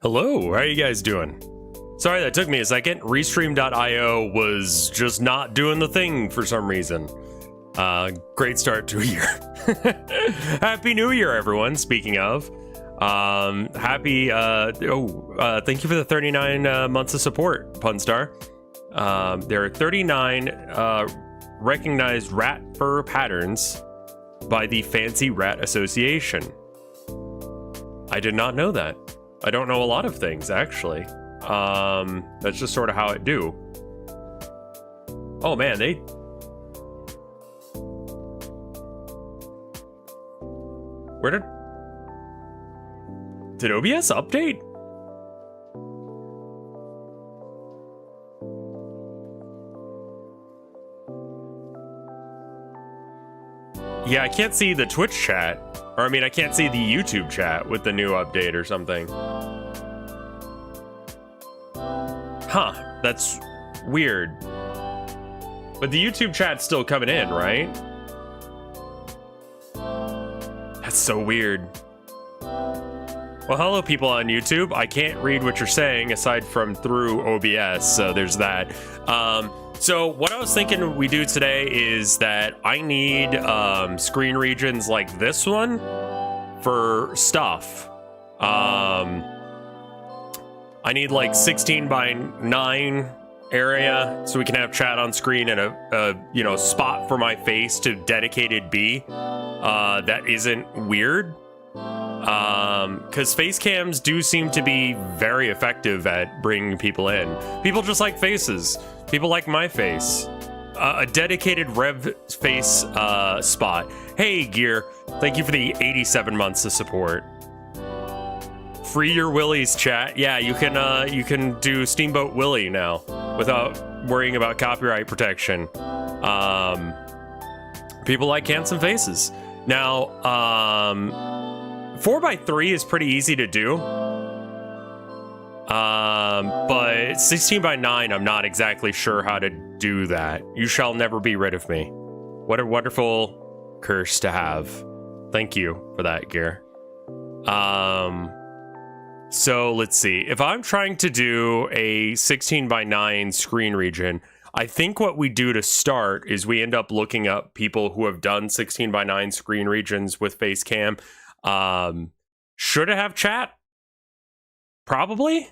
Hello, how are you guys doing? Sorry that took me a second. Restream.io was just not doing the thing for some reason. Great start to a year. Happy New Year, everyone. Speaking of, thank you for the 39 months of support, Punstar. There are 39 recognized rat fur patterns by the Fancy Rat Association. I did not know that. I don't know a lot of things, actually. That's just sort of how it do. Oh man, Where did OBS update? Yeah, I can't see the Twitch chat. Or, I mean, I can't see the YouTube chat with the new update or something. Huh, that's weird. But the YouTube chat's still coming in, right? That's so weird. Well, hello, people on YouTube. I can't read what you're saying aside from through OBS, so there's that. So what I was thinking we do today is that I need screen regions like this one for stuff. I need like 16 by 9 area so we can have chat on screen and a spot for my face to dedicated be that isn't weird. Because face cams do seem to be very effective at bringing people in. People just like faces. People like my face. A dedicated Rev face spot. Hey, Gear, thank you for the 87 months of support. Free your willies, chat. Yeah, you can do Steamboat Willie now without worrying about copyright protection. People like handsome faces. Now, 4x3 is pretty easy to do. But 16 by 9, I'm not exactly sure how to do that. You shall never be rid of me. What a wonderful curse to have. Thank you for that, Gear. So let's see. If I'm trying to do a 16 by 9 screen region, I think what we do to start is we end up looking up people who have done 16 by 9 screen regions with Facecam. Should it have chat? Probably.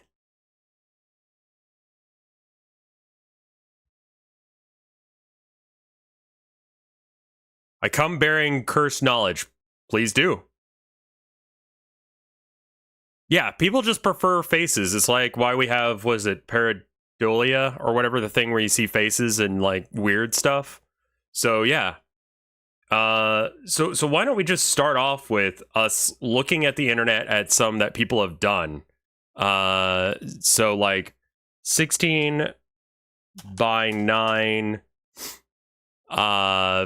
I come bearing cursed knowledge. Please do. Yeah, people just prefer faces. It's like why we have, was it pareidolia or whatever, the thing where you see faces and like weird stuff. So yeah. So why don't we just start off with us looking at the internet at some that people have done. So like 16 by 9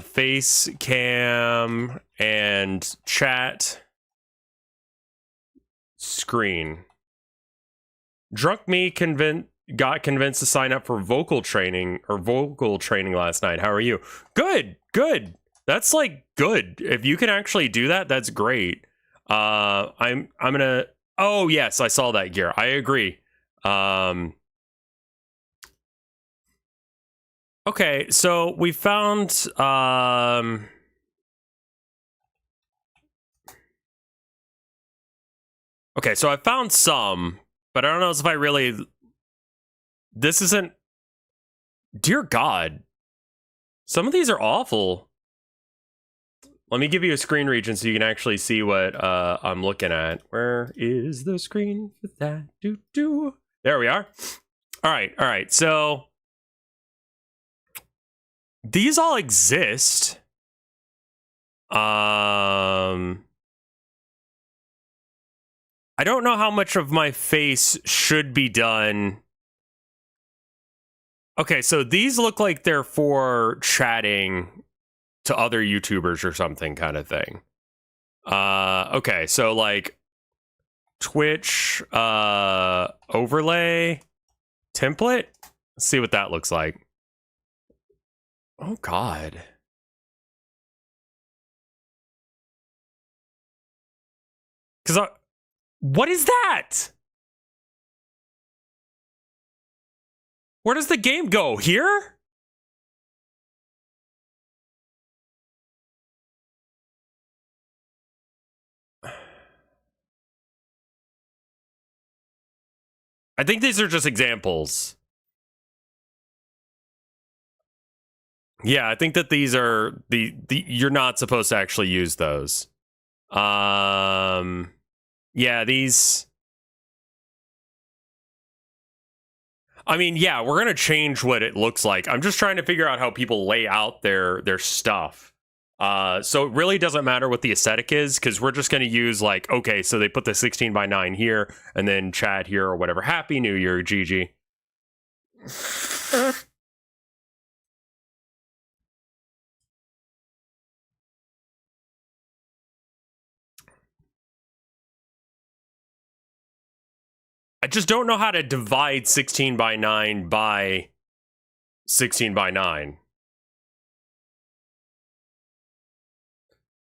face cam and chat screen. Drunk me got convinced to sign up for vocal training last night. How are you? Good. That's like good. If you can actually do that, that's great. I'm gonna. Oh yes, I saw that, Gear. I agree. Okay, so we found okay, so I found some, but I don't know if I really. This isn't. Dear God, some of these are awful. Let me give you a screen region so you can actually see what I'm looking at. Where is the screen for that? There we are. All right. So these all exist. I don't know how much of my face should be done. Okay, so these look like they're for chatting to other YouTubers or something kind of thing. Okay, so like Twitch overlay template. Let's see what that looks like. Oh God. What is that? Where does the game go? Here? I think these are just examples. Yeah, I think that these are the you're not supposed to actually use those. Yeah, these. I mean, yeah, we're gonna change what it looks like. I'm just trying to figure out how people lay out their stuff. So it really doesn't matter what the aesthetic is, because we're just gonna use like, okay, so they put the 16:9 here, and then chat here or whatever. Happy New Year, Gigi. I just don't know how to divide 16:9 by 16:9.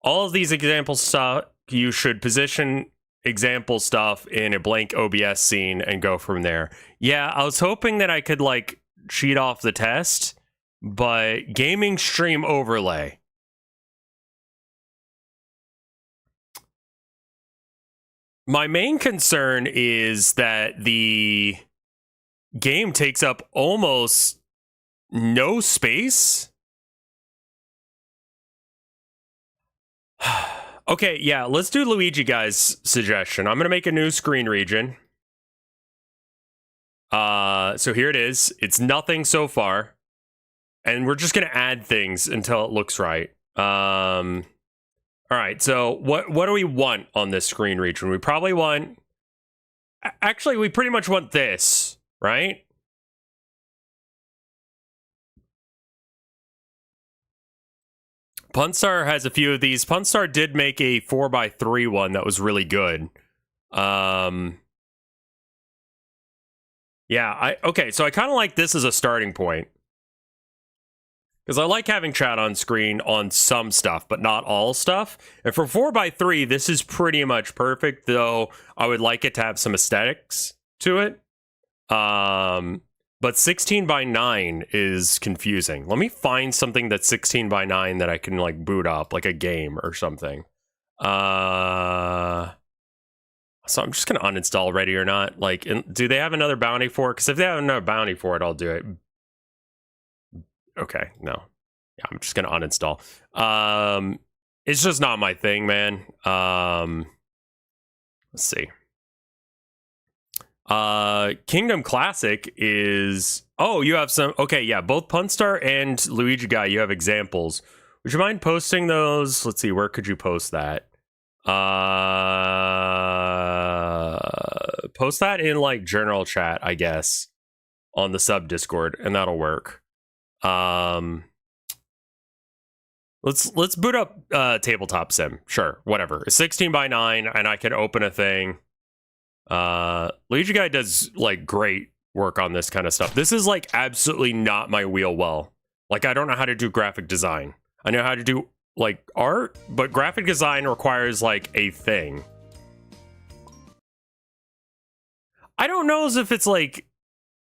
All of these example stuff, you should position example stuff in a blank OBS scene and go from there. Yeah, I was hoping that I could like cheat off the test, but gaming stream overlay. My main concern is that the game takes up almost no space. Okay, yeah, let's do Luigi Guy's suggestion. I'm going to make a new screen region. So here it is. It's nothing so far. And we're just going to add things until it looks right. All right, so what do we want on this screen region? We probably want... Actually, we pretty much want this, right? Punstar has a few of these. Punstar did make a 4x3 one that was really good. Yeah, okay, so I kind of like this as a starting point. Because I like having chat on screen on some stuff, but not all stuff. And for 4x3, this is pretty much perfect, though I would like it to have some aesthetics to it. But 16:9 is confusing. Let me find something that's 16:9 that I can like boot up, like a game or something. So I'm just gonna uninstall Ready or Not. Like, do they have another bounty for it? Because if they have another bounty for it, I'll do it. Okay, no. Yeah, I'm just gonna uninstall. It's just not my thing, man. Let's see. Kingdom Classic is... Oh, you have some... Okay, yeah, both Punstar and Luigi Guy, you have examples. Would you mind posting those? Let's see, where could you post that? Post that in, like, general chat, I guess, on the sub Discord, and that'll work. Let's boot up Tabletop Sim. Sure, whatever. 16:9, and I can open a thing. Luigi Guy does like great work on this kind of stuff. This is like absolutely not my wheel well. Like, I don't know how to do graphic design. I know how to do like art, but graphic design requires like a thing. I don't know as if it's like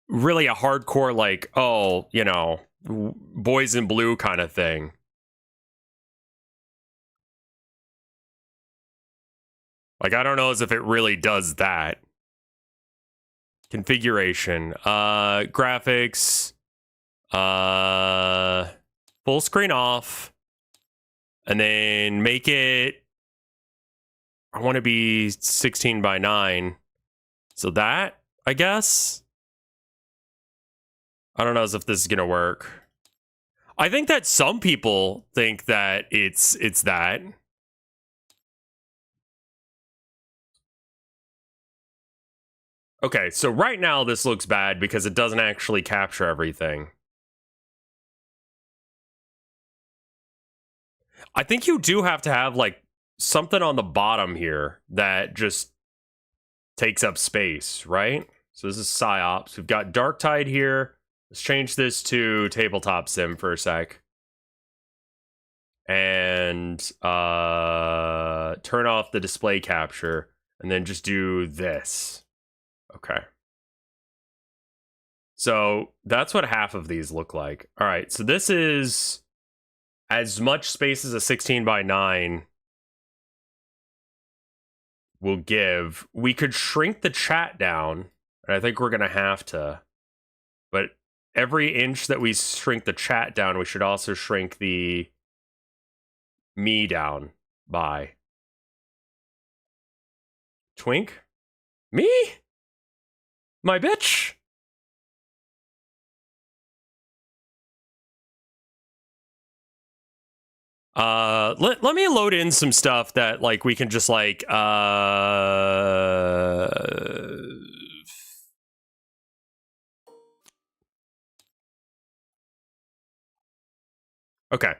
really a hardcore like, oh, you know, boys in blue kind of thing. Like, I don't know as if it really does that. Configuration, graphics, full screen off, and then make it, I want to be 16:9. So that, I guess. I don't know as if this is going to work. I think that some people think that it's that. Okay, so right now this looks bad because it doesn't actually capture everything. I think you do have to have like something on the bottom here that just takes up space, right? So this is PsyOps. We've got Dark Tide here. Let's change this to Tabletop Sim for a sec. And turn off the display capture and then just do this. Okay. So that's what half of these look like. All right, so this is as much space as a 16 by 9 will give. We could shrink the chat down, and I think we're going to have to. But every inch that we shrink the chat down, we should also shrink the me down by. Twink? Me? My bitch? Let me load in some stuff that like we can just like okay.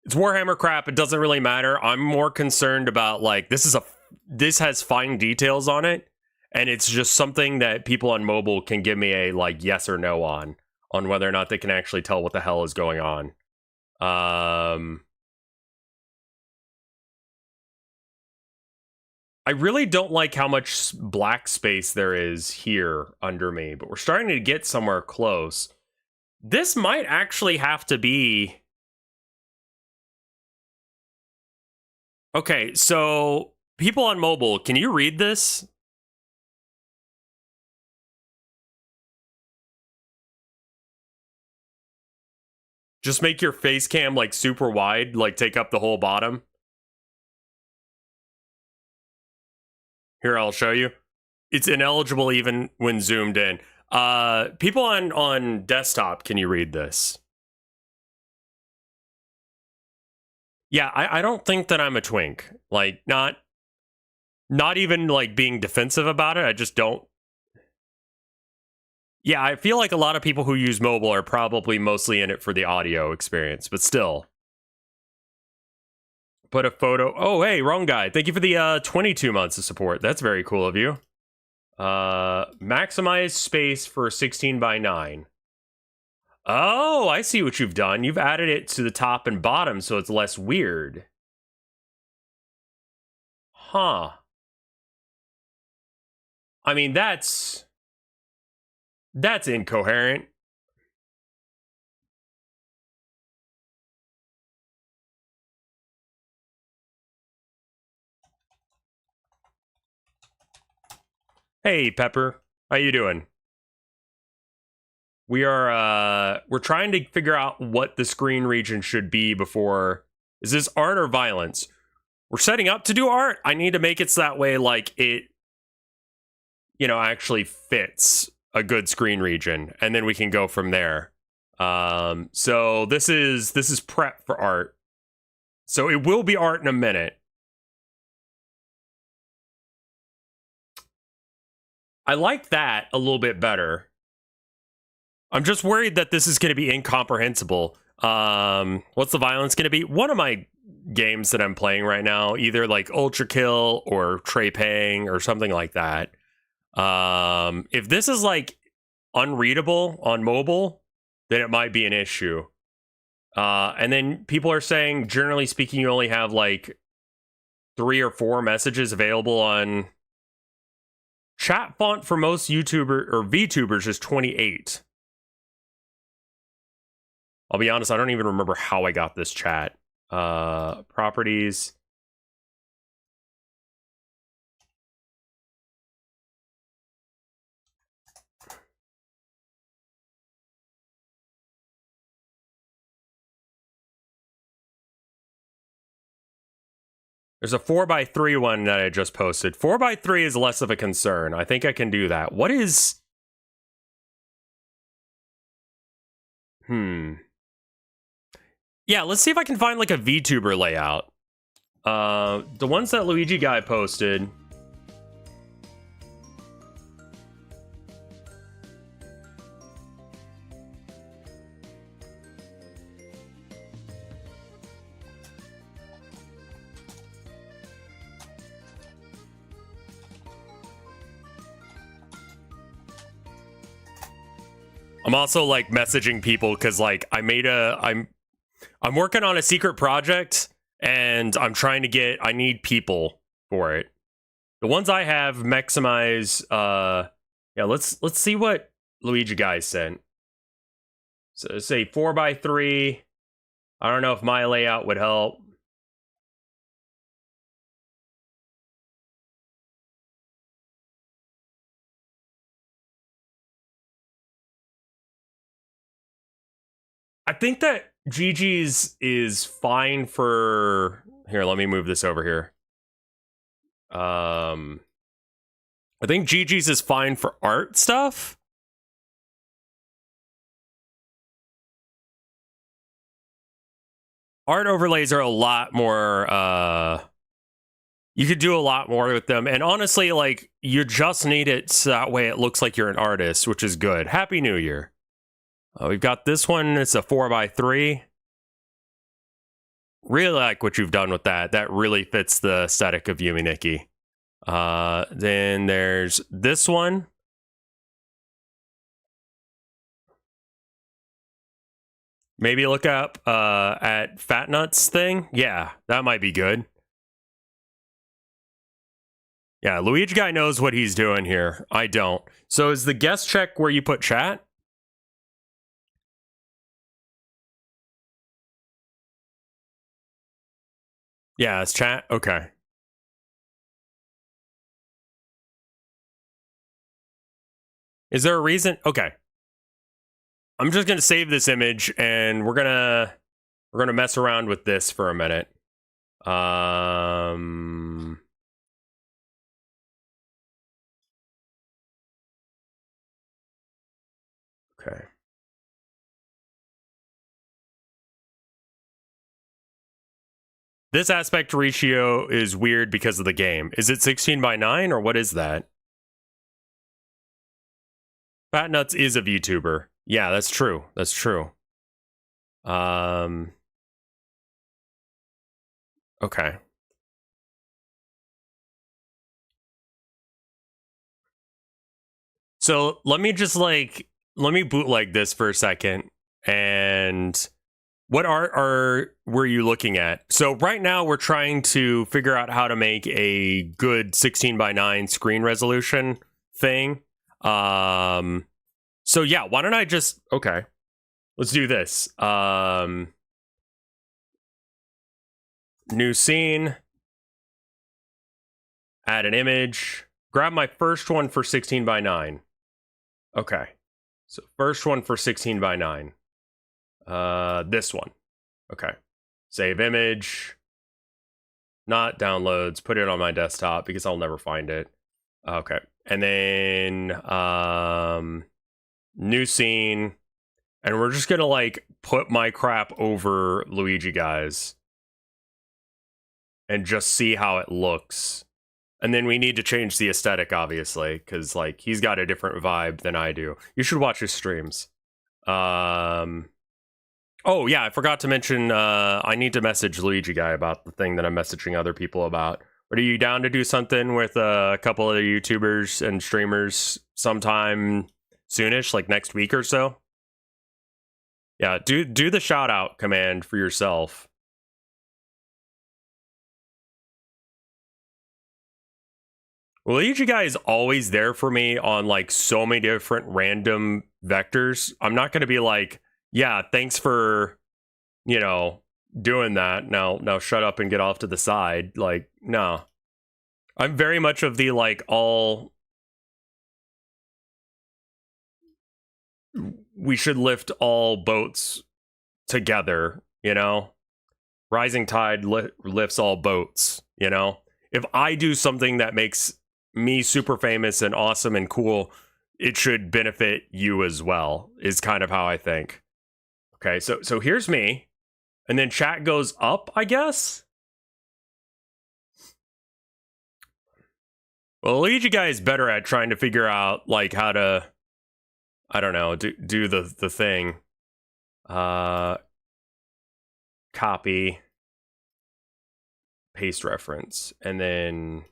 It's Warhammer crap, it doesn't really matter. I'm more concerned about like this has fine details on it, and it's just something that people on mobile can give me a like yes or no on whether or not they can actually tell what the hell is going on. I really don't like how much black space there is here under me, but we're starting to get somewhere close. This might actually have to be... Okay, so people on mobile, can you read this? Just make your face cam like super wide, like take up the whole bottom. Here, I'll show you. It's ineligible even when zoomed in. People on desktop, can you read this? Yeah, I don't think that I'm a twink. Like, not even like being defensive about it. I just don't. Yeah, I feel like a lot of people who use mobile are probably mostly in it for the audio experience, but still. Put a photo. Oh, hey, wrong guy. Thank you for the 22 months of support. That's very cool of you. Maximize space for 16 by 9. Oh, I see what you've done. You've added it to the top and bottom so it's less weird. Huh. I mean, that's incoherent. Hey, Pepper. How you doing? We are, we're trying to figure out what the screen region should be before... Is this art or violence? We're setting up to do art. I need to make it so that way, like, it, you know, actually fits a good screen region, and then we can go from there. So this is prep for art. So it will be art in a minute. I like that a little bit better. I'm just worried that this is going to be incomprehensible. What's the violence going to be? One of my games that I'm playing right now, either like Ultra Kill or Trey Pang or something like that. If this is like unreadable on mobile, then it might be an issue. And then people are saying, generally speaking, you only have like 3 or 4 messages available on chat font for most YouTuber or VTubers is 28. I'll be honest, I don't even remember how I got this chat. Properties. There's a 4x3 one that I just posted. 4x3 is less of a concern. I think I can do that. What is... Yeah, let's see if I can find like a VTuber layout. The ones that Luigi guy posted. I'm also like messaging people because like I'm working on a secret project and I'm trying to get, I need people for it. The ones I have maximize, yeah, let's see what Luigi guy sent. So say 4x3. I don't know if my layout would help. I think that Gigi's is fine for... Here, let me move this over here. I think Gigi's is fine for art stuff. Art overlays are a lot more, you could do a lot more with them. And honestly, like, you just need it so that way it looks like you're an artist, which is good. Happy New Year. We've got this one. It's a 4x3. Really like what you've done with that. That really fits the aesthetic of Yumi Nikki. Then there's this one. Maybe look up at Fat Nuts thing. Yeah, that might be good. Yeah, Luigi guy knows what he's doing here. I don't. So is the guest check where you put chat? Yeah, it's chat. Okay. Is there a reason? Okay. I'm just gonna save this image and we're gonna mess around with this for a minute. Okay. This aspect ratio is weird because of the game. Is it 16:9 or what is that? Fat Nuts is a VTuber. Yeah, that's true. That's true. Okay. So let me just let me bootleg this for a second. And what art were you looking at? So right now we're trying to figure out how to make a good 16:9 screen resolution thing. So yeah, why don't I just, okay, let's do this. New scene, add an image, grab my first one for 16:9. Okay, so first one for 16:9. This one. Okay, save image, not downloads, put it on my desktop because I'll never find it. Okay, and then new scene, and we're just gonna like put my crap over Luigi guys and just see how it looks. And then we need to change the aesthetic, obviously, because like he's got a different vibe than I do. You should watch his streams. Oh yeah, I forgot to mention I need to message Luigi guy about the thing that I'm messaging other people about. But are you down to do something with a couple of YouTubers and streamers sometime soonish, like next week or so? Yeah, do the shout out command for yourself. Luigi guy is always there for me on like so many different random vectors. I'm not going to be like, yeah, thanks for, you know, doing that. Now shut up and get off to the side. Like, no. I'm very much of the like all, we should lift all boats together, you know? Rising tide lifts all boats, you know? If I do something that makes me super famous and awesome and cool, it should benefit you as well, is kind of how I think. Okay, so here's me, and then chat goes up, I guess? Well, Luigi guy is better at trying to figure out, like, how to, I don't know, do the thing. Copy, paste reference, and then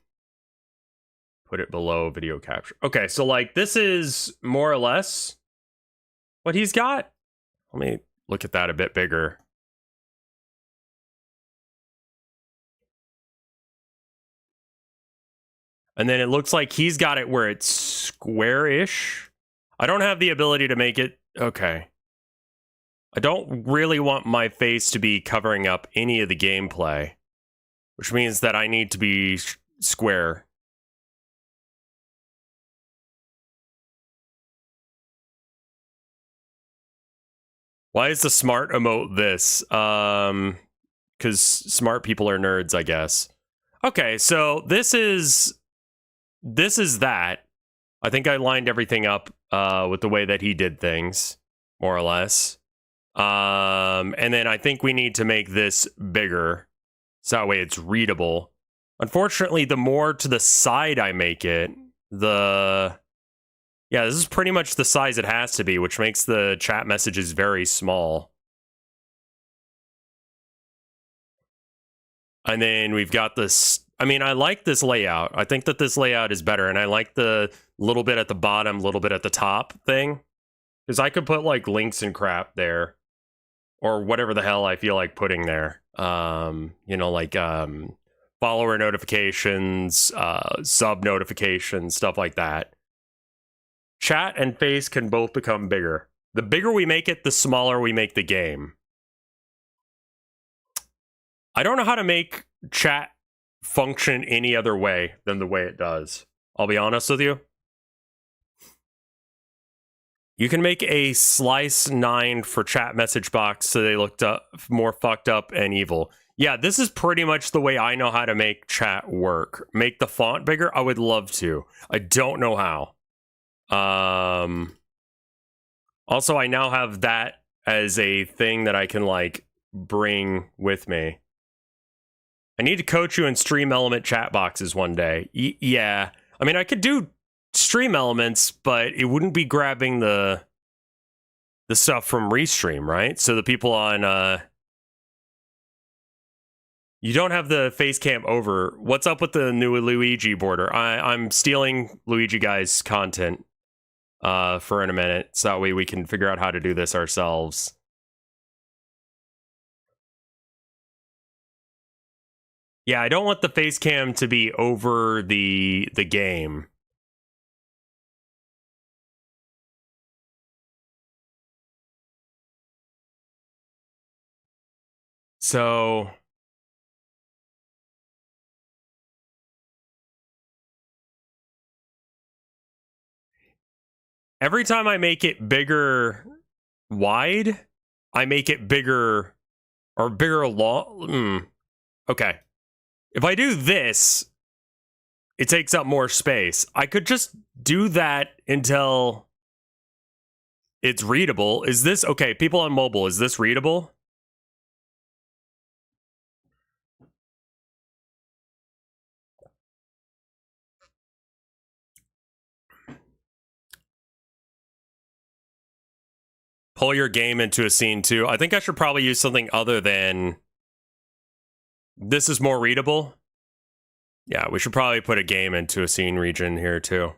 put it below video capture. Okay, so like this is more or less what he's got. Let me look at that a bit bigger. And then it looks like he's got it where it's square-ish. I don't have the ability to make it... Okay. I don't really want my face to be covering up any of the gameplay, which means that I need to be square. Why is the smart emote this? Because smart people are nerds, I guess. Okay, so this is that. I think I lined everything up with the way that he did things, more or less. And then I think we need to make this bigger, so that way it's readable. Unfortunately, the more to the side I make it, yeah, this is pretty much the size it has to be, which makes the chat messages very small. And then we've got this... I mean, I like this layout. I think that this layout is better, and I like the little bit at the bottom, little bit at the top thing. Because I could put, like, links and crap there. Or whatever the hell I feel like putting there. You know, like, follower notifications, sub notifications, stuff like that. Chat and face can both become bigger. The bigger we make it, the smaller we make the game. I don't know how to make chat function any other way than the way it does. I'll be honest with you. You can make a slice 9 for chat message box so they looked up more fucked up and evil. Yeah, this is pretty much the way I know how to make chat work. Make the font bigger? I would love to. I don't know how. Also, I now have that as a thing that I can, like, bring with me. I need to coach you in stream element chat boxes one day. Yeah. I mean, I could do stream elements, but it wouldn't be grabbing the stuff from Restream, right? So the people on... You don't have the face cam over. What's up with the new Luigi border? I'm stealing Luigi guy's content for in a minute, so that way we can figure out how to do this ourselves. Yeah, I don't want the face cam to be over the game. So every time I make it bigger wide, I make it bigger or bigger long. Okay. If I do this, it takes up more space. I could just do that until it's readable. Is this okay? People on mobile, is this readable? Pull your game into a scene too. I think I should probably use something other than... This is more readable. Yeah, we should probably put a game into a scene region here too.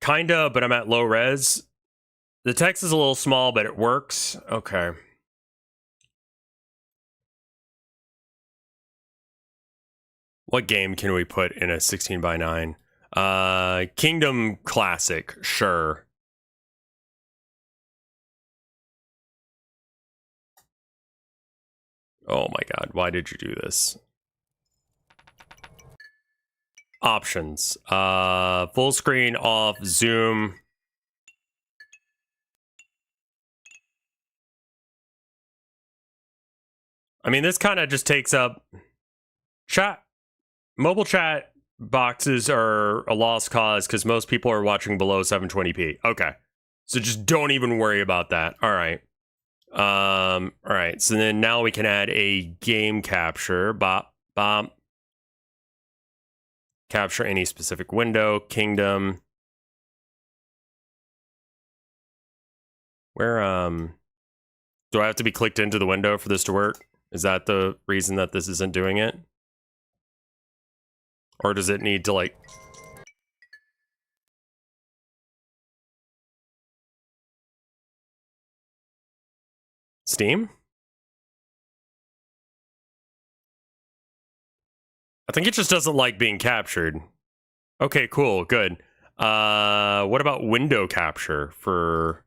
Kinda, but I'm at low res. The text is a little small, but it works. Okay. What game can we put in a 16:9? Kingdom Classic, sure. Oh my god, why did you do this? Options. Full screen off, zoom. I mean, this kind of just takes up chat. Mobile chat boxes are a lost cause because most people are watching below 720p. Okay. So just don't even worry about that. All right. All right. So then now we can add a game capture. Bop, bop. Capture any specific window, kingdom. Where, do I have to be clicked into the window for this to work? Is that the reason that this isn't doing it? Or does it need to, like... Steam? I think it just doesn't like being captured. Okay, cool, good. What about window capture for...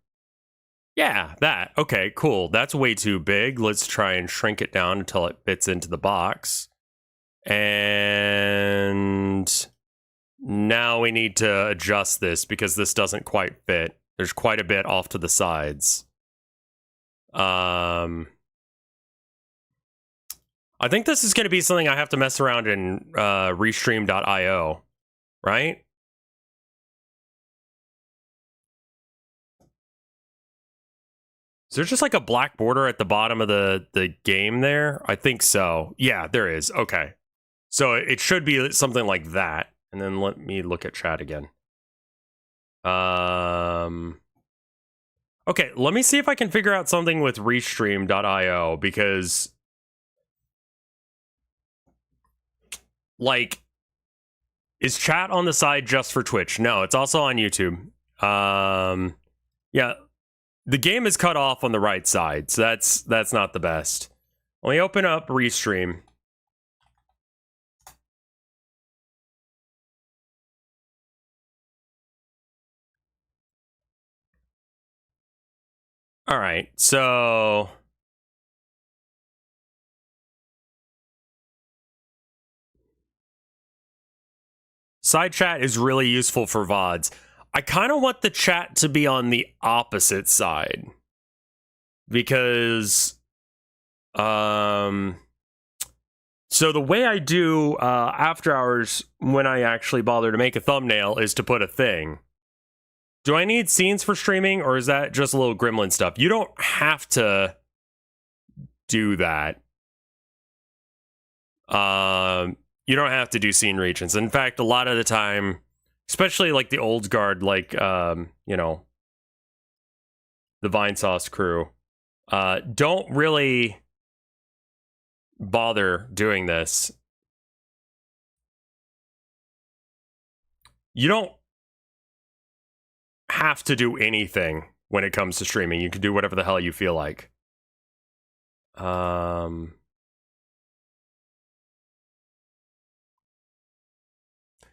Yeah, that. Okay, cool. That's way too big. Let's try and shrink it down until it fits into the box. And now we need to adjust this because this doesn't quite fit. There's quite a bit off to the sides. I think this is going to be something I have to mess around in Restream.io, right? Is there just like a black border at the bottom of the game there? I think so. Yeah, there is. Okay. So it should be something like that. And then let me look at chat again. Okay, let me see if I can figure out something with Restream.io because... Like, is chat on the side just for Twitch? No, it's also on YouTube. Yeah, the game is cut off on the right side, so that's not the best. Let me open up Restream. All right, so... Side chat is really useful for VODs. I kind of want the chat to be on the opposite side. Because... So the way I do after hours when I actually bother to make a thumbnail is to put a thing. Do I need scenes for streaming, or is that just a little gremlin stuff? You don't have to do that. You don't have to do scene regions. In fact, a lot of the time, especially like the old guard, like, you know, the Vinesauce crew, don't really bother doing this. You don't have to do anything when it comes to streaming. You can do whatever the hell you feel like.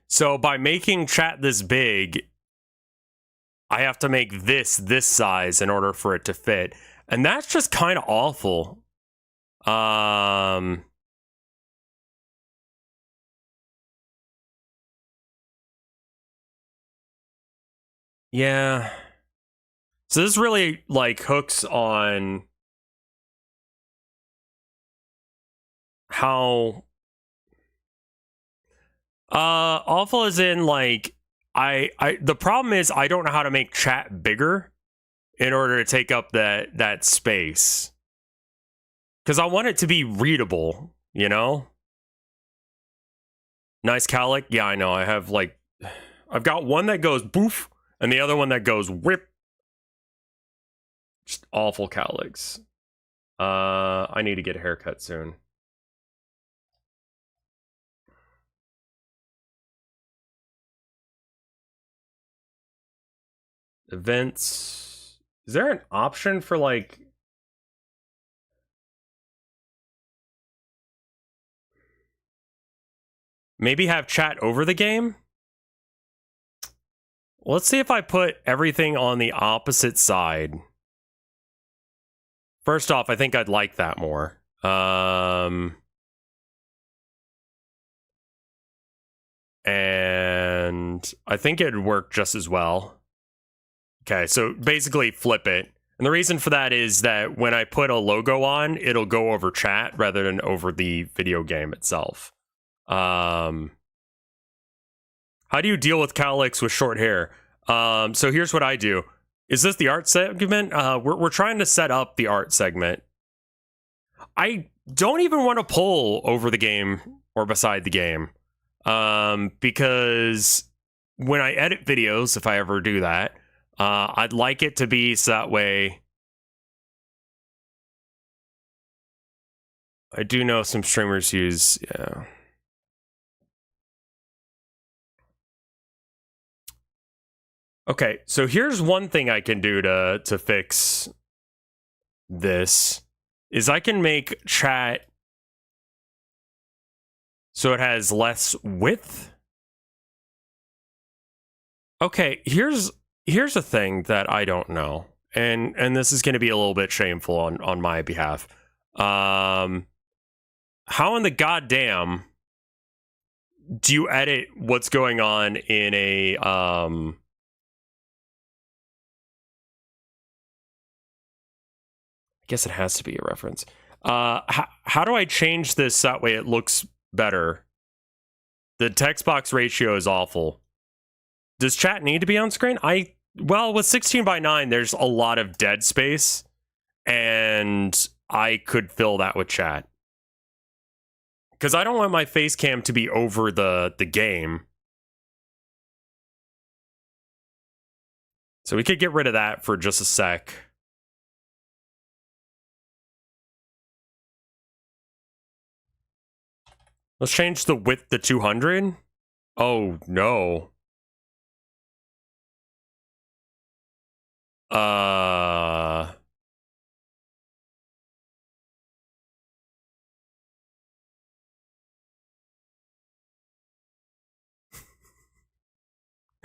So by making chat this big, I have to make this size in order for it to fit. And that's just kind of awful. Yeah. So this really like hooks on how awful as in like the problem is I don't know how to make chat bigger in order to take up that space. Cuz I want it to be readable, you know? Nice cowlick. Yeah, I know. I have like I've got one that goes boof and the other one that goes whip. Just awful cowlicks. I need to get a haircut soon. Events. Is there an option for like... Maybe have chat over the game? Let's see if I put everything on the opposite side. First off, I think I'd like that more. And I think it'd work just as well. Okay, so basically flip it. And the reason for that is that when I put a logo on, it'll go over chat rather than over the video game itself. How do you deal with cowlicks with short hair? So here's what I do. Is this the art segment? We're trying to set up the art segment. I don't even want to pull over the game or beside the game. Because when I edit videos, if I ever do that, I'd like it to be so that way. I do know some streamers use, yeah. Okay, so here's one thing I can do to fix this, is I can make chat so it has less width. Okay, here's a thing that I don't know, and this is going to be a little bit shameful on my behalf. How in the goddamn do you edit what's going on in a I guess it has to be a reference. How do I change this that way it looks better? The text box ratio is awful. Does chat need to be on screen? Well, with 16:9, there's a lot of dead space, and I could fill that with chat. Because I don't want my face cam to be over the game. So we could get rid of that for just a sec. Let's change the width to 200. Oh, no.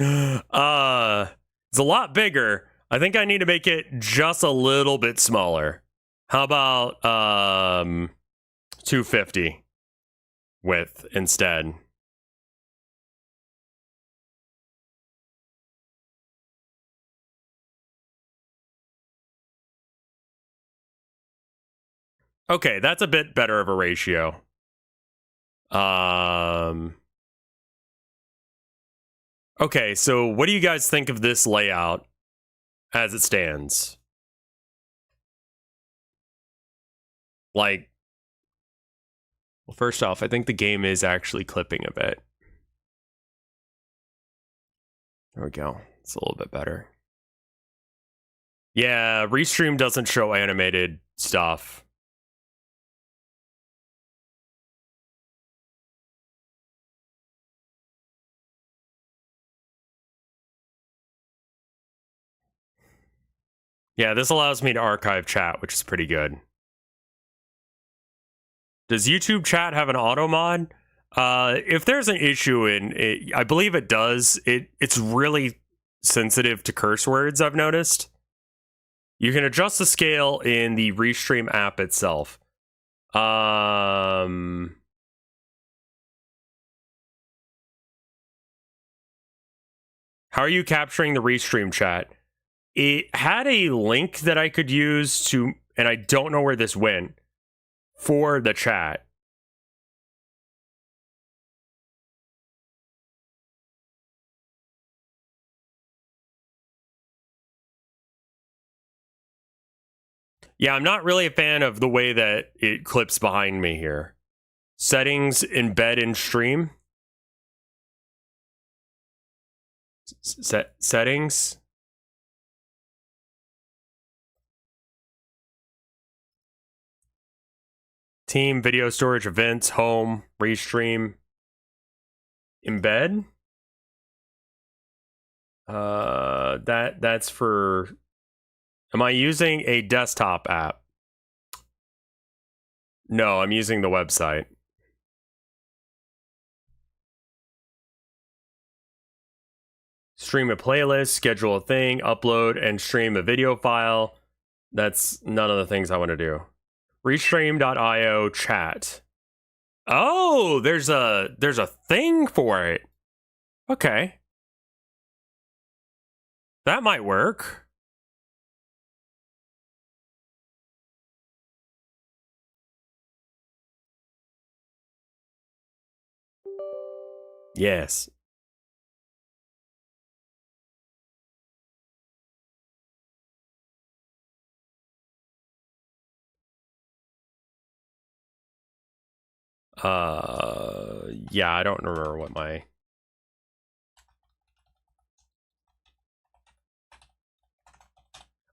It's a lot bigger. I think I need to make it just a little bit smaller. How about 250 width instead? Okay, that's a bit better of a ratio. Okay, so what do you guys think of this layout as it stands? Like, well, first off, I think the game is actually clipping a bit. There we go. It's a little bit better. Yeah, Restream doesn't show animated stuff. Yeah, this allows me to archive chat, which is pretty good. Does YouTube chat have an auto mod? If there's an issue in it, I believe it does. It's really sensitive to curse words, I've noticed. You can adjust the scale in the Restream app itself. How are you capturing the Restream chat? It had a link that I could use to, and I don't know where this went, for the chat. Yeah, I'm not really a fan of the way that it clips behind me here. Settings, embed in stream. Settings. Team, video storage, events, home, restream, embed. That's for. Am I using a desktop app? No, I'm using the website. Stream a playlist, schedule a thing, upload and stream a video file. That's none of the things I want to do. Restream.io chat. Oh, there's a thing for it. Okay. That might work. Yes. Yeah, I don't remember what my...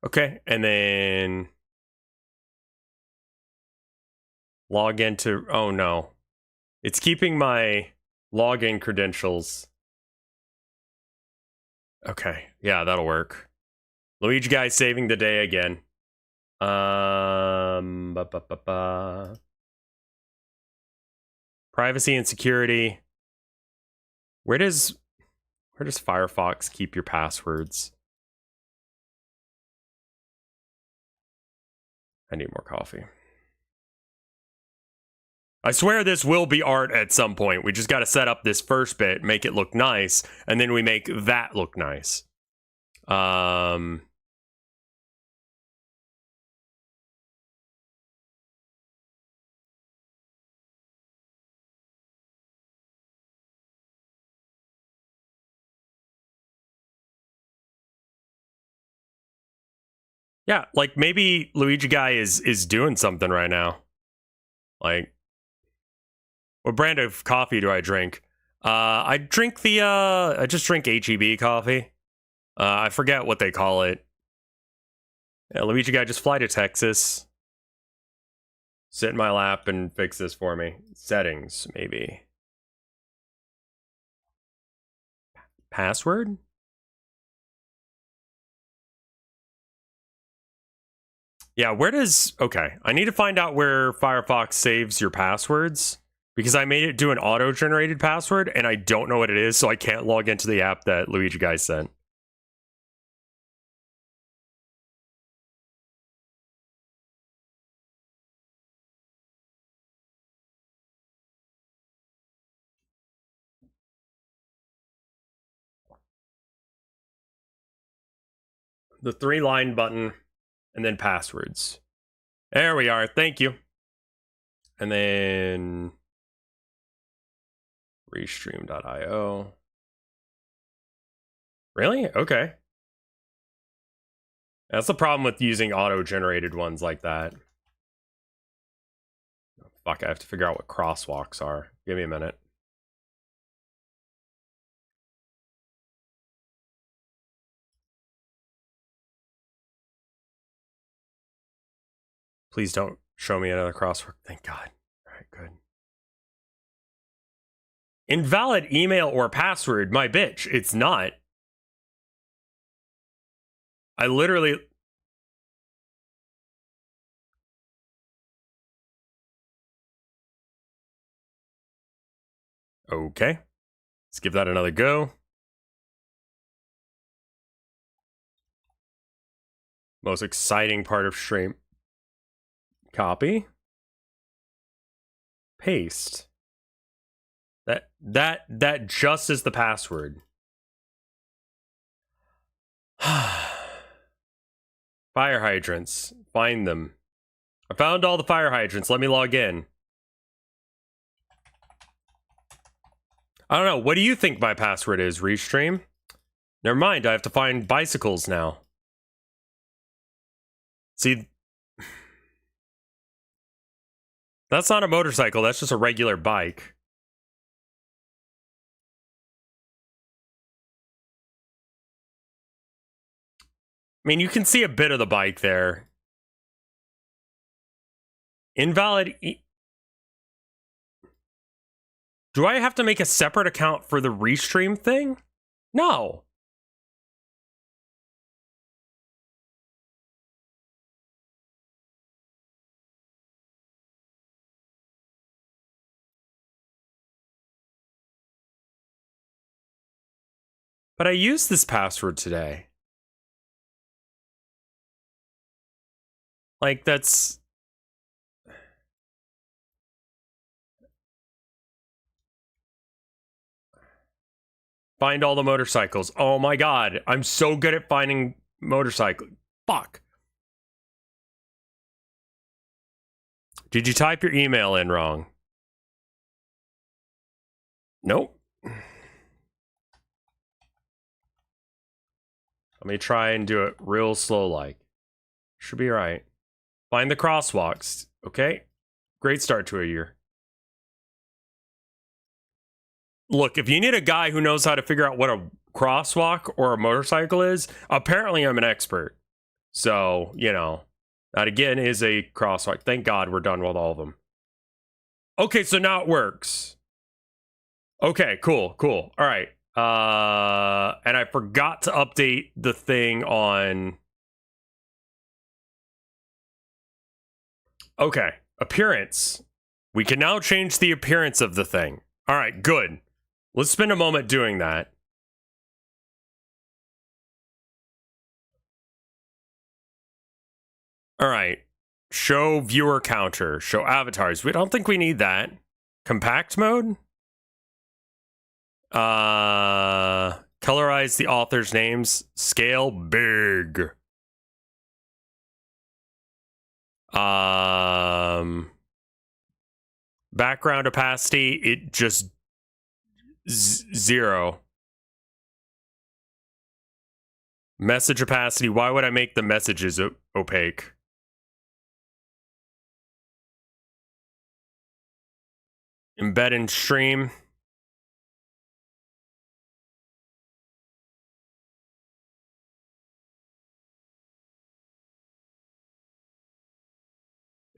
Okay, and then... Log into... Oh, no. It's keeping my login credentials. Okay, yeah, that'll work. Luigi guy saving the day again. Privacy and security. Where does Where does Firefox keep your passwords? I need more coffee. I swear this will be art at some point. We just got to set up this first bit, make it look nice, and then we make that look nice. Yeah, like maybe Luigi Guy is doing something right now. Like, what brand of coffee do I drink? I drink the I just drink HEB coffee. I forget what they call it. Yeah, Luigi Guy, just fly to Texas. Sit in my lap and fix this for me. Settings, maybe. Password? Yeah, where does... Okay, I need to find out where Firefox saves your passwords, because I made it do an auto-generated password, and I don't know what it is, so I can't log into the app that Luigi Guy sent. The 3-line button, and then passwords. There we are, thank you. And then... Restream.io. Really? Okay. That's the problem with using auto-generated ones like that. Oh, fuck, I have to figure out what crosswalks are. Give me a minute. Please don't show me another crosswalk. Thank God. All right, good. Invalid email or password, my bitch. It's not. I literally... Okay. Let's give that another go. Most exciting part of stream. Copy. Paste. That just is the password. Fire hydrants. Find them. I found all the fire hydrants. Let me log in. I don't know. What do you think my password is, Restream? Never mind. I have to find bicycles now. See... That's not a motorcycle. That's just a regular bike. I mean, you can see a bit of the bike there. Invalid... Do I have to make a separate account for the Restream thing? No. But I used this password today. Like, that's... Find all the motorcycles. Oh my god, I'm so good at finding motorcycles. Fuck. Did you type your email in wrong? Nope. Let me try and do it real slow like. Should be right. Find the crosswalks. Okay. Great start to a year. Look, if you need a guy who knows how to figure out what a crosswalk or a motorcycle is, apparently I'm an expert. So, you know, that again is a crosswalk. Thank God we're done with all of them. Okay, so now it works. Okay, cool. All right. And I forgot to update the thing on... Okay, appearance. We can now change the appearance of the thing. All right, good. Let's spend a moment doing that. All right. Show viewer counter. Show avatars. We don't think we need that. Compact mode? Colorize the author's names. Scale big. Background opacity, it just 0. Message opacity, why would I make the messages opaque? Embed in stream.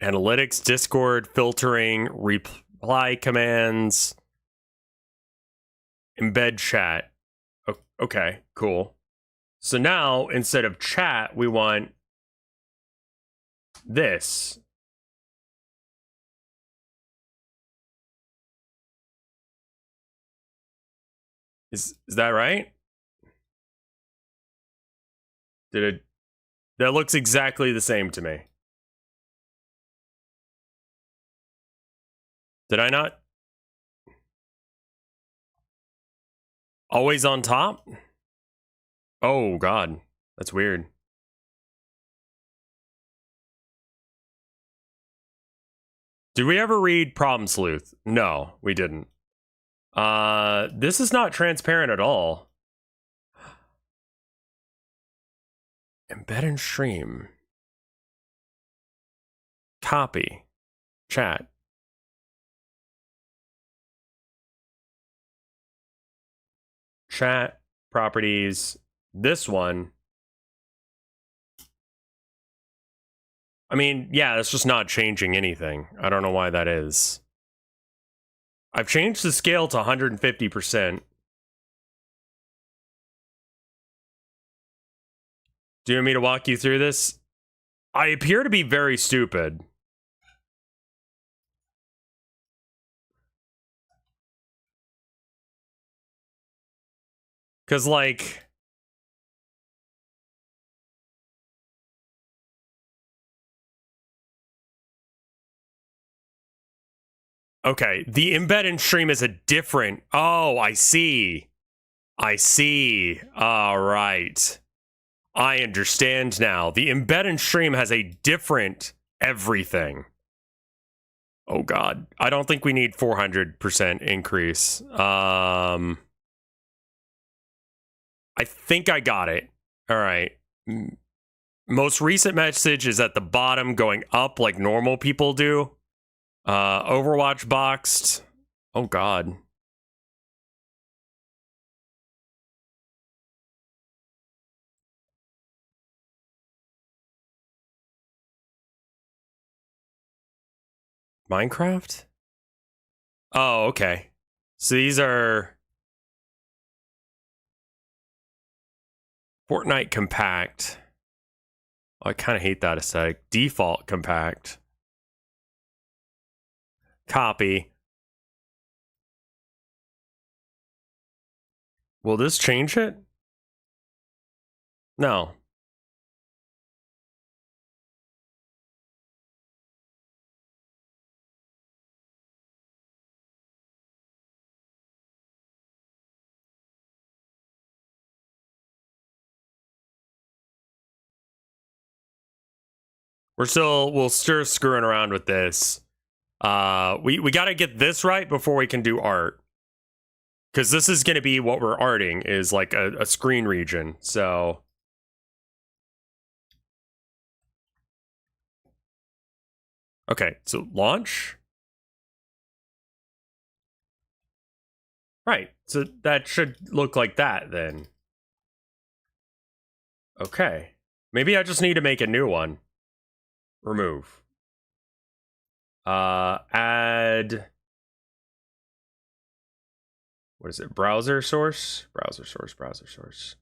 Analytics, Discord, filtering, reply commands, embed chat. Okay, cool. So now, instead of chat, we want this. Is that right? That looks exactly the same to me. Did I not? Always on top? Oh, God. That's weird. Did we ever read Problem Sleuth? No, we didn't. This is not transparent at all. Embed and stream. Copy. Chat. Chat. Properties. This one. I mean, yeah, it's just not changing anything. I don't know why that is. I've changed the scale to 150%. Do you want me to walk you through this? I appear to be very stupid. Because, like... Okay, the embed and stream is a different... Oh, I see. I see. All right. I understand now. The embed and stream has a different everything. Oh, God. I don't think we need 400% increase. I think I got it. All right. Most recent message is at the bottom going up like normal people do. Overwatch boxed. Oh, God. Minecraft? Oh, okay. So these are Fortnite compact. Oh, I kind of hate that aesthetic. Default compact. Copy. Will this change it? No. We'll still screwing around with this. We got to get this right before we can do art. Because this is going to be what we're arting, is like a screen region. So... Okay, so launch. Right, so that should look like that then. Okay. Maybe I just need to make a new one. Remove. Add... What is it? Browser source? Browser source, browser source.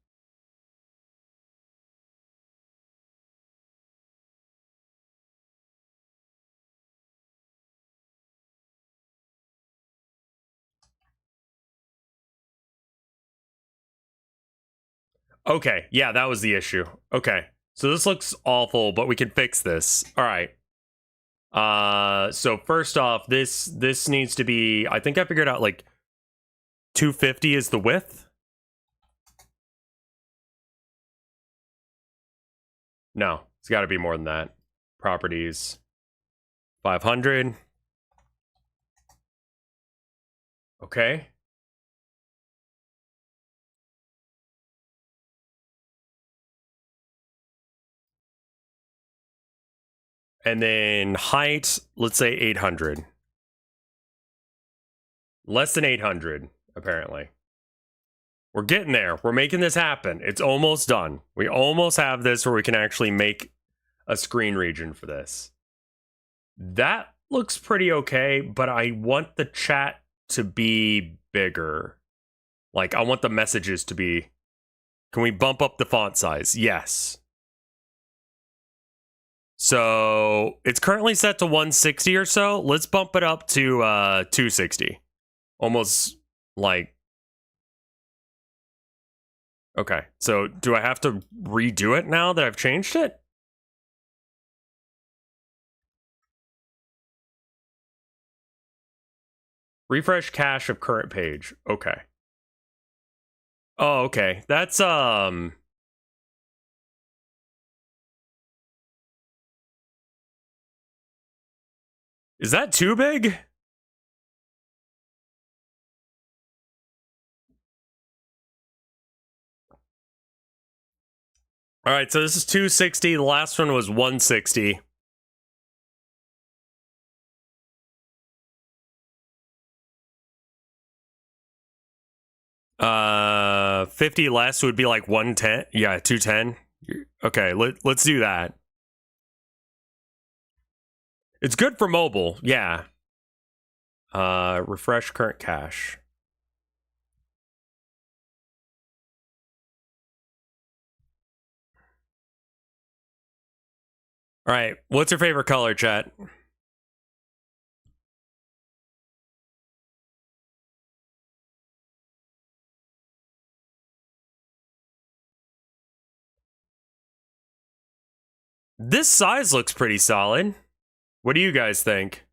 Okay, yeah, that was the issue. Okay, So this looks awful, but we can fix this. All right. So first off, this needs to be, I think I figured out like 250 is the width. No, it's got to be more than that. Properties 500. Okay. And then height, let's say 800. Less than 800, apparently. We're getting there. We're making this happen. It's almost done. We almost have this where we can actually make a screen region for this. That looks pretty okay, but I want the chat to be bigger. Like, I want the messages to be... Can we bump up the font size? Yes. So it's currently set to 160 or so. Let's bump it up to 260. Almost like... Okay, so do I have to redo it now that I've changed it? Refresh cache of current page. Okay. Oh, okay. That's, is that too big? All right, so this is 260. The last one was 160. Uh, 50 less would be like 110. Yeah, 210. Okay, let's do that. It's good for mobile, yeah. Refresh current cache. All right, what's your favorite color, chat? This size looks pretty solid. What do you guys think?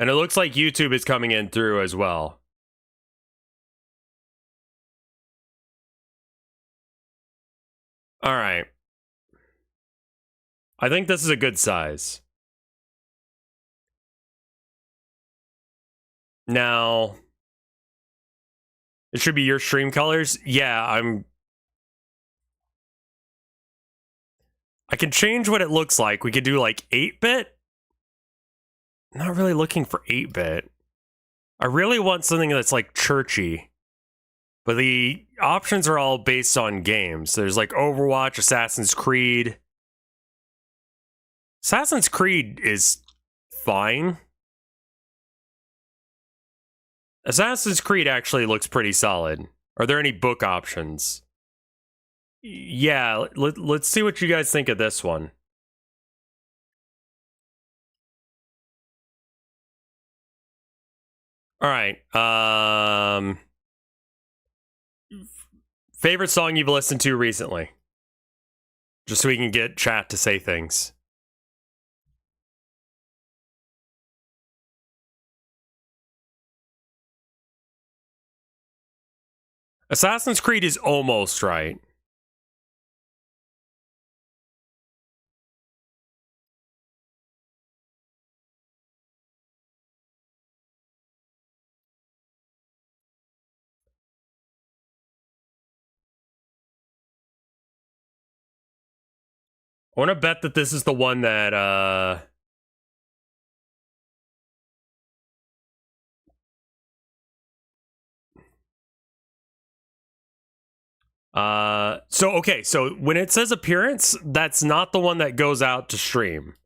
And it looks like YouTube is coming in through as well. All right. I think this is a good size. Now, it should be your stream colors. Yeah, I can change what it looks like. We could do like 8-bit. Not really looking for 8-bit. I really want something that's like churchy. But the options are all based on games. There's like Overwatch, Assassin's Creed. Assassin's Creed is fine. Assassin's Creed actually looks pretty solid. Are there any book options? Yeah, let's see what you guys think of this one. All right. Favorite song you've listened to recently? Just so we can get chat to say things. Assassin's Creed is almost right. I want to bet that this is the one that, so when it says appearance, that's not the one that goes out to stream.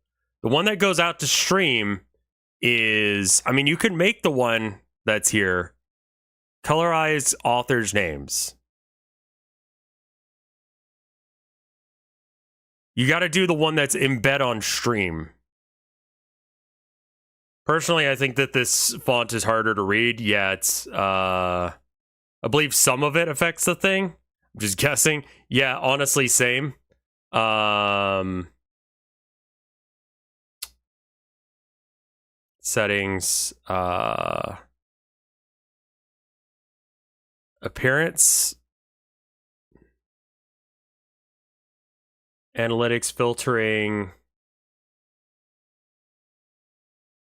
The one that goes out to stream is, I mean, you can make the one that's here. Colorize authors' names. You got to do the one that's embed on stream. Personally, I think that this font is harder to read. Yeah, it's, I believe some of it affects the thing. Just guessing. Yeah, honestly, same. Settings, appearance, analytics, filtering.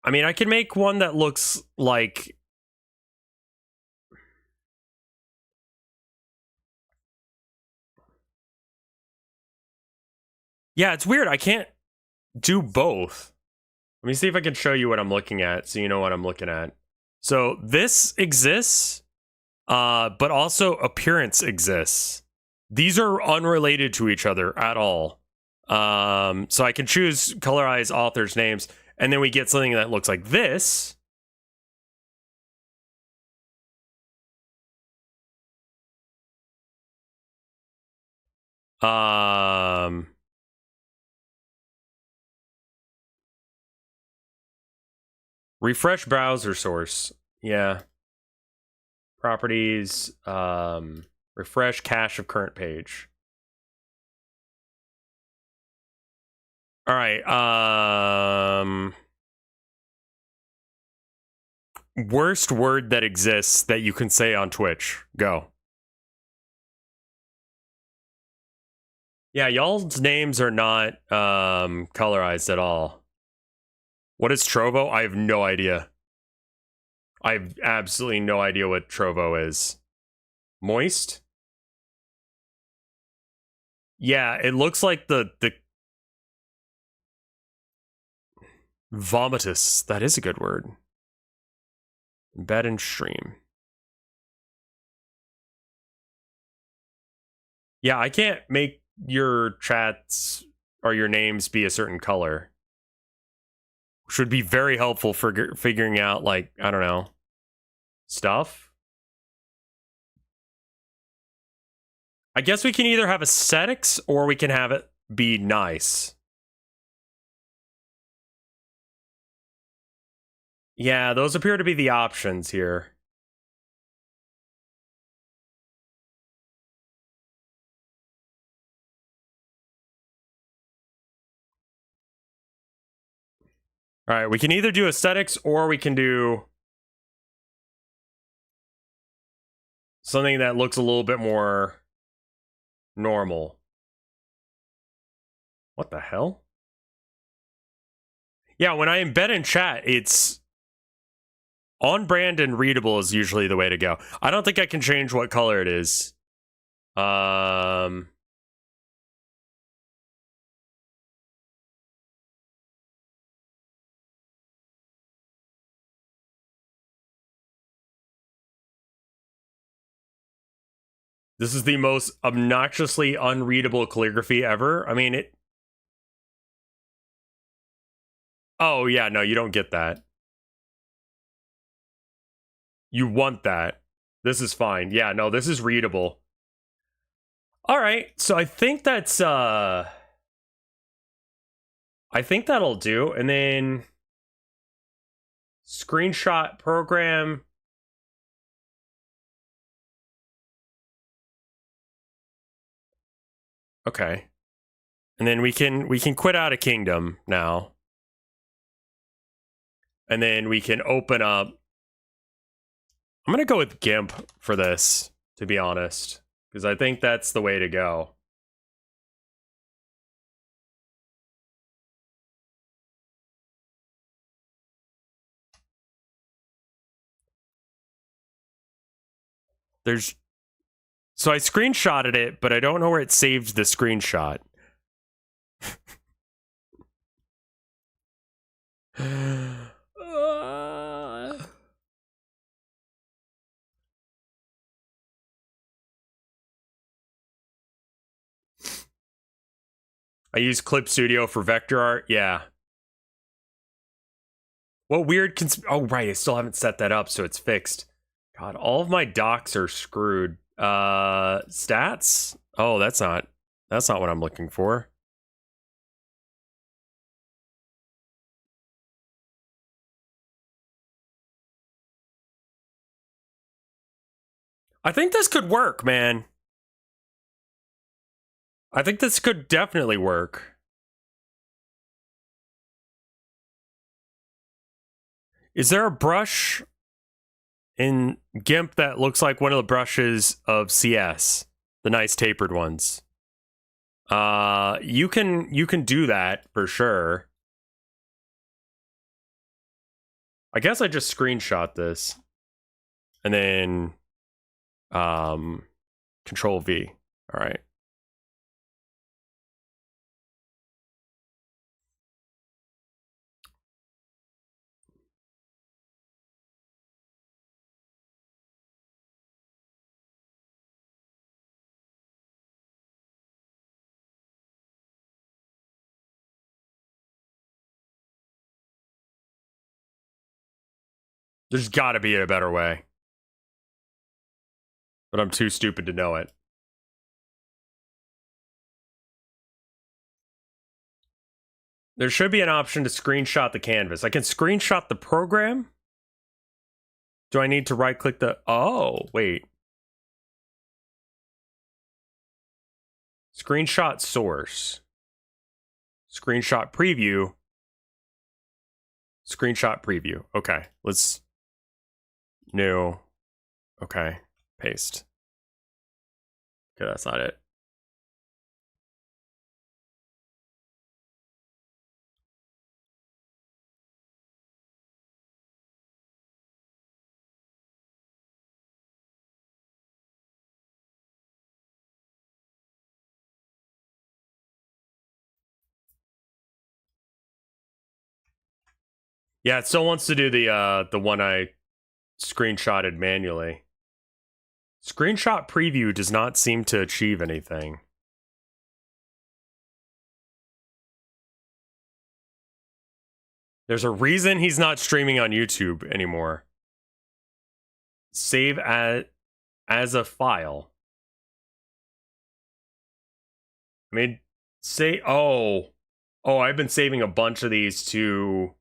I mean, I can make one that looks like... Yeah, it's weird. I can't do both. Let me see if I can show you what I'm looking at so you know what I'm looking at. So this exists, but also appearance exists. These are unrelated to each other at all. So I can choose colorize authors' names, and then we get something that looks like this. Refresh browser source. Yeah. Properties, refresh cache of current page. All right. Worst word that exists that you can say on Twitch. Go. Yeah, y'all's names are not colorized at all. What is Trovo? I have no idea. I have absolutely no idea what Trovo is. Moist? Yeah, it looks like the vomitous. That is a good word. Embed and stream. Yeah, I can't make your chats or your names be a certain color. Which would be very helpful for figuring out, like, I don't know, stuff. I guess we can either have aesthetics or we can have it be nice. Yeah, those appear to be the options here. All right, we can either do aesthetics or we can do something that looks a little bit more normal. What the hell? Yeah, when I embed in chat, it's on brand and readable is usually the way to go. I don't think I can change what color it is. This is the most obnoxiously unreadable calligraphy ever. I mean, it... Oh, yeah, no, you don't get that. You want that. This is fine. Yeah, no, this is readable. All right, so I think that's, I think that'll do. And then... Screenshot program... Okay. And then we can quit out of Kingdom now. And then we can open up... I'm going to go with GIMP for this, to be honest. Because I think that's the way to go. There's... So I screenshotted it, but I don't know where it saved the screenshot. I use Clip Studio for vector art. Yeah. What weird oh, right. I still haven't set that up, so it's fixed. God, all of my docs are screwed. Stats? Oh, that's not what I'm looking for. I think this could work, man. I think this could definitely work. Is there a brush in GIMP that looks like one of the brushes of CS? The nice tapered ones. You can do that for sure. I guess I just screenshot this and then Control V. All right. There's got to be a better way. But I'm too stupid to know it. There should be an option to screenshot the canvas. I can screenshot the program. Do I need to right-click the... Oh, wait. Screenshot source. Screenshot preview. Screenshot preview. Okay, let's... New. Okay, paste. Okay, that's not it. Yeah, it still wants to do the one I screenshotted manually. Screenshot preview does not seem to achieve anything. There's a reason he's not streaming on YouTube anymore. Save as a file. I mean, say, oh, I've been saving a bunch of these to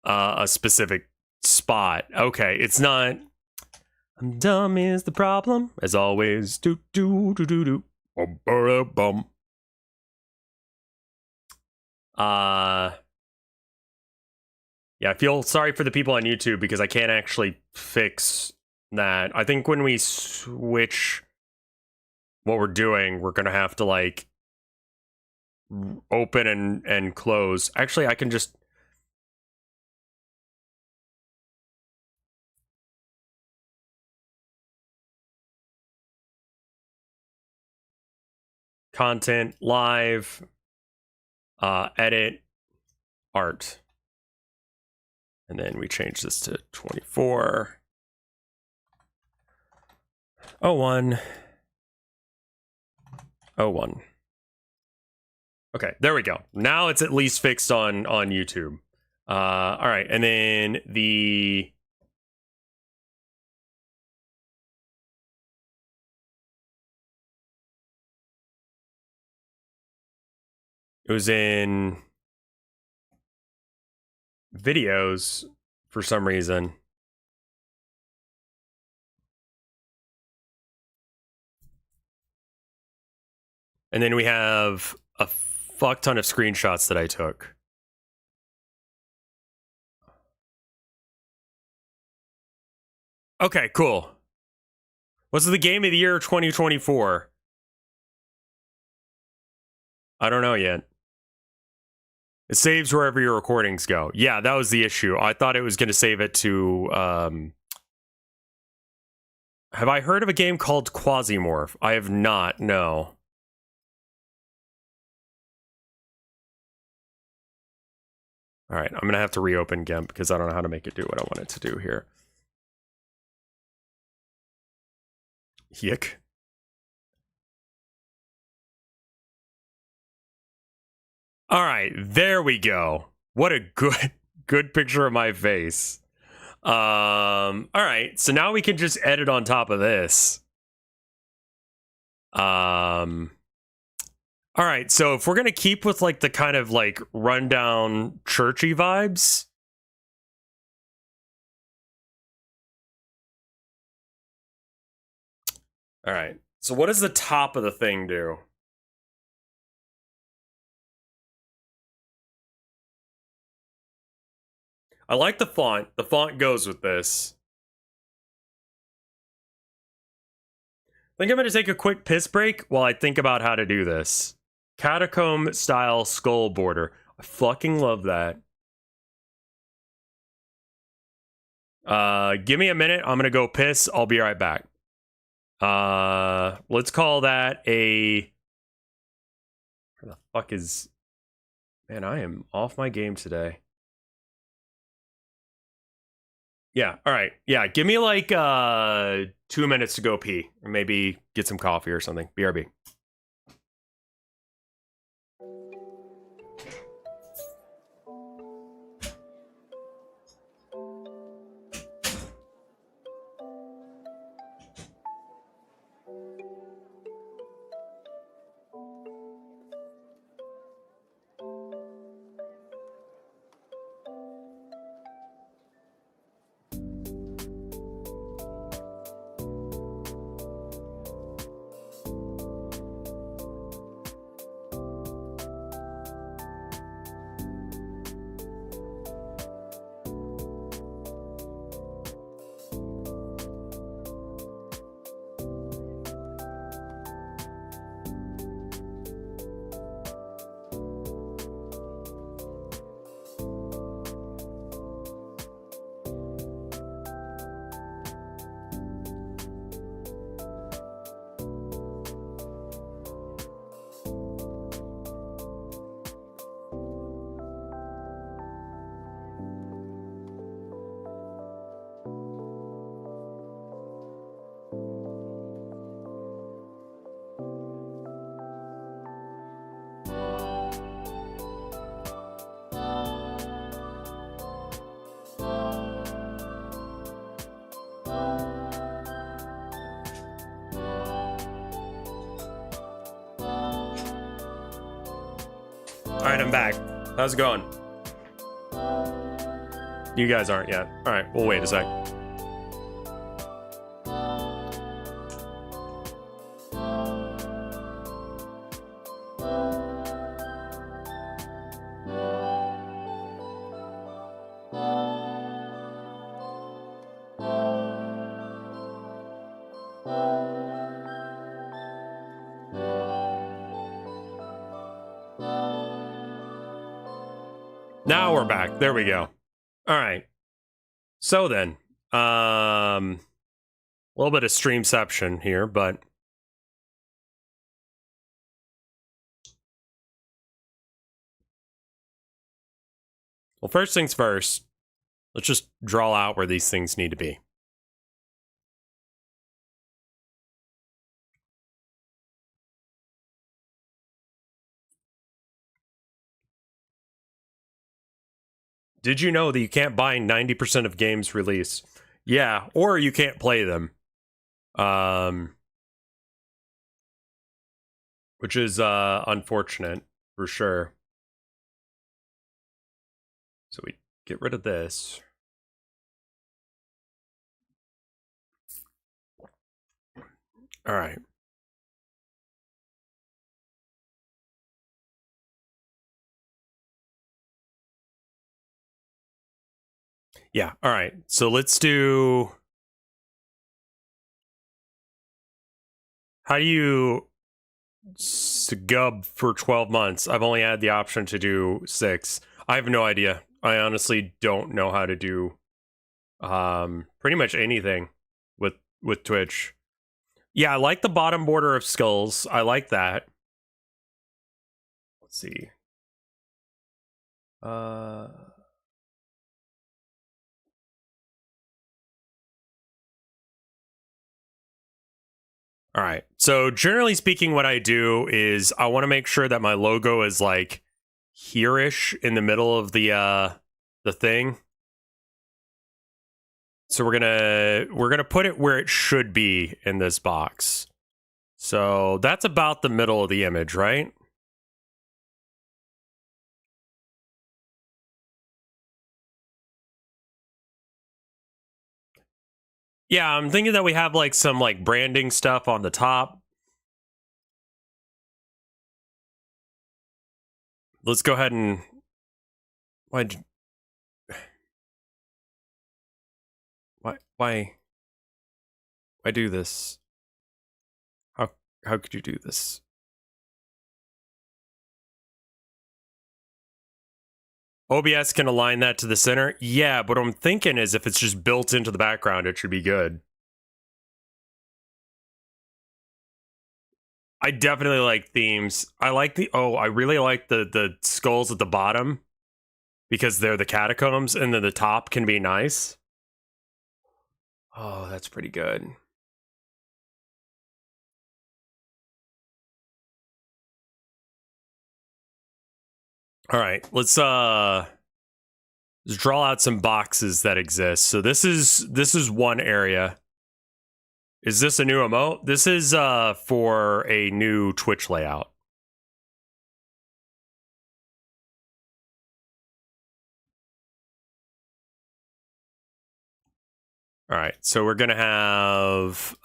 a specific spot. Okay, it's not. I'm dumb is the problem, as always. Do do do do do. Bum. Yeah, I feel sorry for the people on YouTube because I can't actually fix that. I think when we switch what we're doing, we're gonna have to like open and close. Actually, I can just content live, edit, art. And then we change this to 24. 01. 01. Okay, there we go. Now it's at least fixed on YouTube. All right, and then the... It was in videos for some reason. And then we have a fuck ton of screenshots that I took. Okay, cool. What's the game of the year 2024? I don't know yet. It saves wherever your recordings go. Yeah, that was the issue. I thought it was going to save it to... Have I heard of a game called Quasimorph? I have not, no. All right, I'm going to have to reopen GIMP because I don't know how to make it do what I want it to do here. Yick. All right, there we go. What a good picture of my face. All right, so now we can just edit on top of this. All right, so if we're gonna keep with like the kind of like rundown churchy vibes, all right. So what does the top of the thing do? I like the font. The font goes with this. I think I'm going to take a quick piss break while I think about how to do this. Catacomb style skull border. I fucking love that. Give me a minute. I'm going to go piss. I'll be right back. Let's call that a... Where the fuck is... Man, I am off my game today. Yeah, all right. Yeah, give me like 2 minutes to go pee. Or maybe get some coffee or something. BRB. All right, I'm back. How's it going? You guys aren't yet. All right, we'll wait a sec. Now we're back. There we go. All right. So then, a little bit of streamception here, but well, first things first, let's just draw out where these things need to be. Did you know that you can't buy 90% of games released? Yeah, or you can't play them. Which is unfortunate for sure. So we get rid of this. All right. Yeah, all right. So let's do... How do you gub for 12 months? I've only had the option to do 6. I have no idea. I honestly don't know how to do pretty much anything with Twitch. Yeah, I like the bottom border of skulls. I like that. Let's see. All right. So generally speaking, what I do is I want to make sure that my logo is like here-ish in the middle of the thing. So we're gonna put it where it should be in this box. So that's about the middle of the image, right? Yeah, I'm thinking that we have like some like branding stuff on the top. Let's go ahead and Why do this? How could you do this? OBS can align that to the center? Yeah, but what I'm thinking is if it's just built into the background, it should be good. I definitely like themes. I like I really like the skulls at the bottom because they're the catacombs, and then the top can be nice. Oh, that's pretty good. All right, let's draw out some boxes that exist. So this is one area. Is this a new emote? This is for a new Twitch layout. All right, so we're gonna have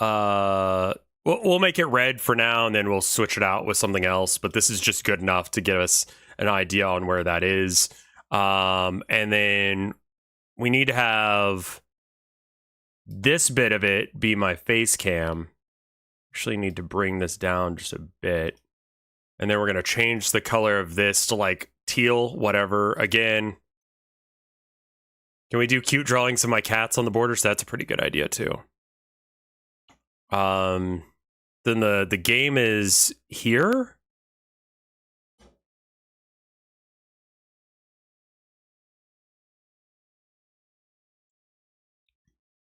we'll make it red for now, and then we'll switch it out with something else. But this is just good enough to give us an idea on where that is. And then we need to have this bit of it be my face cam. Actually need to bring this down just a bit. And then we're going to change the color of this to like teal, whatever. Again, can we do cute drawings of my cats on the borders? That's a pretty good idea too. Then the game is here.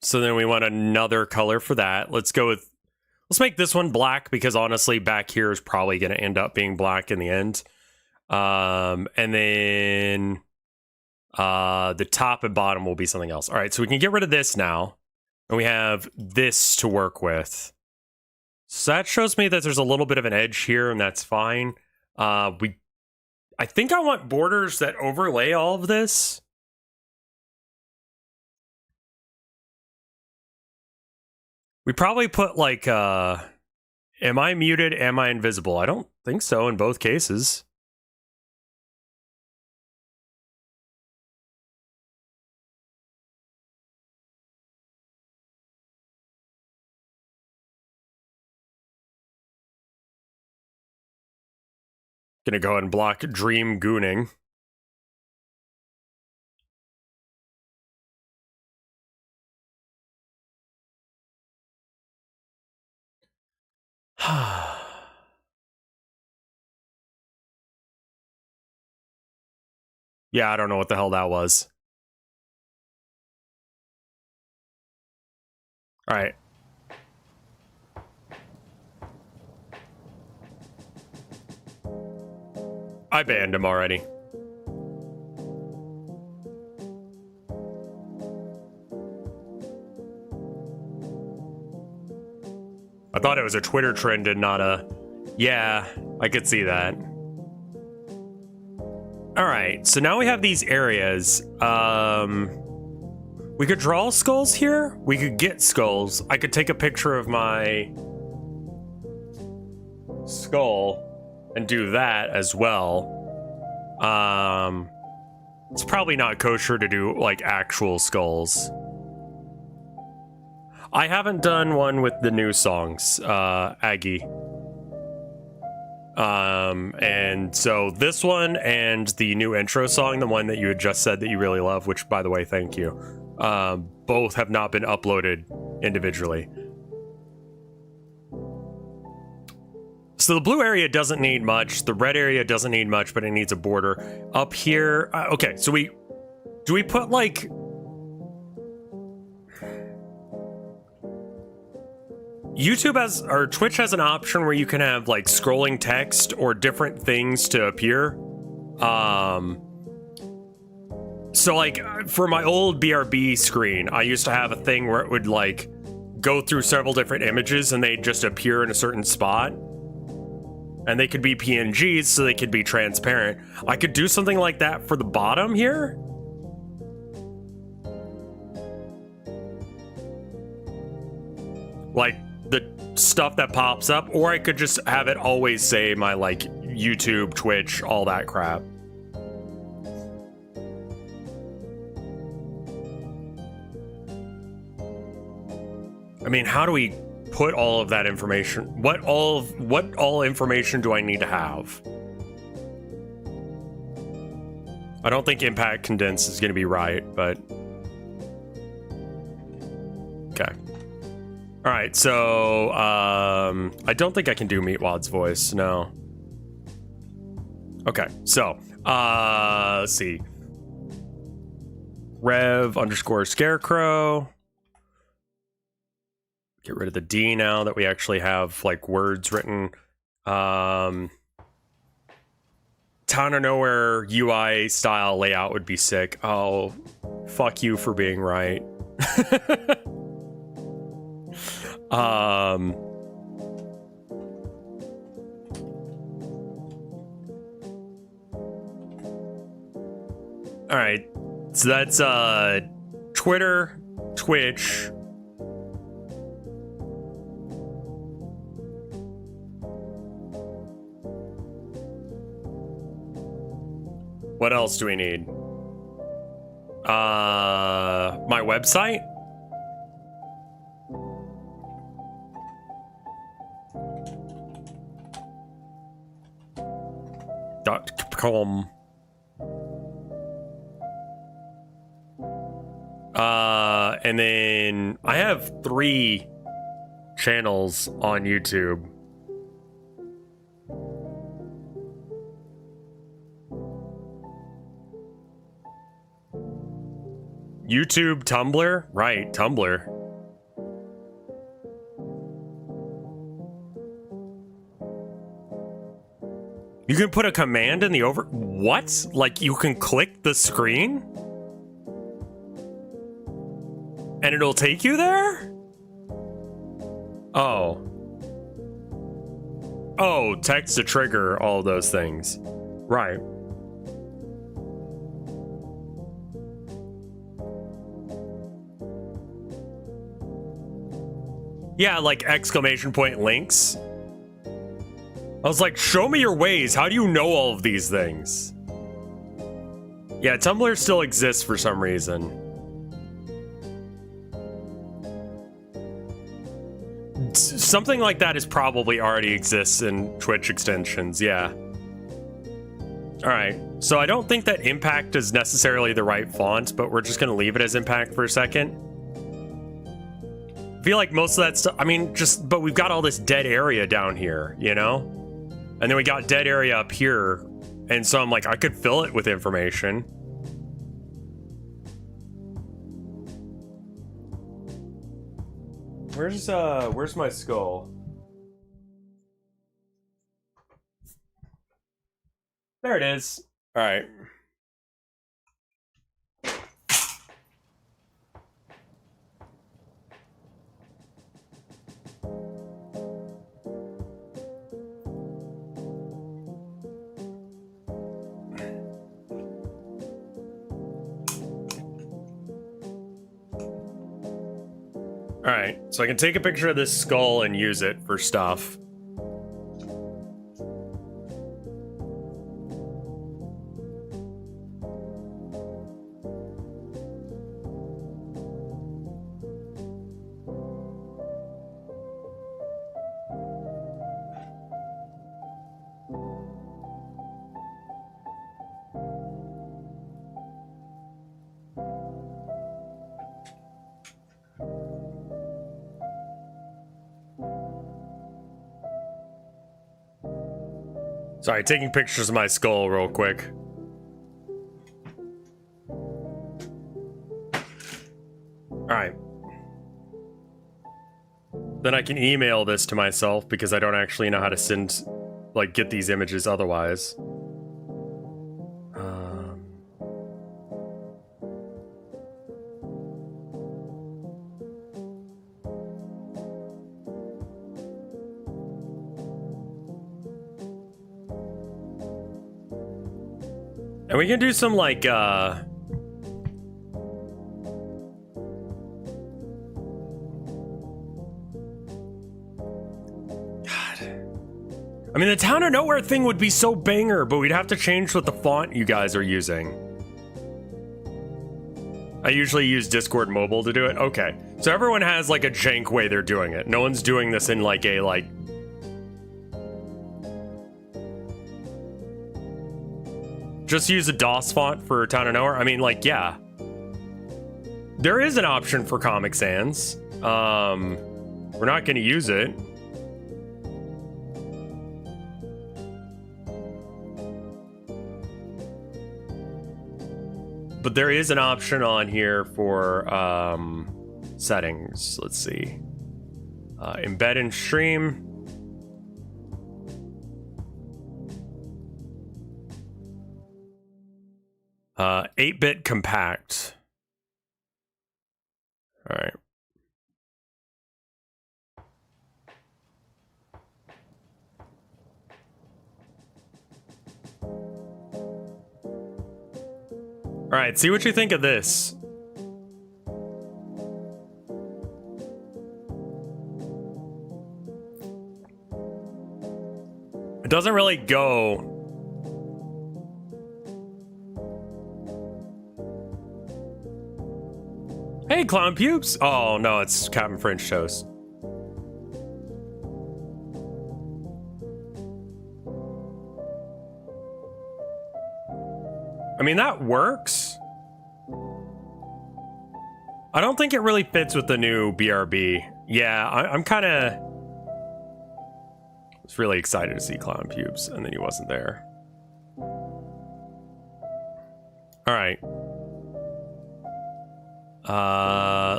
So then we want another color for that. Let's make this one black because honestly, back here is probably going to end up being black in the end. And then the top and bottom will be something else. All right, so we can get rid of this now. And we have this to work with. So that shows me that there's a little bit of an edge here, and that's fine. I think I want borders that overlay all of this. We probably put like, am I muted? Am I invisible? I don't think so in both cases. Gonna go ahead and block Dream Gooning. Yeah, I don't know what the hell that was. All right. I banned him already. I thought it was a Twitter trend and not a... Yeah, I could see that. All right, so now we have these areas. We could draw skulls here. We could get skulls. I could take a picture of my skull and do that as well. It's probably not kosher to do like actual skulls. I haven't done one with the new songs, Aggie. And so this one and the new intro song, the one that you had just said that you really love, which by the way, thank you. Both have not been uploaded individually. So the blue area doesn't need much. The red area doesn't need much, but it needs a border. Up here, okay, so do we put like... YouTube has, or Twitch has an option where you can have like scrolling text or different things to appear. So like for my old BRB screen, I used to have a thing where it would like go through several different images and they'd just appear in a certain spot. And they could be PNGs, so they could be transparent. I could do something like that for the bottom here. Like the stuff that pops up, or I could just have it always say my like YouTube, Twitch, all that crap. I mean, how do we put all of that information? What all information do I need to have? I don't think impact condensed is going to be right, but okay. All right, so I don't think I can do Meatwad's voice. No. Okay, so let's see. Rev_Scarecrow. Get rid of the D now that we actually have like words written. Town of Nowhere UI style layout would be sick. Oh, fuck you for being right. All right, so that's Twitter, Twitch. What else do we need? My website? .com. And then I have 3 channels on YouTube. YouTube, Tumblr? Right, Tumblr. You can put a command in the over... What? Like, you can click the screen? And it'll take you there? Oh. Oh, text to trigger all those things. Right. Yeah, like exclamation point links. I was like, show me your ways. How do you know all of these things? Yeah, Tumblr still exists for some reason. Something like that is probably already exists in Twitch extensions, yeah. Alright, so I don't think that impact is necessarily the right font, but we're just gonna leave it as impact for a second. I feel like most of that stuff, I mean, but we've got all this dead area down here, you know? And then we got dead area up here, and so I'm like, I could fill it with information. Where's my skull? There it is. All right. Alright, so I can take a picture of this skull and use it for stuff. Sorry, taking pictures of my skull real quick. Alright. Then I can email this to myself because I don't actually know how to send, like, get these images otherwise. And we can do some, like, God. I mean, the Town of Nowhere thing would be so banger, but we'd have to change what the font you guys are using. I usually use Discord Mobile to do it. Okay. So everyone has like a jank way they're doing it. No one's doing this in like a just use a DOS font for Town of Nowhere. I mean, like, yeah. There is an option for Comic Sans. We're not going to use it. But there is an option on here for settings. Let's see. Embed in stream. 8-bit compact. All right. All right, see what you think of this. It doesn't really go. Hey, Clown Pubes! Oh, no, it's Captain French Toast. I mean, that works. I don't think it really fits with the new BRB. Yeah, I'm kind of... I was really excited to see Clown Pubes, and then he wasn't there. All right.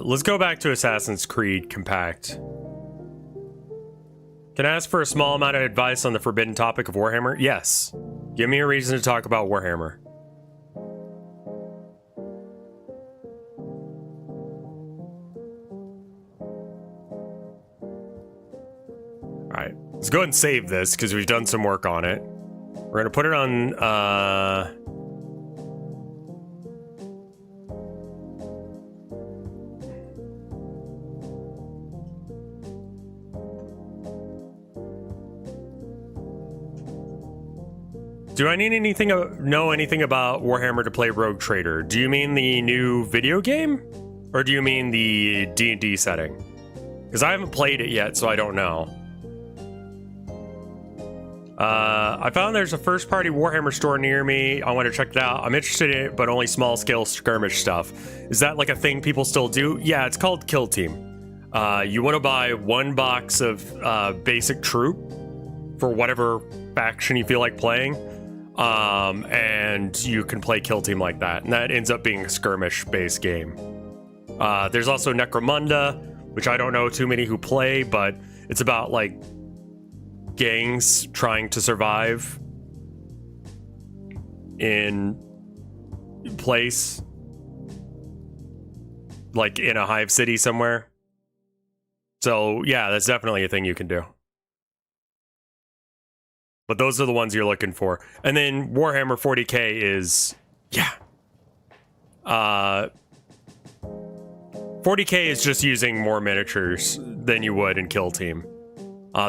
Let's go back to Assassin's Creed Compact. Can I ask for a small amount of advice on the forbidden topic of Warhammer? Yes. Give me a reason to talk about Warhammer. Alright, let's go ahead and save this because we've done some work on it. We're gonna put it on, do I need anything, know anything about Warhammer to play Rogue Trader? Do you mean the new video game? Or do you mean the D&D setting? Because I haven't played it yet, so I don't know. I found there's a first-party Warhammer store near me. I want to check it out. I'm interested in it, but only small-scale skirmish stuff. Is that like a thing people still do? Yeah, it's called Kill Team. You want to buy 1 box of basic troop for whatever faction you feel like playing. And you can play Kill Team like that, and that ends up being a skirmish-based game. There's also Necromunda, which I don't know too many who play, but it's about, like, gangs trying to survive in place, like in a hive city somewhere. So, yeah, that's definitely a thing you can do. But those are the ones you're looking for. And then Warhammer 40k is, yeah. 40k is just using more miniatures than you would in Kill Team.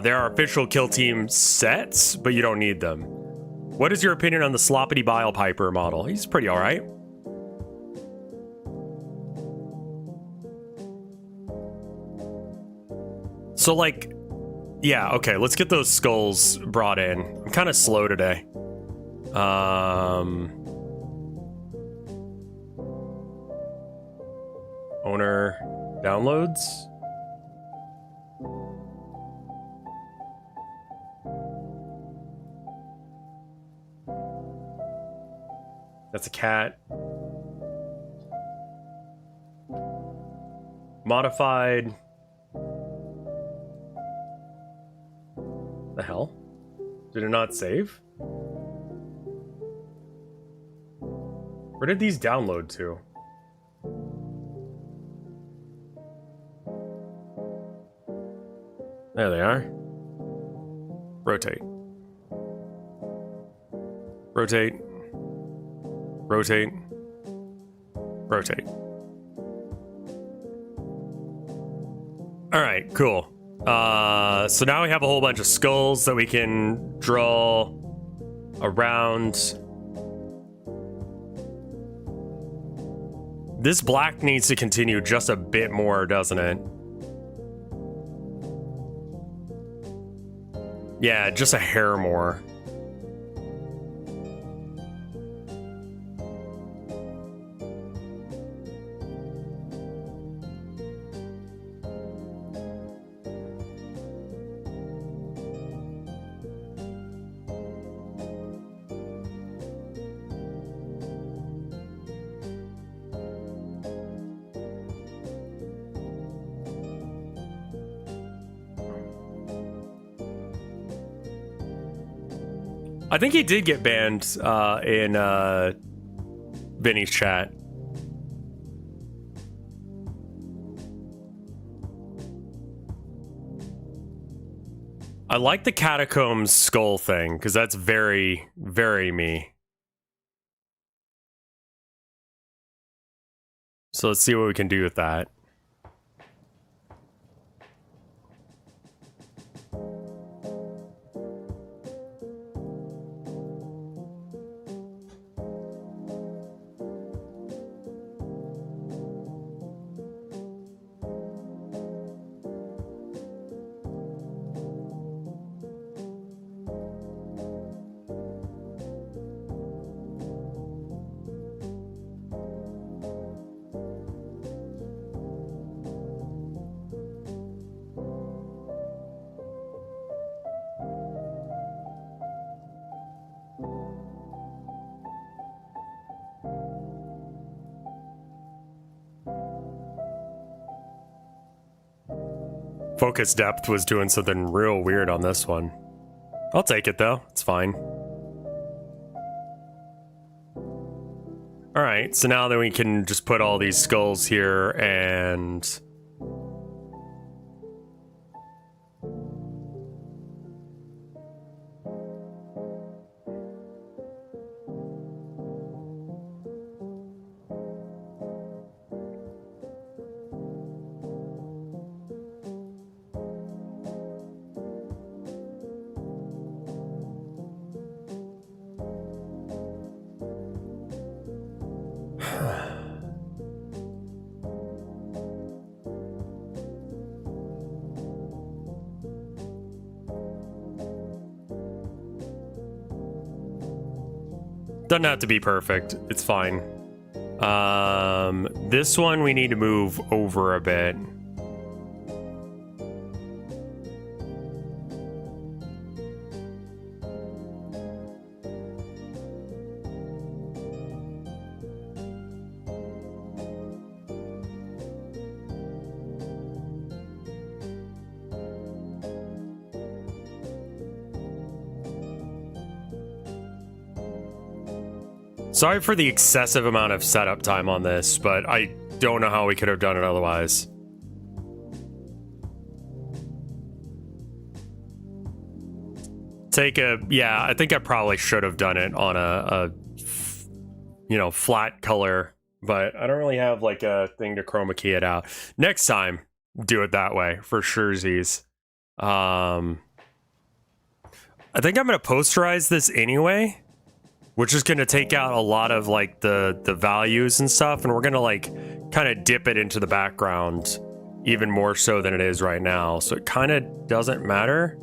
There are official Kill Team sets, but you don't need them. What is your opinion on the Sloppity Bile Piper model? He's pretty alright. So, like... yeah, okay, let's get those skulls brought in. I'm kind of slow today. Owner downloads. That's a cat. Modified. The hell? Did it not save? Where did these download to? There they are. Rotate. Rotate. Rotate. Rotate. All right, cool. So now we have a whole bunch of skulls that we can draw around. This black needs to continue just a bit more, doesn't it? Yeah, just a hair more. I think he did get banned in Vinny's chat. I like the catacombs skull thing because that's very, very me. So let's see what we can do with that. Focus depth was doing something real weird on this one. I'll take it though, it's fine. Alright, so now then we can just put all these skulls here and... Doesn't have to be perfect. It's fine. This one we need to move over a bit. Sorry for the excessive amount of setup time on this, but I don't know how we could have done it otherwise. Yeah, I think I probably should have done it on a you know, flat color, but I don't really have like a thing to chroma key it out. Next time, do it that way for surezies. I think I'm gonna posterize this anyway. We're just gonna take out a lot of like the values and stuff, and we're gonna like kind of dip it into the background even more so than it is right now. So it kind of doesn't matter.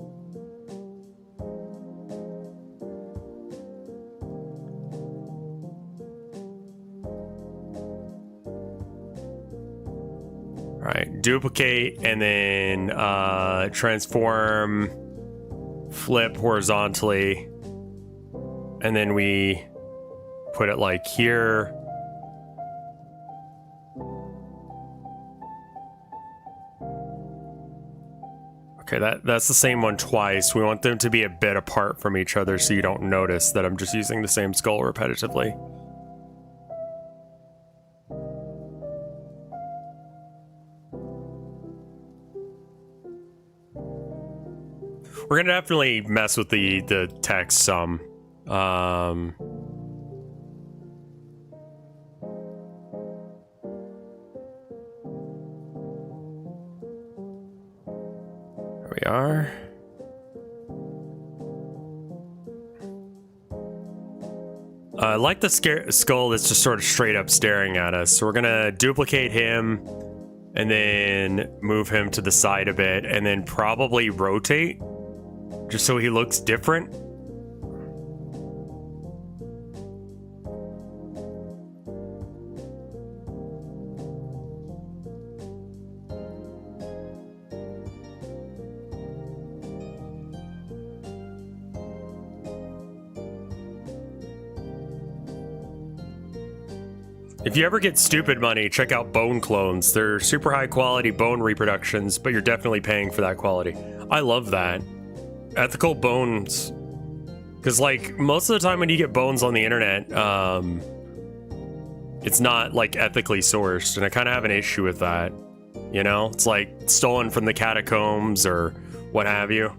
All right, duplicate and then transform, flip horizontally. And then we put it like here. Okay, that's the same one twice. We want them to be a bit apart from each other so you don't notice that I'm just using the same skull repetitively. We're gonna definitely mess with the text some. There we are. I like the skull that's just sort of straight up staring at us. So we're gonna duplicate him and then move him to the side a bit and then probably rotate just so he looks different. If you ever get stupid money, check out bone clones. They're super high quality bone reproductions, but you're definitely paying for that quality. I love that. Ethical bones. Because, like, most of the time when you get bones on the internet, it's not, like, ethically sourced. And I kind of have an issue with that. You know? It's, like, stolen from the catacombs or what have you.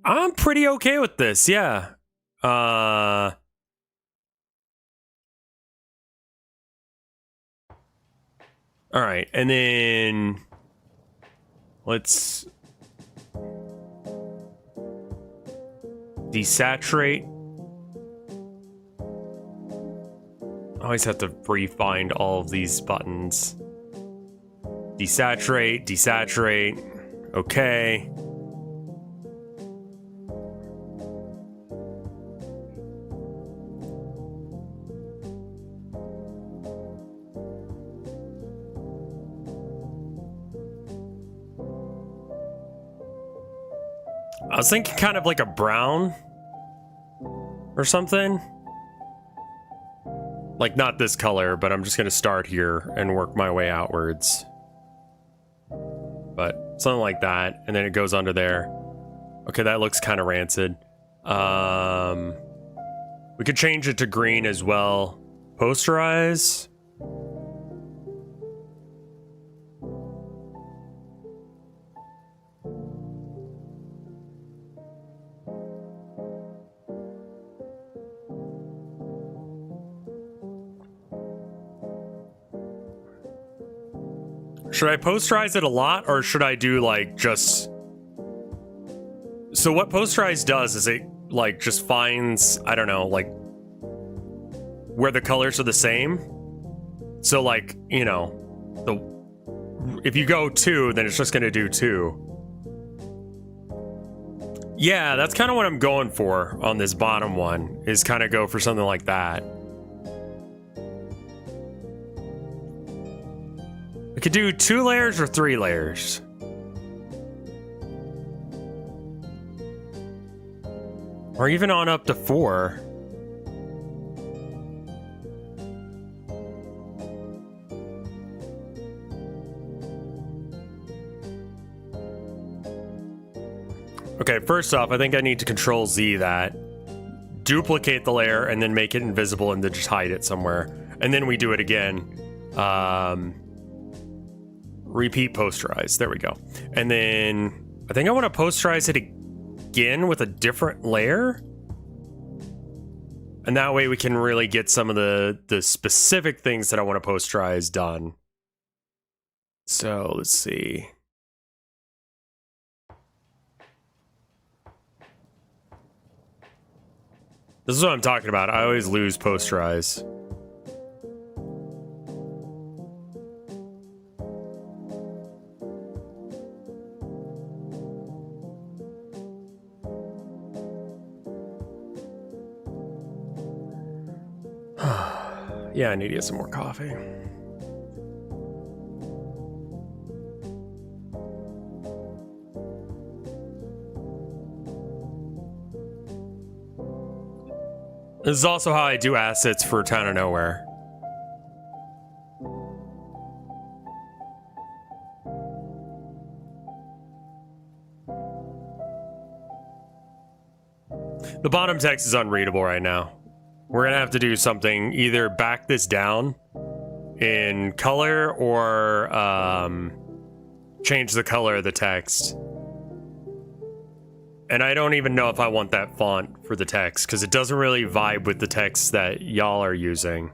I'm pretty okay with this, yeah. All right, and then let's desaturate. I always have to refind all of these buttons. Desaturate, desaturate. Okay. I was thinking kind of like a brown or something. Like not this color, but I'm just going to start here and work my way outwards. But something like that. And then it goes under there. Okay, that looks kind of rancid. We could change it to green as well. Posterize. Should I posterize it a lot, or should I do like just... So what posterize does is it like just finds, I don't know, like where the colors are the same. So like, you know, if you go 2, then it's just gonna do 2. Yeah, that's kind of what I'm going for on this bottom one, is kind of go for something like that. I could do 2 layers or 3 layers. Or even on up to 4. Okay, first off, I think I need to Control Z that. Duplicate the layer and then make it invisible and then just hide it somewhere. And then we do it again. Repeat posterize. There we go. And then I think I want to posterize it again with a different layer. And that way we can really get some of the specific things that I want to posterize done. So let's see. This is what I'm talking about. I always lose posterize. Yeah, I need to get some more coffee. This is also how I do assets for Town of Nowhere. The bottom text is unreadable right now. We're gonna have to do something, either back this down in color or change the color of the text. And I don't even know if I want that font for the text, because it doesn't really vibe with the text that y'all are using.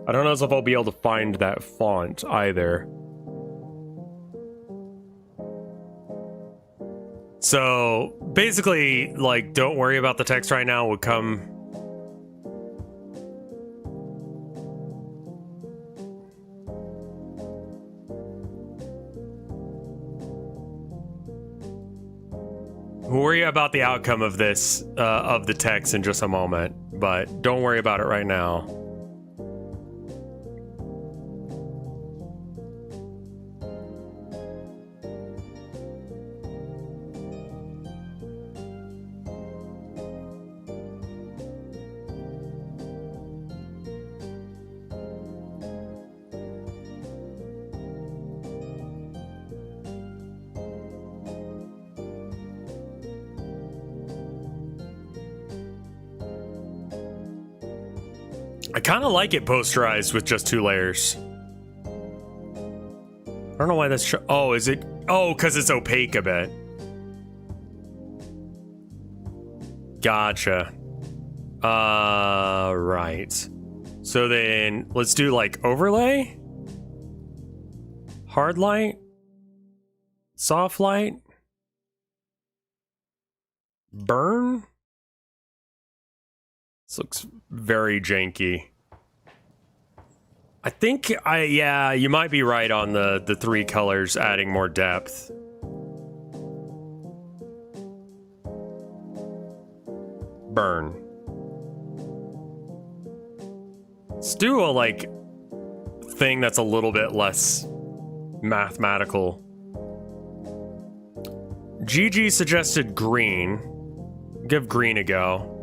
I don't know if I'll be able to find that font either. So basically, like, don't worry about the text right now. We'll come. We'll worry about the outcome of this, of the text in just a moment, but don't worry about it right now. I kind of like it posterized with just 2 layers. I don't know why that's... Oh, is it... Oh, because it's opaque a bit. Gotcha. Right. So then, let's do, like, overlay? Hard light? Soft light? Burn? This looks very janky. I think yeah, you might be right on the 3 colors adding more depth. Burn. Let's do a, like, thing that's a little bit less mathematical. GG suggested green. Give green a go.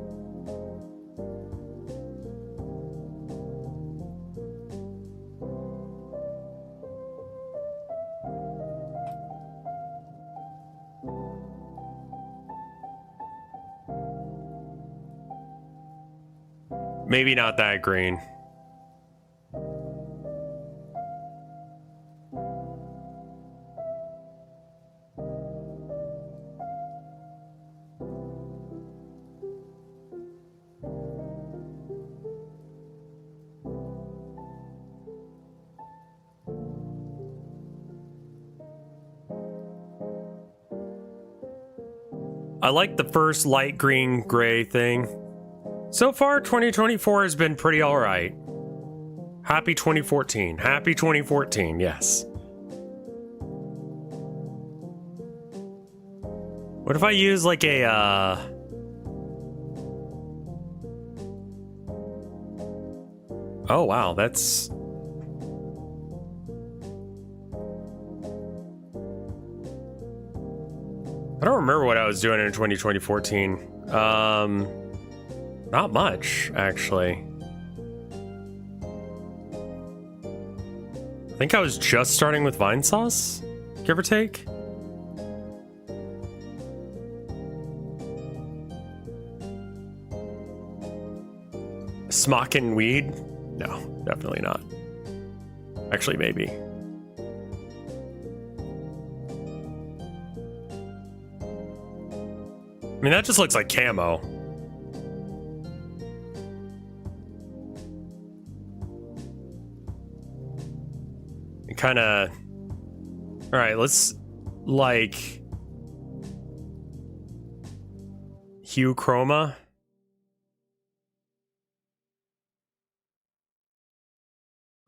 Maybe not that green. I like the first light green gray thing. So far, 2024 has been pretty alright. Happy 2014. Happy 2014, yes. What if I use like a, Oh, wow, that's... I don't remember what I was doing in 2014. Not much, actually. I think I was just starting with Vine Sauce, give or take. Smockin' weed? No, definitely not. Actually, maybe. I mean, that just looks like camo. It kind of... All right, let's, like... hue chroma.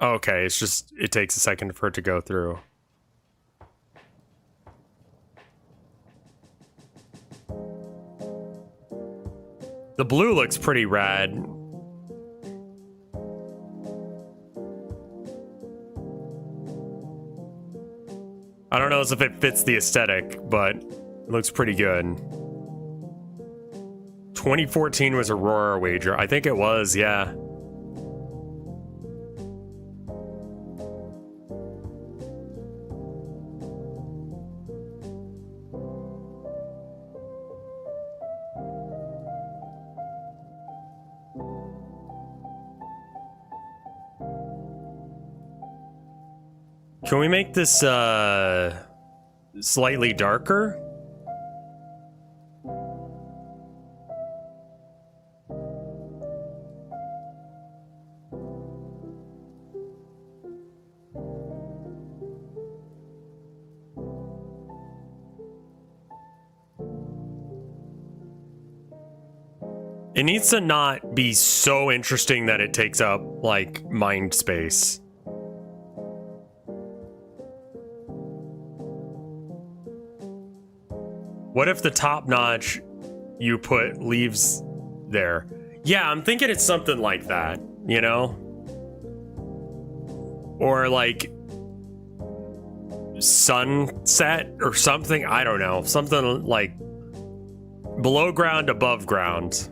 Okay, it's just, it takes a second for it to go through. The blue looks pretty rad. I don't know if it fits the aesthetic, but it looks pretty good. 2014 was Aurora wager. I think it was, yeah. Can we make this slightly darker? It needs to not be so interesting that it takes up, like, mind space. What if the top notch you put leaves there? Yeah, I'm thinking it's something like that, you know? Or like sunset or something. I don't know. Something like below ground, above ground.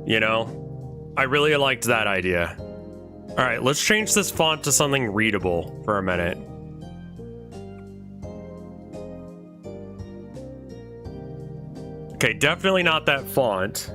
You know? I really liked that idea. All right, let's change this font to something readable for a minute. Okay, definitely not that font.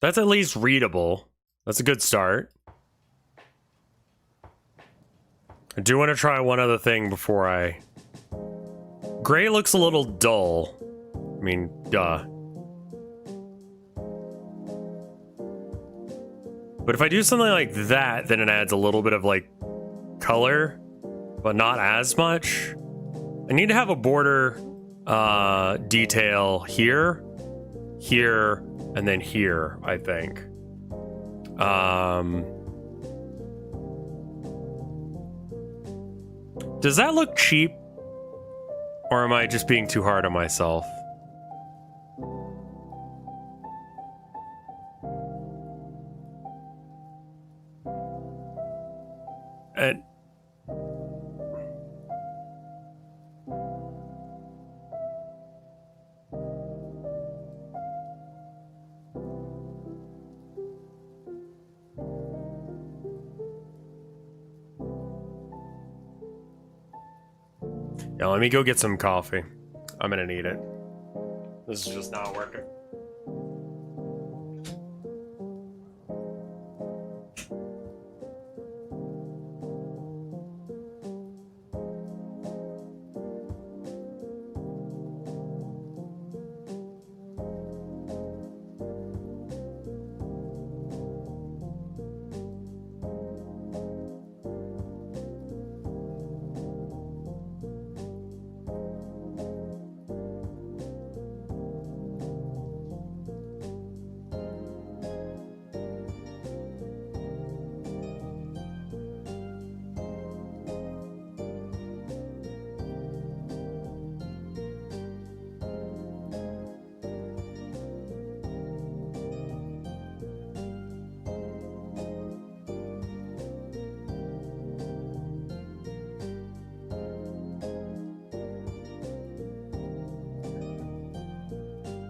That's at least readable. That's a good start. I do want to try one other thing before I... Gray looks a little dull. I mean, duh. But if I do something like that, then it adds a little bit of, like, color, but not as much. I need to have a border detail here, here, and then here, I think. Does that look cheap? Or am I just being too hard on myself? And yeah, let me go get some coffee. I'm gonna need it. This is just not working.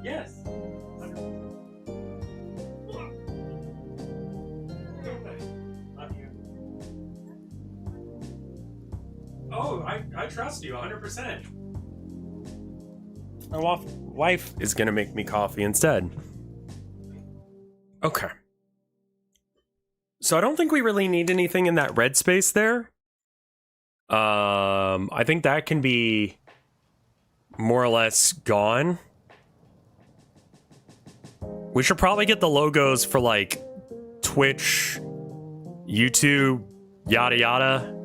Yes. Oh, I trust you 100%. My wife is gonna make me coffee instead. Okay. So I don't think we really need anything in that red space there. I think that can be more or less gone. We should probably get the logos for like Twitch, YouTube, yada yada.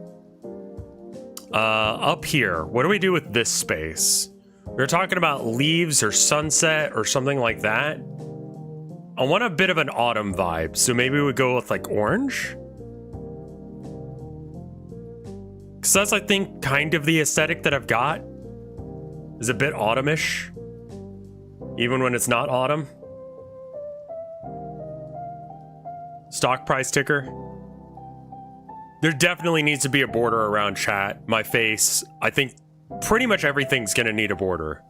Up here, what do we do with this space? We were talking about leaves or sunset or something like that. I want a bit of an autumn vibe, so maybe we go with like orange. Because that's, I think, kind of the aesthetic that I've got. Is a bit autumnish, even when it's not autumn. Stock price ticker. There definitely needs to be a border around chat. My face. I think pretty much everything's gonna need a border.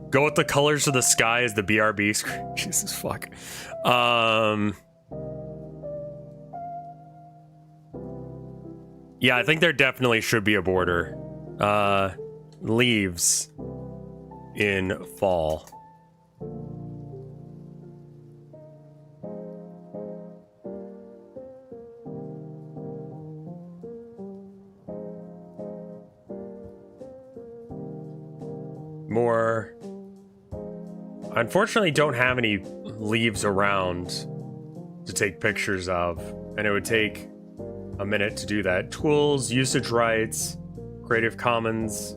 Go with the colors of the sky as the BRB screen. Jesus fuck. Yeah, I think there definitely should be a border. Leaves in fall. More. I unfortunately don't have any leaves around to take pictures of, and it would take a minute to do that. Tools, usage rights, Creative Commons,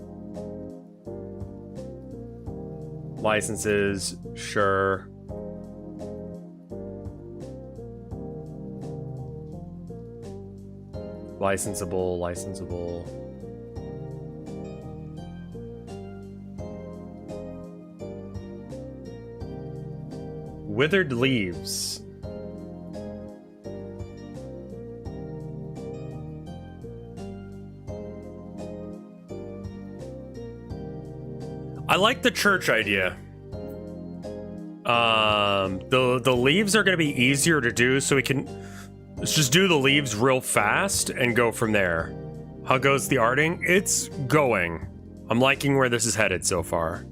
licenses, sure. Licensable. Withered leaves. I like the church idea. The leaves are going to be easier to do, so we can let's just do the leaves real fast and go from there. How goes the arting? It's going. I'm liking where this is headed so far.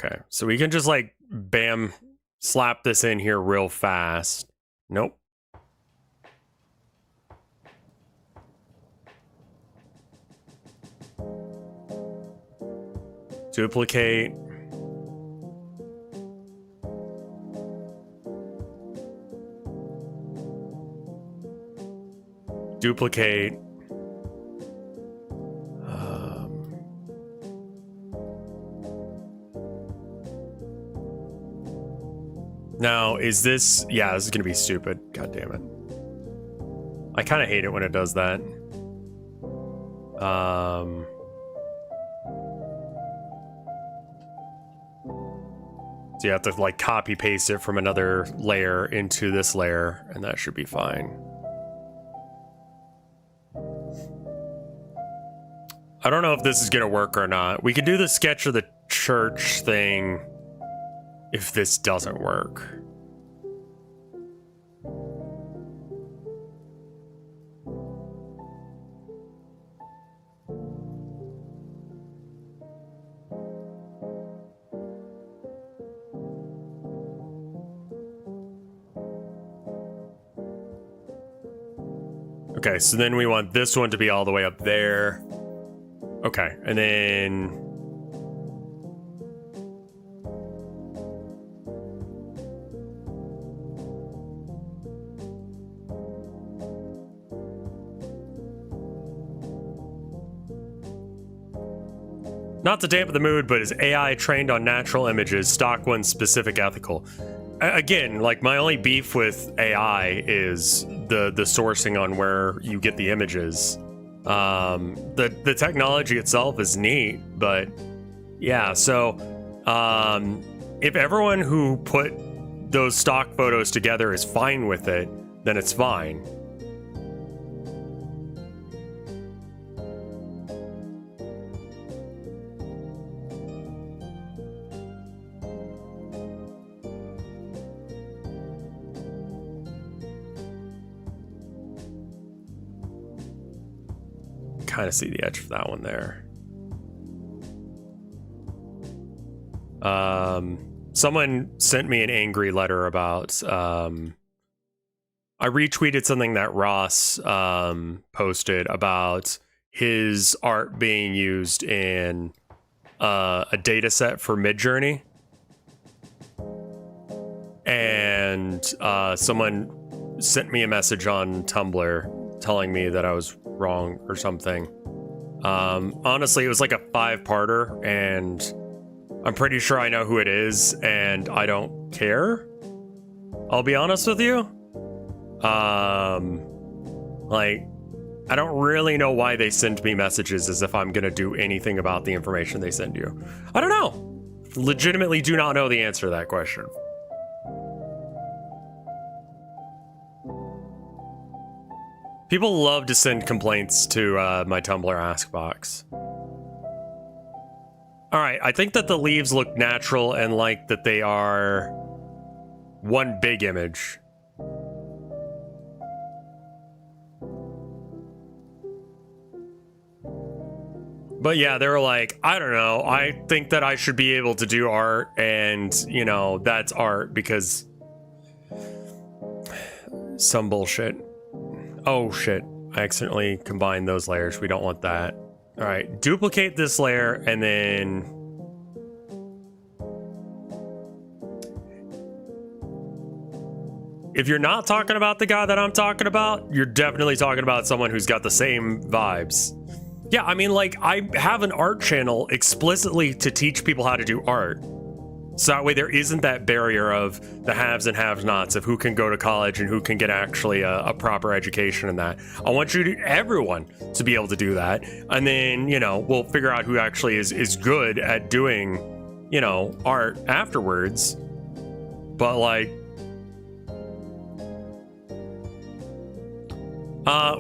Okay, so we can just like bam, slap this in here real fast. Nope. Duplicate. Duplicate. Now, is this... Yeah, this is going to be stupid. God damn it. I kind of hate it when it does that. So you have to, like, copy-paste it from another layer into this layer, and that should be fine. I don't know if this is going to work or not. We could do the sketch of the church thing if this doesn't work. Okay, so then we want this one to be all the way up there. Okay, and then... Not to dampen the mood, but is AI trained on natural images, stock ones specific ethical? Again, like, my only beef with AI is the sourcing on where you get the images. The technology itself is neat, but yeah, so if everyone who put those stock photos together is fine with it, then it's fine. Kind of see the edge of that one there. Someone sent me an angry letter about I retweeted something that Ross posted about his art being used in a data set for Midjourney, and someone sent me a message on Tumblr telling me that I was wrong or something. Honestly, it was like a 5-parter, and I'm pretty sure I know who it is, and I don't care. I'll be honest with you. Like, I don't really know why they send me messages as if I'm gonna do anything about the information they send you. I don't know. Legitimately do not know the answer to that question. People love to send complaints to my Tumblr Ask box. All right, I think that the leaves look natural and like that they are one big image. But yeah, they were like, I don't know, I think that I should be able to do art, and, you know, that's art because some bullshit. Oh shit, I accidentally combined those layers. We don't want that. All right, duplicate this layer, and then if you're not talking about the guy that I'm talking about, you're definitely talking about someone who's got the same vibes. Yeah, I mean, like, I have an art channel explicitly to teach people how to do art. So that way there isn't that barrier of the haves and have-nots of who can go to college and who can get actually a proper education in that. I want everyone to be able to do that. And then, you know, we'll figure out who actually is good at doing, you know, art afterwards. But, like,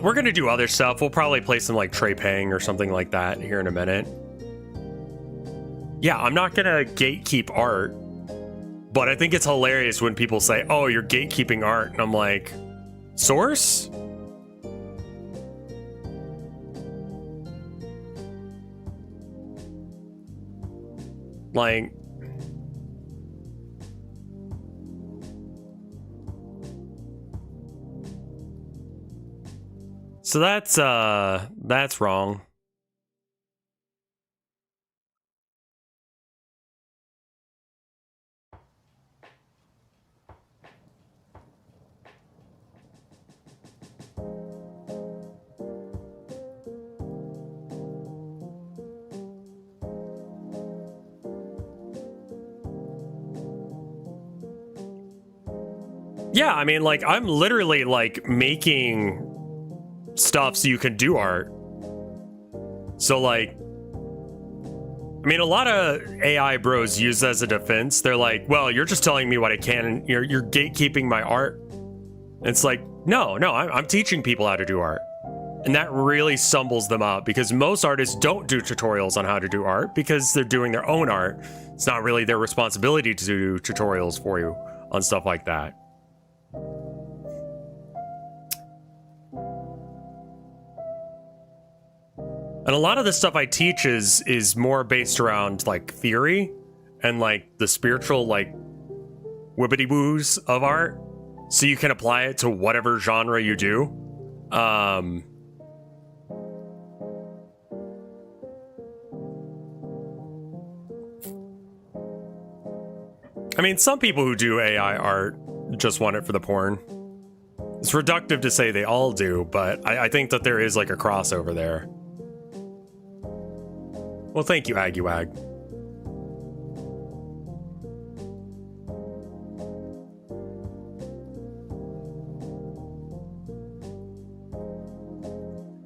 we're gonna do other stuff. We'll probably play some like Trey Pang or something like that here in a minute. Yeah, I'm not gonna gatekeep art, but I think it's hilarious when people say, oh, you're gatekeeping art, and I'm like, source? Like, so that's wrong. Yeah, I mean, like, I'm literally like making stuff so you can do art. So, like, I mean, a lot of AI bros use that as a defense. They're like, well, you're just telling me what I can, and you're gatekeeping my art. And it's like, no, I'm teaching people how to do art. And that really stumbles them up, because most artists don't do tutorials on how to do art because they're doing their own art. It's not really their responsibility to do tutorials for you on stuff like that. And a lot of the stuff I teach is more based around like theory and like the spiritual like wibbity woos of art, so you can apply it to whatever genre you do. I mean, some people who do AI art just want it for the porn. It's reductive to say they all do, but I think that there is like a crossover there. Well, thank you, Aguag.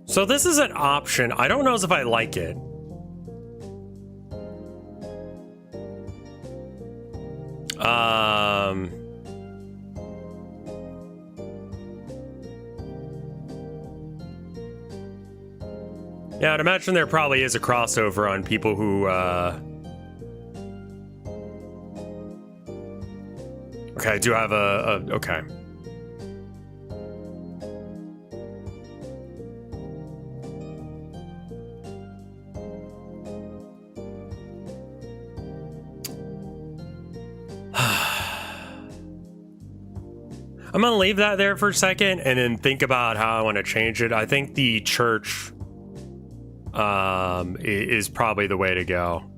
So this is an option. I don't know if I like it. Yeah, I'd imagine there probably is a crossover on people who, okay, I do have okay. I'm gonna leave that there for a second and then think about how I want to change it. I think the church is probably the way to go.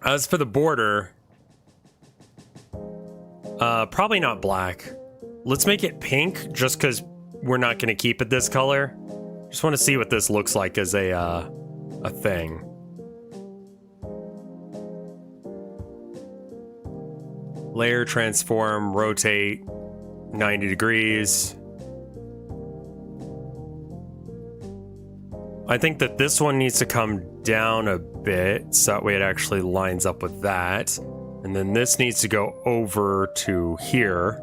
As for the border, probably not black. Let's make it pink, just because we're not going to keep it this color. Just want to see what this looks like as a thing. Layer, transform, rotate 90 degrees. I think that this one needs to come down a bit, so that way it actually lines up with that. And then this needs to go over to here.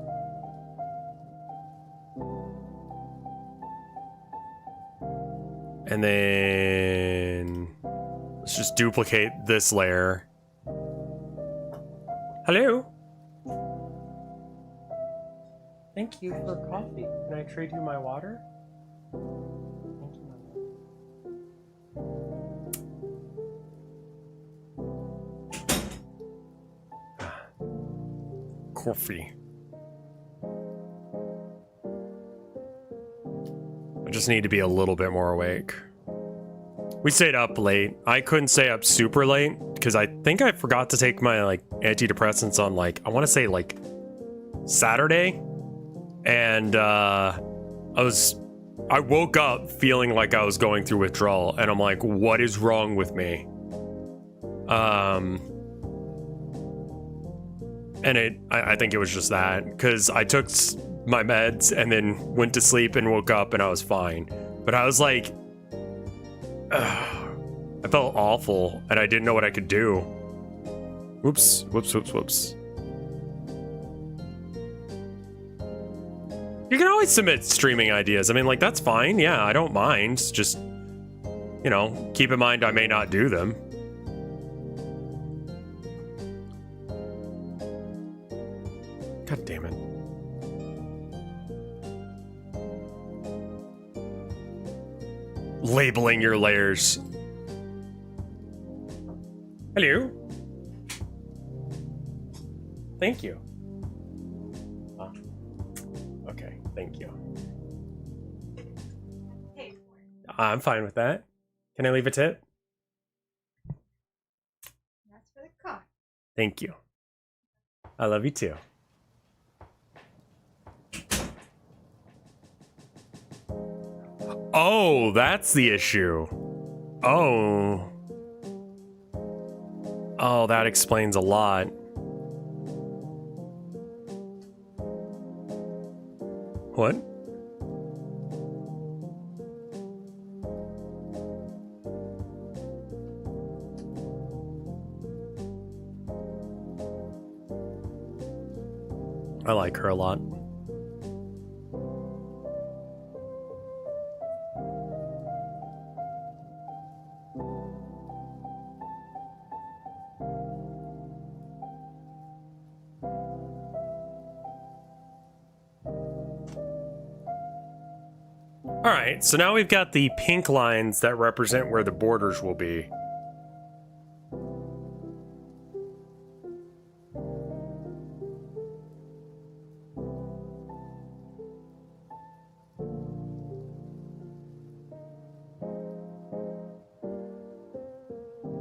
And then let's just duplicate this layer. Hello? Thank you for coffee. Can I trade you my water? Thank you, my love. Coffee. I just need to be a little bit more awake. We stayed up late. I couldn't stay up super late because I think I forgot to take my like antidepressants on like, I want to say like Saturday. And I woke up feeling like I was going through withdrawal, and I'm like, what is wrong with me? And I think it was just that, because I took my meds and then went to sleep and woke up and I was fine. But I was like, I felt awful and I didn't know what I could do. Whoops. You can always submit streaming ideas. I mean, like, that's fine. Yeah, I don't mind. Just, you know, keep in mind I may not do them. God damn it. Labeling your layers. Hello. Thank you. Okay, thank you. I'm fine with that. Can I leave a tip? That's for the car. Thank you. I love you too. Oh, that's the issue. Oh. Oh, that explains a lot. What? I like her a lot. Alright, so now we've got the pink lines that represent where the borders will be.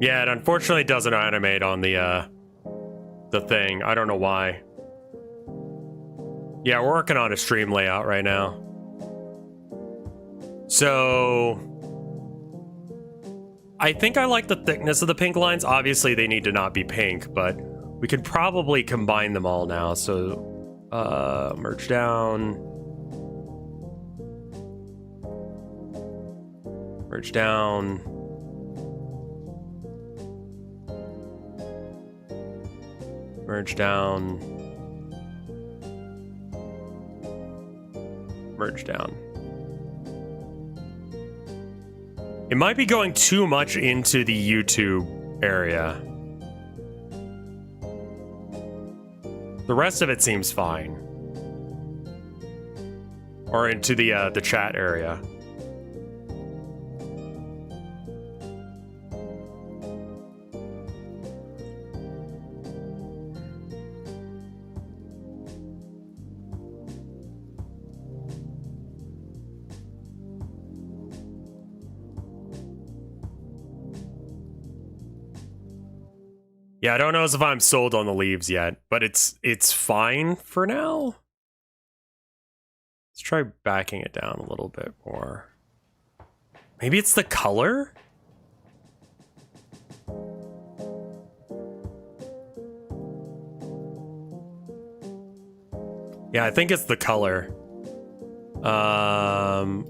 Yeah, it unfortunately doesn't animate on the thing. I don't know why. Yeah, we're working on a stream layout right now. So I think I like the thickness of the pink lines. Obviously, they need to not be pink, but we could probably combine them all now. So merge down. Merge down. Merge down. Merge down. It might be going too much into the YouTube area. The rest of it seems fine. Or into the chat area. Yeah, I don't know if I'm sold on the leaves yet, but it's fine for now. Let's try backing it down a little bit more. Maybe it's the color? Yeah, I think it's the color.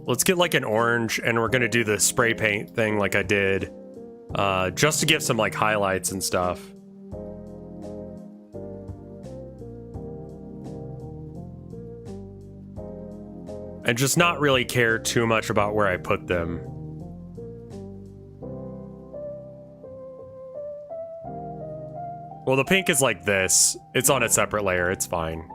Let's get like an orange, and we're gonna do the spray paint thing like I did. Just to give some like highlights and stuff. and just not really care too much about where I put them. Well, the pink is like this. It's on a separate layer. It's fine.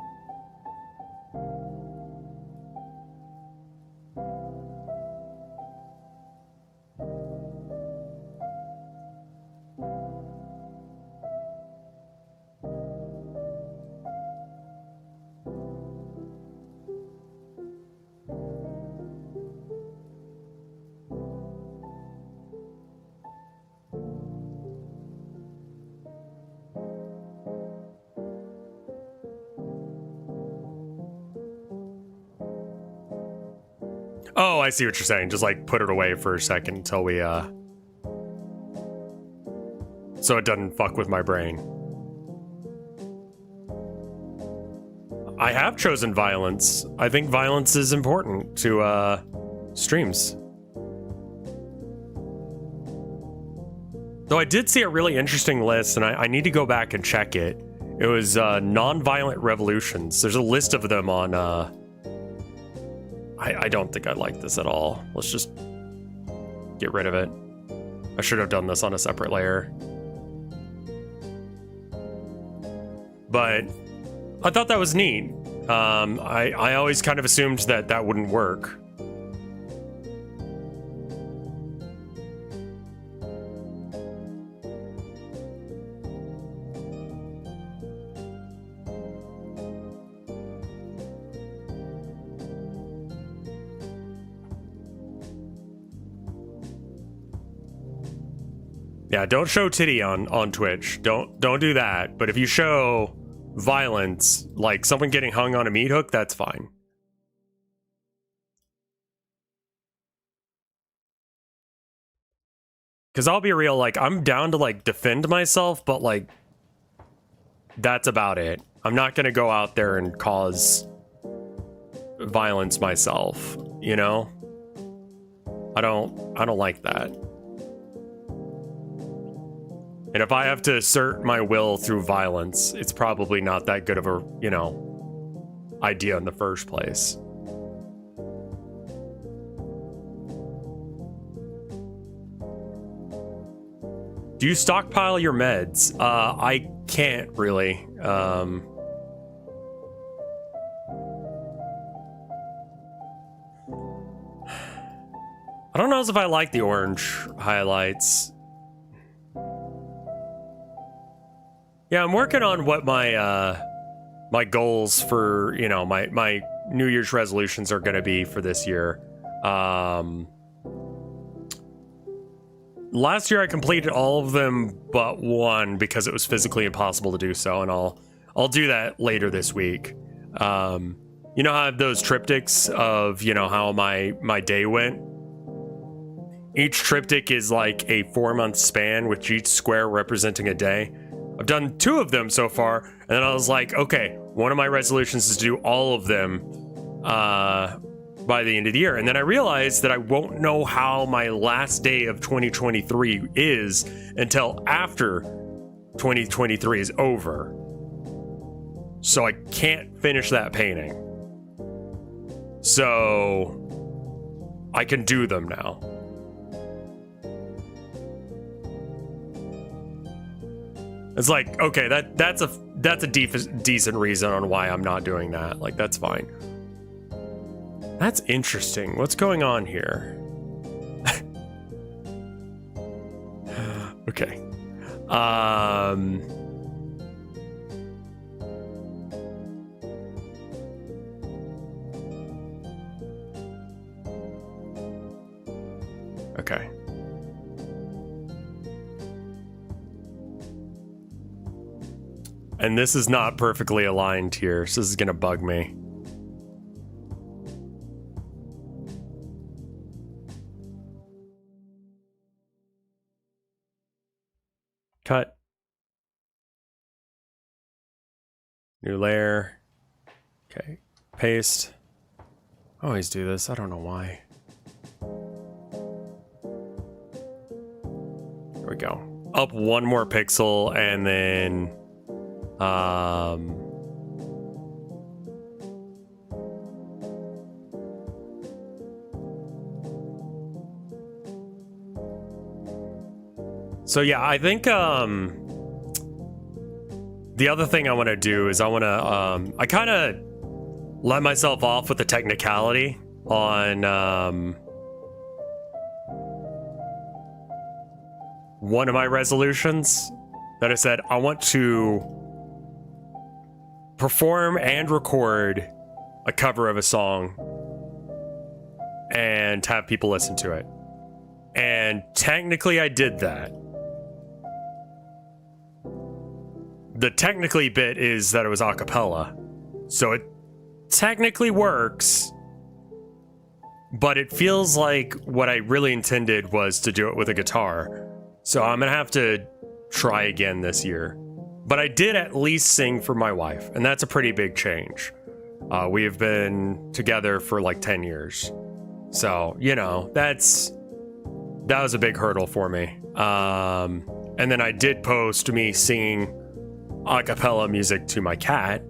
Oh, I see what you're saying. Just like put it away for a second until we, so it doesn't fuck with my brain. I have chosen violence. I think violence is important to, streams. Though I did see a really interesting list, and I need to go back and check it. It was, non-violent revolutions. There's a list of them on, I don't think I like this at all. Let's just get rid of it. I should have done this on a separate layer. But I thought that was neat. I always kind of assumed that that wouldn't work. Yeah, don't show titty on Twitch. Don't do that. But if you show violence, like someone getting hung on a meat hook, that's fine. Because I'll be real, like, I'm down to, like, defend myself, but, like, that's about it. I'm not gonna go out there and cause violence myself, you know? I don't like that. And if I have to assert my will through violence, it's probably not that good of a, you know, idea in the first place. Do you stockpile your meds? I can't really. I don't know if I like the orange highlights. Yeah, I'm working on what my my goals for, you know, my New Year's resolutions are going to be for this year. Last year I completed all of them but one because it was physically impossible to do so, and I'll do that later this week. You know how I have those triptychs of, you know, how my day went? Each triptych is like a 4-month span with each square representing a day. I've done 2 of them so far, and then I was like, okay, one of my resolutions is to do all of them by the end of the year. And then I realized that I won't know how my last day of 2023 is until after 2023 is over. So I can't finish that painting. So I can do them now. It's like, okay, that's a decent reason on why I'm not doing that. Like, that's fine. That's interesting. What's going on here? Okay. Okay. And this is not perfectly aligned here, so this is gonna bug me. Cut. New layer. Okay. Paste. I always do this. I don't know why. There we go. Up 1 more pixel and then So yeah, I think the other thing I want to do is I want to I kind of let myself off with the technicality on one of my resolutions that I said I want to perform and record a cover of a song and have people listen to it. And technically I did that. The technically bit is that it was a cappella. So it technically works, but it feels like what I really intended was to do it with a guitar. So I'm gonna have to try again this year. But I did at least sing for my wife, and that's a pretty big change. We have been together for like 10 years. So, you know, that was a big hurdle for me. And then I did post me singing a cappella music to my cat,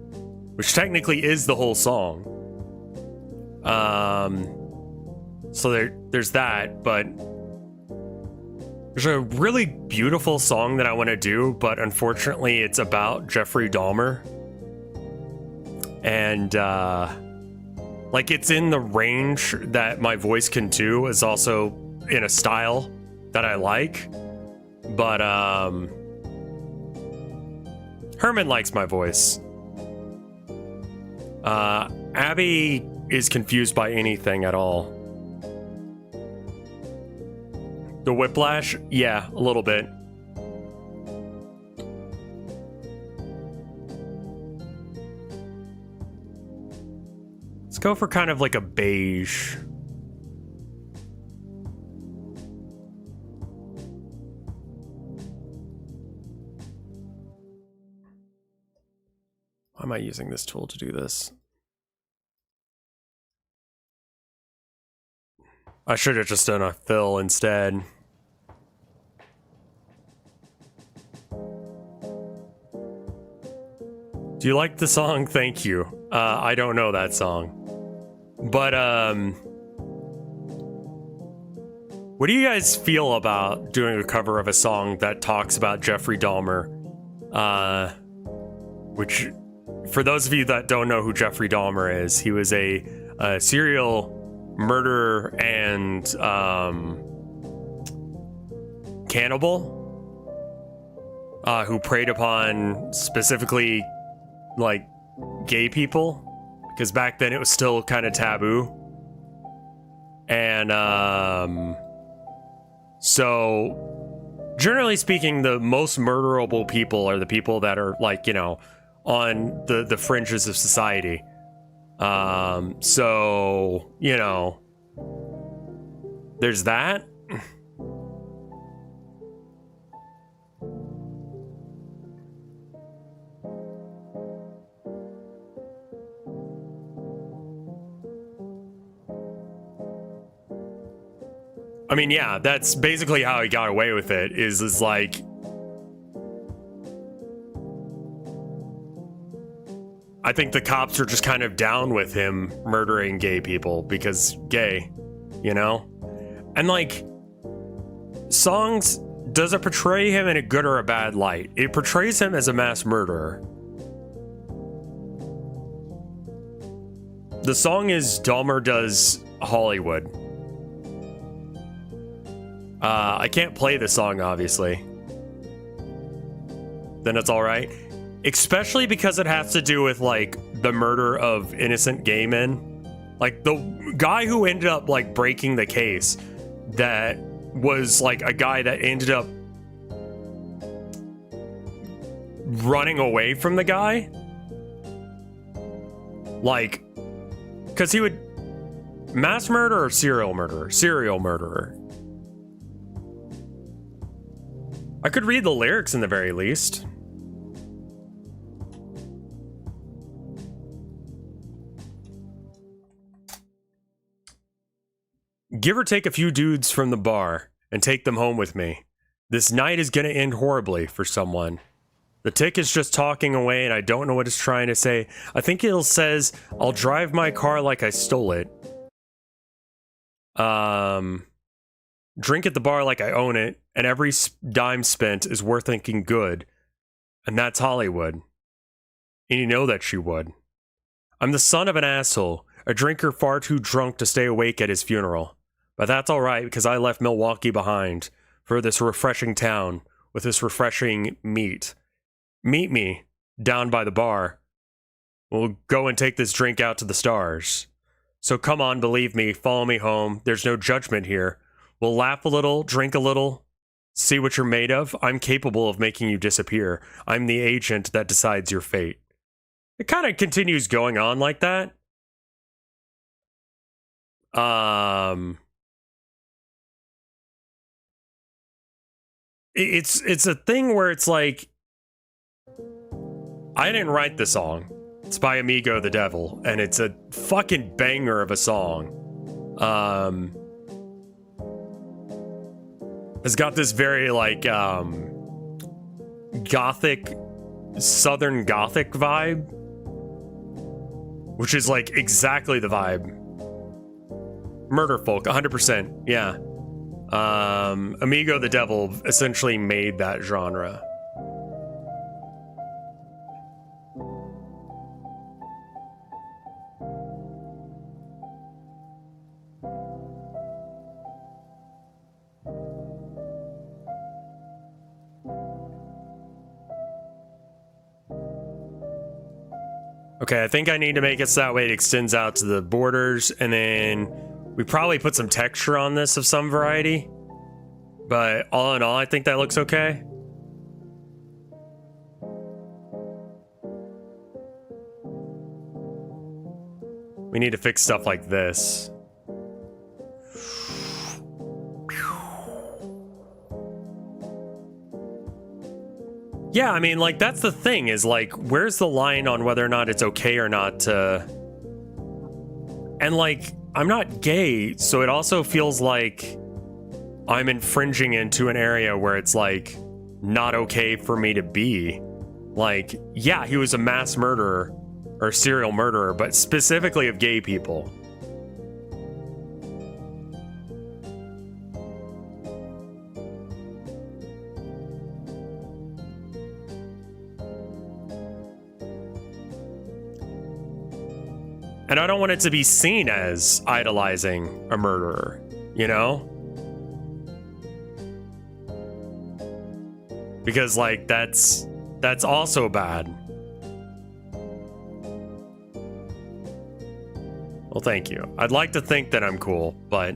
which technically is the whole song. So there's that, but there's a really beautiful song that I want to do, but unfortunately it's about Jeffrey Dahmer. And like it's in the range that my voice can do, is also in a style that I like. But Herman likes my voice. Abby is confused by anything at all. The whiplash? Yeah, a little bit. Let's go for kind of like a beige. Why am I using this tool to do this? I should have just done a fill instead. Do you like the song? Thank you. I don't know that song. But, what do you guys feel about doing a cover of a song that talks about Jeffrey Dahmer? Which, for those of you that don't know who Jeffrey Dahmer is, he was a serial murderer and cannibal who preyed upon specifically like gay people, because back then it was still kind of taboo. And so generally speaking, the most murderable people are the people that are like, you know, on the fringes of society. So, you know, there's that. I mean, yeah, that's basically how he got away with it, is like, I think the cops are just kind of down with him murdering gay people because gay, you know? And like, songs, does it portray him in a good or a bad light? It portrays him as a mass murderer. The song is Dahmer Does Hollywood. I can't play the song, obviously. Then it's alright. Especially because it has to do with, like, the murder of innocent gay men. Like, the guy who ended up, like, breaking the case, that was, like, a guy that ended up running away from the guy. Like, because he would... Mass murder or serial murderer? Serial murderer. I could read the lyrics in the very least. Give or take a few dudes from the bar and take them home with me. This night is gonna end horribly for someone. The tick is just talking away and I don't know what it's trying to say. I think it says, I'll drive my car like I stole it. Drink at the bar like I own it, and every dime spent is worth thinking good. And that's Hollywood. And you know that she would. I'm the son of an asshole, a drinker far too drunk to stay awake at his funeral. But that's alright because I left Milwaukee behind for this refreshing town with this refreshing meat. Meet me down by the bar. We'll go and take this drink out to the stars. So come on, believe me, follow me home. There's no judgment here. We'll laugh a little, drink a little, see what you're made of. I'm capable of making you disappear. I'm the agent that decides your fate. It kind of continues going on like that. It's a thing where it's like, I didn't write the song. It's by Amigo the Devil, and it's a fucking banger of a song. It's got this very like gothic, southern gothic vibe, which is like exactly the vibe. Murder folk, 100%, yeah. Amigo the Devil essentially made that genre. Okay, I think I need to make it so that way it extends out to the borders, and then we probably put some texture on this of some variety. But all in all, I think that looks okay. We need to fix stuff like this. Yeah, I mean, like, that's the thing, is, like, where's the line on whether or not it's okay or not to... And, like, I'm not gay, so it also feels like I'm infringing into an area where it's, like, not okay for me to be. Like, yeah, he was a mass murderer, or serial murderer, but specifically of gay people. And I don't want it to be seen as idolizing a murderer, you know? Because, like, that's also bad. Well, thank you. I'd like to think that I'm cool, but,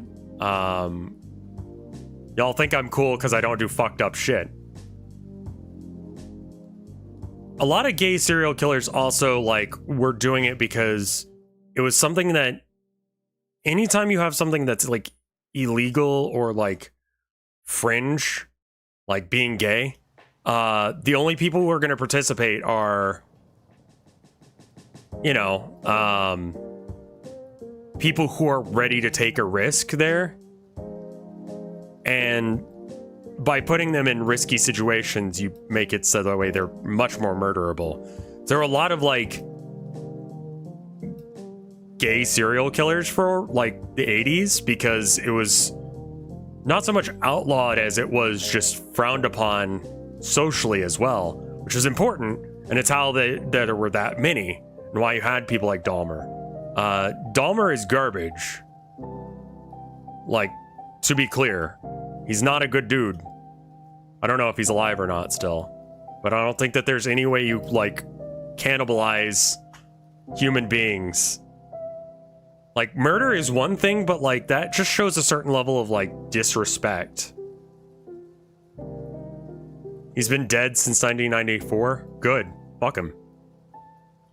y'all think I'm cool because I don't do fucked up shit. A lot of gay serial killers also, like, were doing it because it was something that anytime you have something that's like illegal or like fringe, like being gay, the only people who are going to participate are, you know, people who are ready to take a risk there. And by putting them in risky situations, you make it so that way they're much more murderable. There are a lot of like gay serial killers for like the 80s because it was not so much outlawed as it was just frowned upon socially as well, which is important, and it's how there were that many and why you had people like Dahmer. Dahmer is garbage. Like, to be clear, he's not a good dude. I don't know if he's alive or not still, but I don't think that there's any way you like cannibalize human beings. Like, murder is one thing, but, like, that just shows a certain level of, like, disrespect. He's been dead since 1994? Good. Fuck him.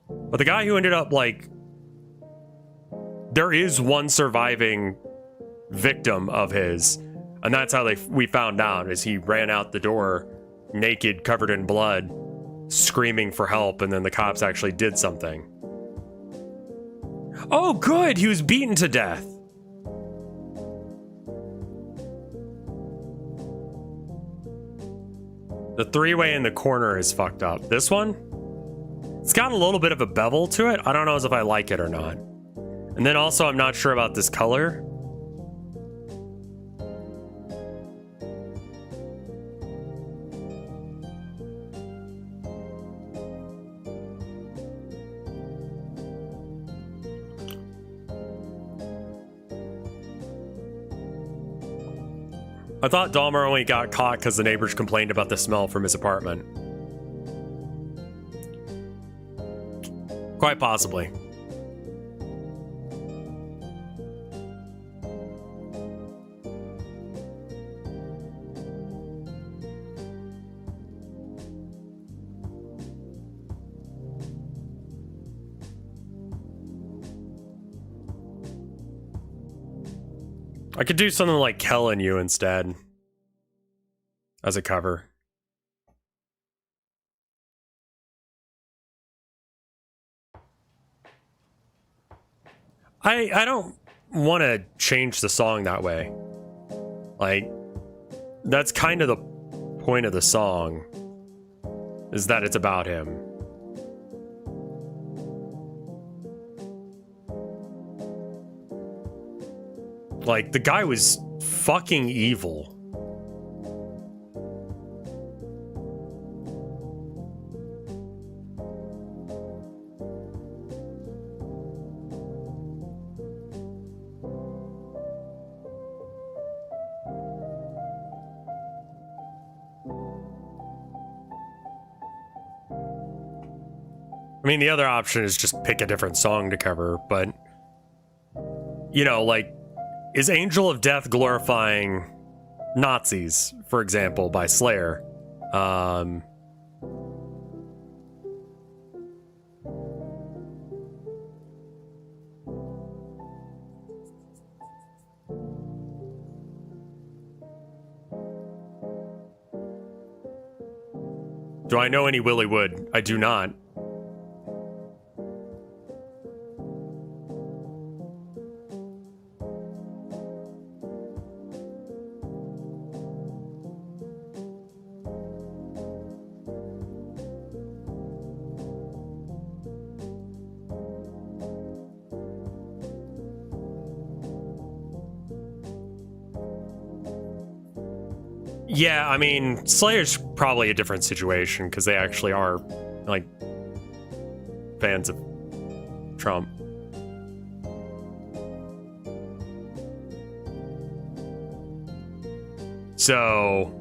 But the guy who ended up, like... There is one surviving victim of his, and that's how we found out, is he ran out the door, naked, covered in blood, screaming for help, and then the cops actually did something. Oh, good! He was beaten to death. The three-way in the corner is fucked up. This one? It's got a little bit of a bevel to it. I don't know if I like it or not. And then also, I'm not sure about this color. I thought Dahmer only got caught because the neighbors complained about the smell from his apartment. Quite possibly. I could do something like Kel and You instead as a cover. I don't want to change the song that way. Like, that's kind of the point of the song, is that it's about him. Like, the guy was fucking evil. I mean, the other option is just pick a different song to cover, but, you know, like, is Angel of Death glorifying Nazis, for example, by Slayer? Do I know any Willie Wood? I do not. Yeah, I mean, Slayer's probably a different situation because they actually are, like, fans of Trump. So,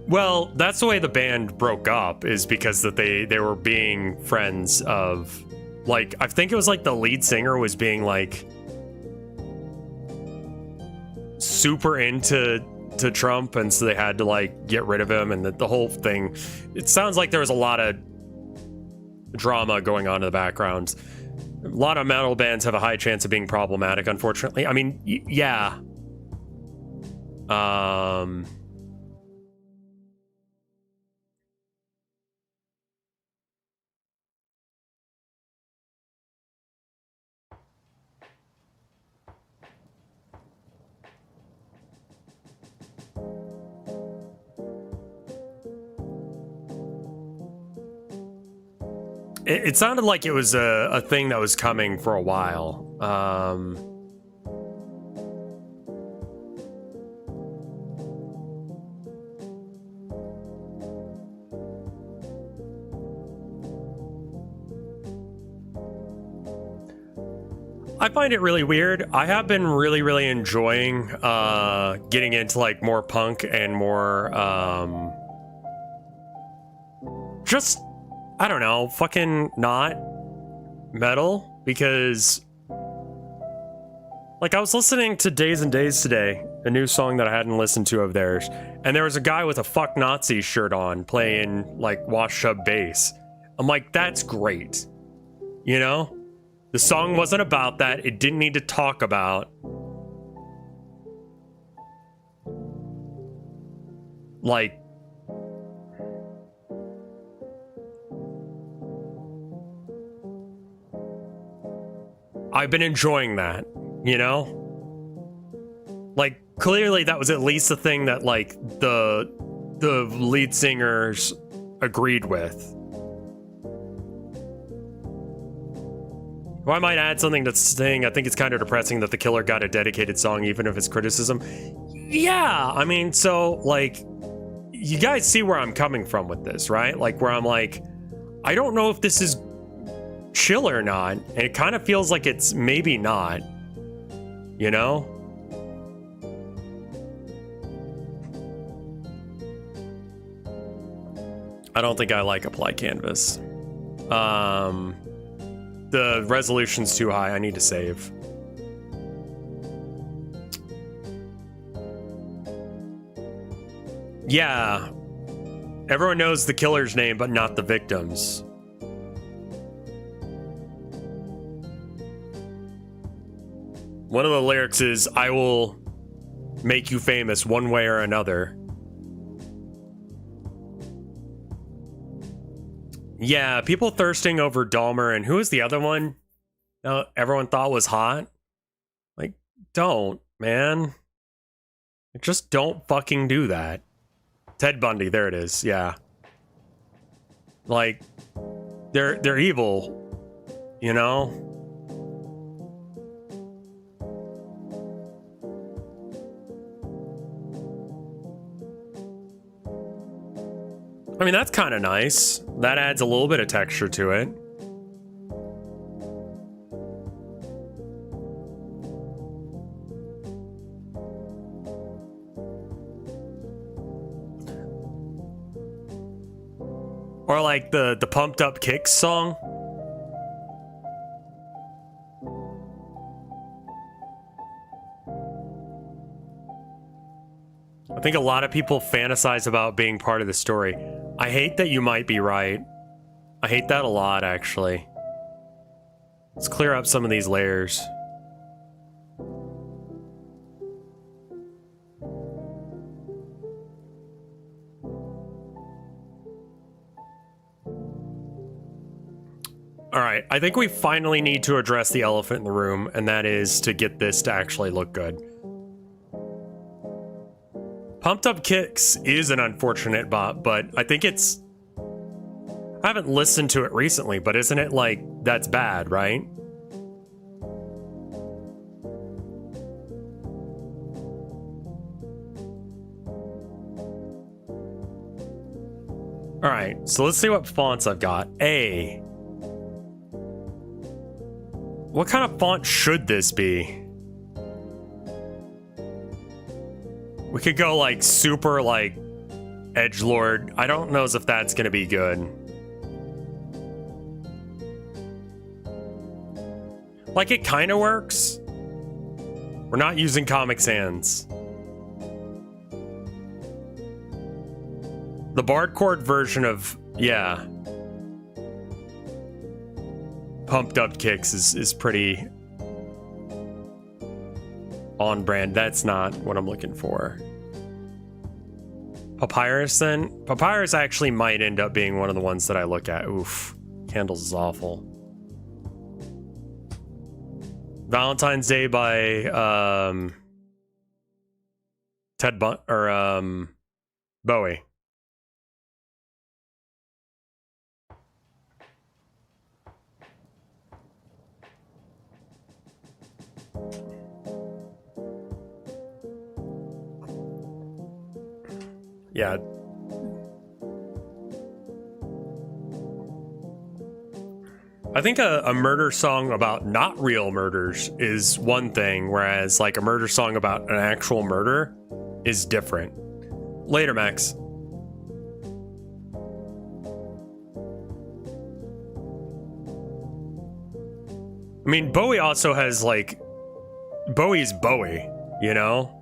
well, that's the way the band broke up, is because that they were being friends of, like, I think it was like the lead singer was being like super into Trump, and so they had to like get rid of him, and the whole thing. It sounds like there was a lot of drama going on in the background. A lot of metal bands have a high chance of being problematic, unfortunately. I mean, yeah. It sounded like it was a thing that was coming for a while. I find it really weird. I have been really enjoying getting into like more punk and more just, I don't know, fucking not metal, because like I was listening to Days and Days today, a new song that I hadn't listened to of theirs, and there was a guy with a fuck Nazi shirt on playing like wash up bass. I'm like, that's great. You know? The song wasn't about that. It didn't need to talk about like I've been enjoying that, you know? Like, clearly that was at least the thing that, like, the lead singers agreed with. Well, I might add something that's saying I think it's kind of depressing that The Killer got a dedicated song, even if it's criticism. Yeah, I mean, so, like, you guys see where I'm coming from with this, right? Like, where I'm like, I don't know if this is chill or not, and it kind of feels like it's maybe not. you know? I don't think I like apply canvas. The resolution's too high. I need to save. Yeah. Everyone knows the killer's name, but not the victim's. One of the lyrics is, I will make you famous one way or another. Yeah, people thirsting over Dahmer, and who is the other one? Everyone thought was hot. Like, don't, man. Just don't fucking do that. Ted Bundy, there it is, yeah. Like, they're evil, you know? I mean, that's kind of nice. That adds a little bit of texture to it. Or like the Pumped Up Kicks song. I think a lot of people fantasize about being part of the story. I hate that you might be right. I hate that a lot, actually. Let's clear up some of these layers. Alright, I think we finally need to address the elephant in the room, and that is to get this to actually look good. Pumped Up Kicks is an unfortunate bot, but I think it's... I haven't listened to it recently, but isn't it like, that's bad, right? Alright, so let's see what fonts I've got. A. What kind of font should this be? We could go like super like edgelord. I don't know if that's gonna be good. Like it kind of works. We're not using Comic Sans. The Bardcore version of, yeah. Pumped Up Kicks is pretty on brand. That's not what I'm looking for. Papyrus then? Papyrus actually might end up being one of the ones that I look at. Oof. Candles is awful. Valentine's Day by Bowie. Yeah. I think a murder song about not real murders is one thing, whereas like a murder song about an actual murder is different. Later, Max. I mean, Bowie also has like... Bowie's Bowie, you know?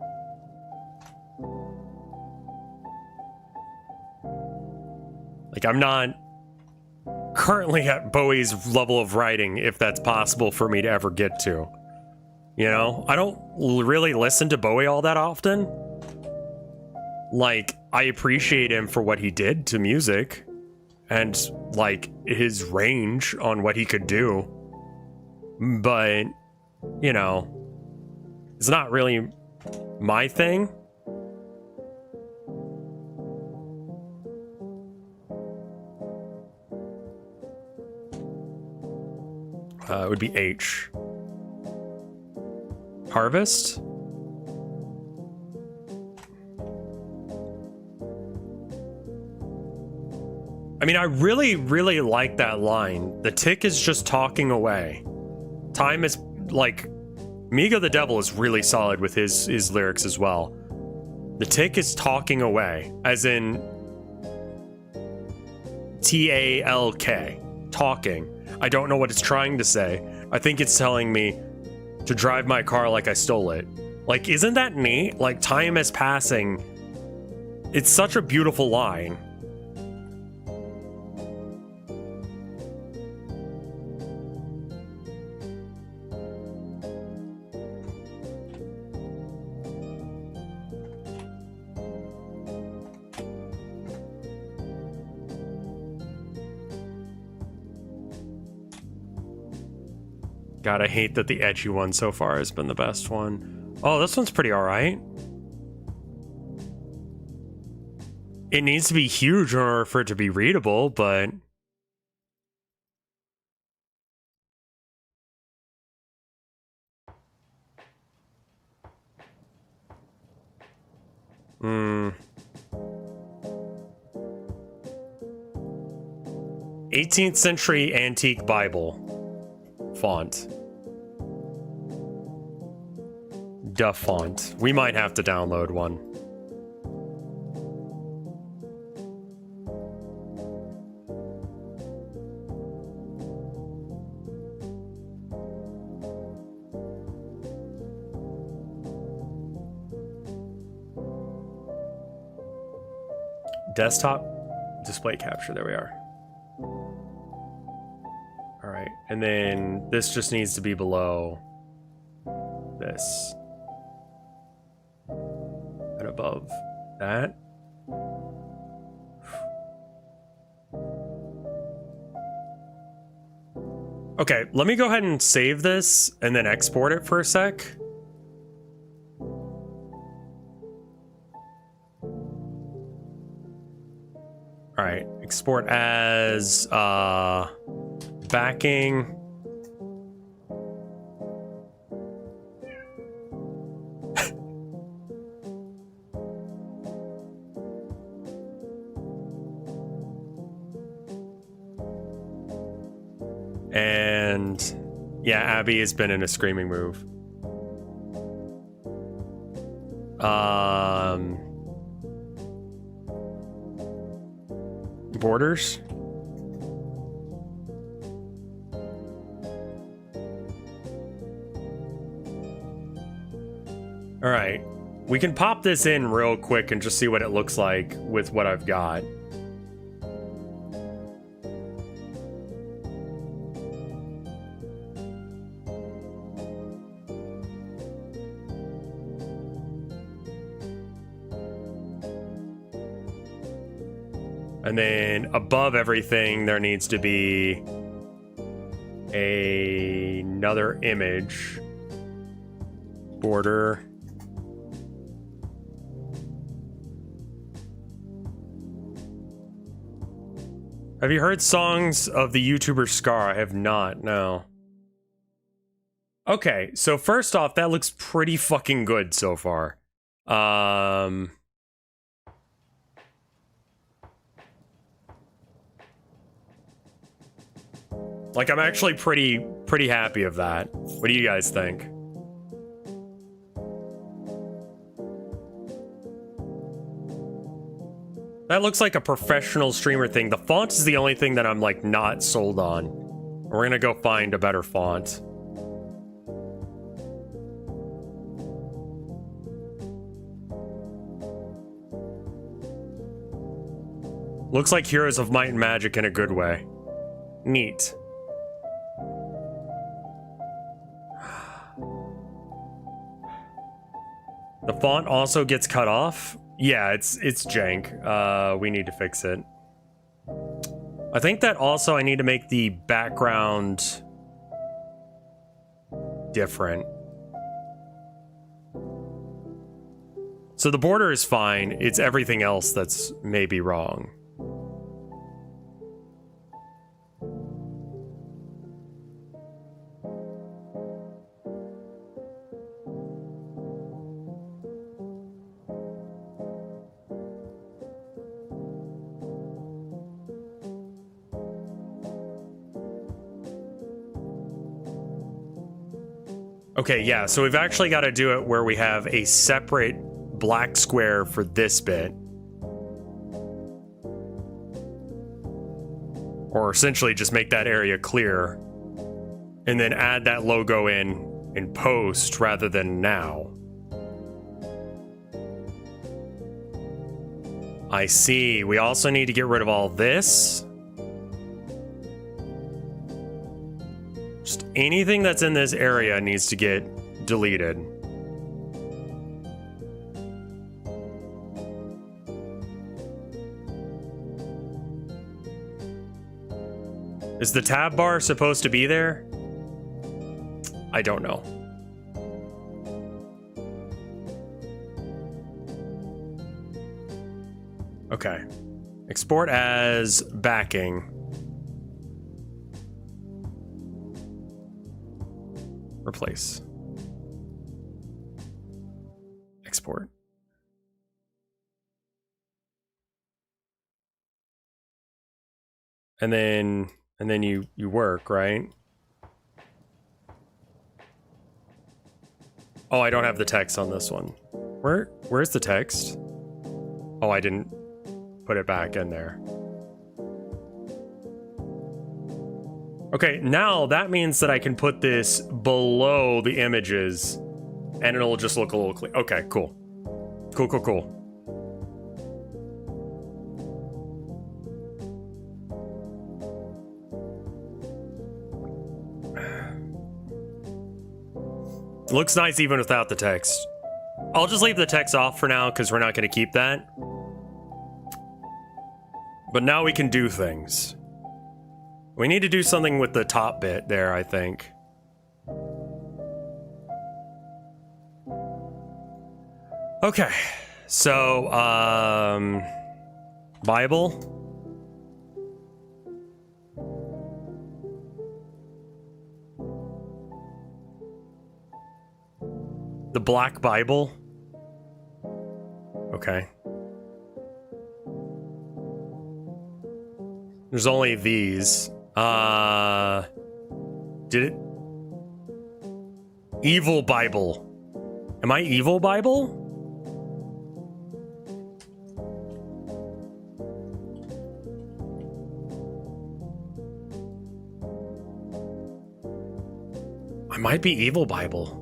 Like, I'm not currently at Bowie's level of writing, if that's possible for me to ever get to. You know? I don't really listen to Bowie all that often. Like, I appreciate him for what he did to music. And, like, his range on what he could do. But, you know, it's not really my thing. It would be H. Harvest? I mean, I really, really like that line. The tick is just talking away. Time is, like, Migo the Devil is really solid with his lyrics as well. The tick is talking away, as in T-A-L-K, talking. I don't know what it's trying to say. I think it's telling me to drive my car like I stole it. Like, isn't that neat? Like, time is passing. It's such a beautiful line. God, I hate that the edgy one so far has been the best one. Oh, this one's pretty alright. It needs to be huge in order for it to be readable, but... Hmm. 18th century antique Bible font. Duh font. We might have to download one. Desktop display capture. There we are. All right, and then this just needs to be below this and above that. Okay, let me go ahead and save this and then export it for a sec. All right, export as backing. And yeah, Abby has been in a screaming move. Borders. All right, we can pop this in real quick and just see what it looks like with what I've got. And then above everything, there needs to be another image. Border. Have you heard songs of the YouTuber Scar? I have not, no. Okay, so first off, that looks pretty fucking good so far. Like, I'm actually pretty happy of that. What do you guys think? That looks like a professional streamer thing. The font is the only thing that I'm, like, not sold on. We're gonna go find a better font. Looks like Heroes of Might and Magic in a good way. Neat. The font also gets cut off. Yeah, it's jank. We need to fix it. I think that also I need to make the background different. So the border is fine. It's everything else that's maybe wrong. Okay, yeah, so we've actually got to do it where we have a separate black square for this bit. Or essentially just make that area clear. And then add that logo in post rather than now. I see. We also need to get rid of all this. Just anything that's in this area needs to get deleted. Is the tab bar supposed to be there? I don't know. Okay. Export as backing. Replace. Export. And then you work, right? Oh, I don't have the text on this one. Where's the text? Oh, I didn't put it back in there. Okay, now that means that I can put this below the images and it'll just look a little clean. Okay, cool. Cool. Looks nice even without the text. I'll just leave the text off for now because we're not going to keep that. But now we can do things. We need to do something with the top bit there, I think. Okay, so, Bible. The Black Bible. Okay. There's only these. Did it? Evil Bible. Am I Evil Bible? I might be Evil Bible.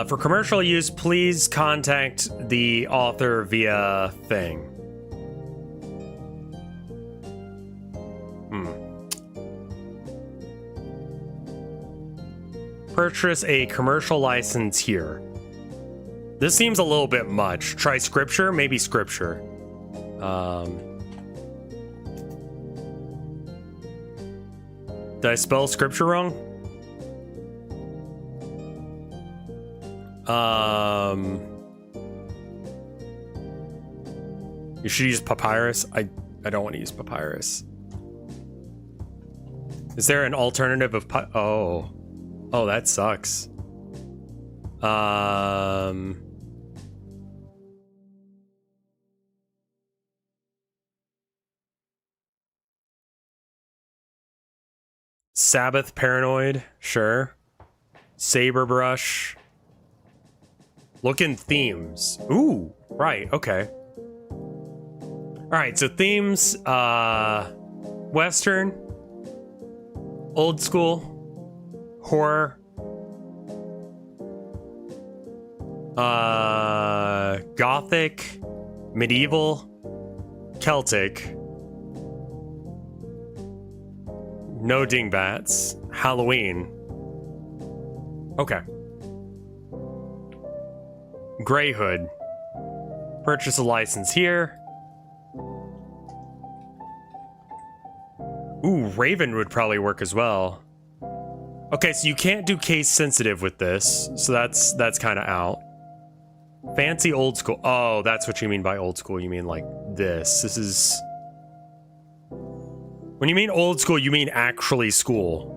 For commercial use, please contact the author via thing. Purchase a commercial license here. This seems a little bit much. Try scripture, maybe scripture. Did I spell scripture wrong? You should use papyrus. I don't want to use papyrus. Is there an alternative of oh, that sucks. Sabbath Paranoid, sure. Saberbrush. Look in themes. Ooh, right, okay. Alright, so themes, Western, old school, horror, Gothic, medieval, Celtic, no dingbats, Halloween. Okay. Grey Hood. Purchase a license here. Ooh, Raven would probably work as well. Okay, so you can't do case sensitive with this, so that's kind of out. Fancy old school. Oh, that's what you mean by old school. You mean like this. This is... When you mean old school, you mean actually school.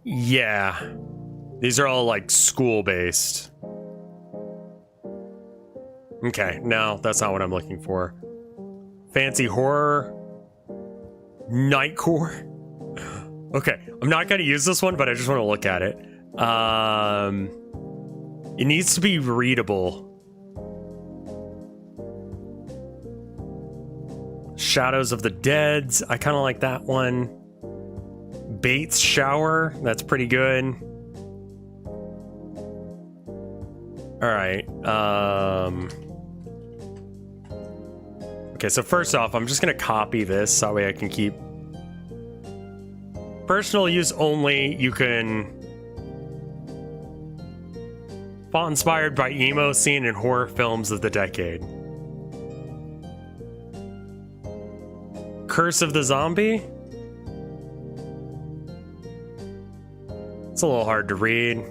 Yeah. These are all like school-based. Okay, no, that's not what I'm looking for. Fancy horror. Nightcore. Okay, I'm not gonna use this one, but I just want to look at it. It needs to be readable. Shadows of the Deads. I kind of like that one. Bates Shower. That's pretty good. All right. Okay, so first off, I'm just gonna copy this so that way I can keep personal use only. You can font inspired by emo scene in horror films of the decade. Curse of the Zombie. It's a little hard to read.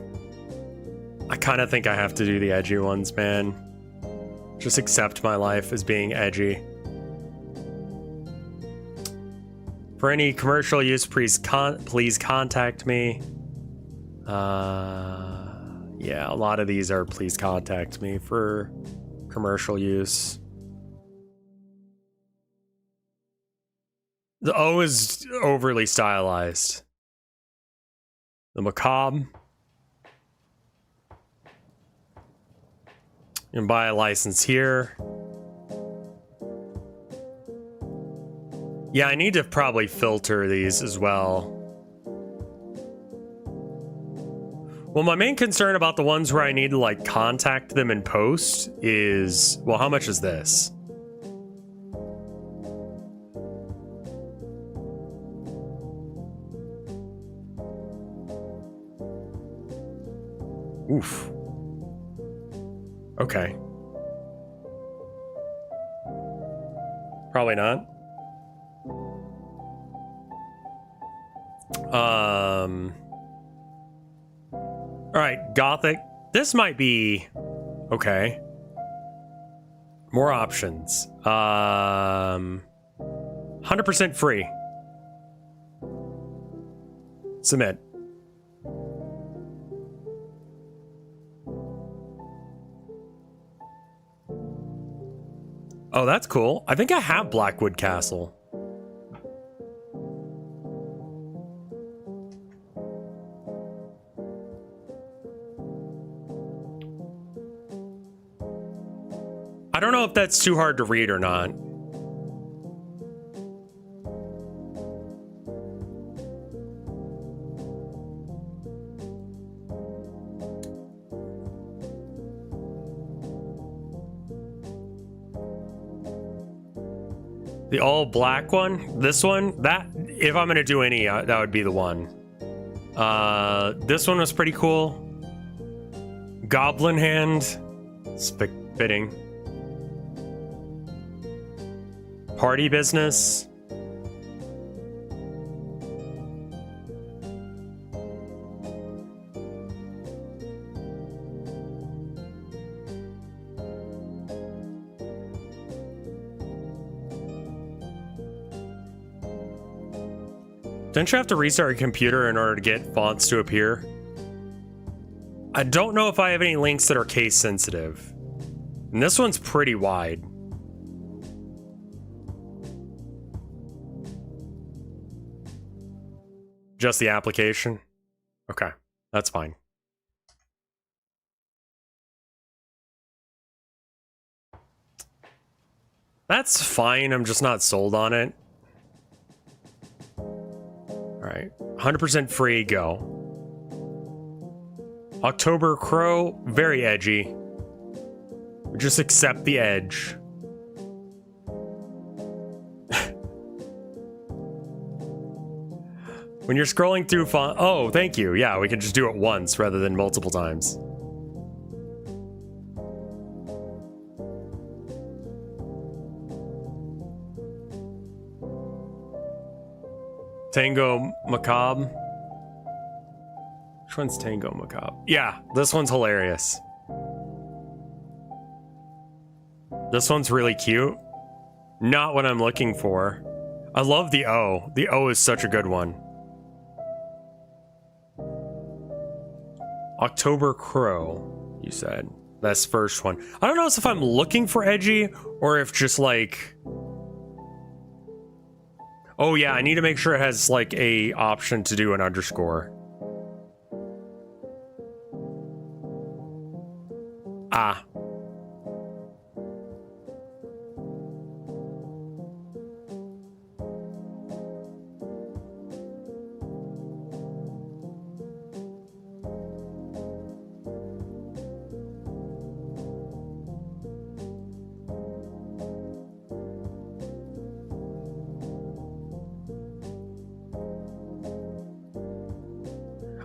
I kind of think I have to do the edgy ones, man. Just accept my life as being edgy. For any commercial use, please contact me. Yeah, a lot of these are please contact me for commercial use. The O is overly stylized. The macabre. And buy a license here. Yeah, I need to probably filter these as well. Well, my main concern about the ones where I need to like contact them in post is, well, how much is this? Oof. Okay. Probably not. All right, Gothic. This might be okay. More options. 100% free. Submit. Oh, that's cool. I think I have Blackwood Castle. I don't know if that's too hard to read or not. The all black one, this one, that, if I'm gonna do any, that would be the one. This one was pretty cool. Goblin Hand, fitting. Party Business. Don't you have to restart your computer in order to get fonts to appear? I don't know if I have any links that are case sensitive. And this one's pretty wide. Just the application? Okay, that's fine. That's fine, I'm just not sold on it. Alright, 100% free, go. October Crow, very edgy. Just accept the edge. When you're scrolling through font... Oh, thank you. Yeah, we can just do it once rather than multiple times. Tango Macabre. Which one's Tango Macabre? Yeah, this one's hilarious. This one's really cute. Not what I'm looking for. I love the O. The O is such a good one. October Crow, you said. That's first one. I don't know if I'm looking for edgy or if just like Oh yeah, I need to make sure it has like a option to do an underscore. Ah.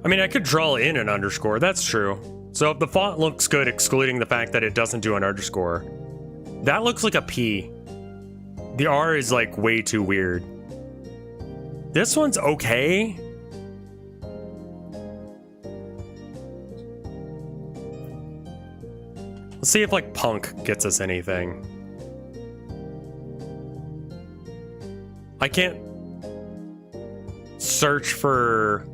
I mean, I could draw in an underscore, that's true. So if the font looks good, excluding the fact that it doesn't do an underscore, that looks like a P. The R is like way too weird. This one's okay. Let's see if like punk gets us anything. I can't search for...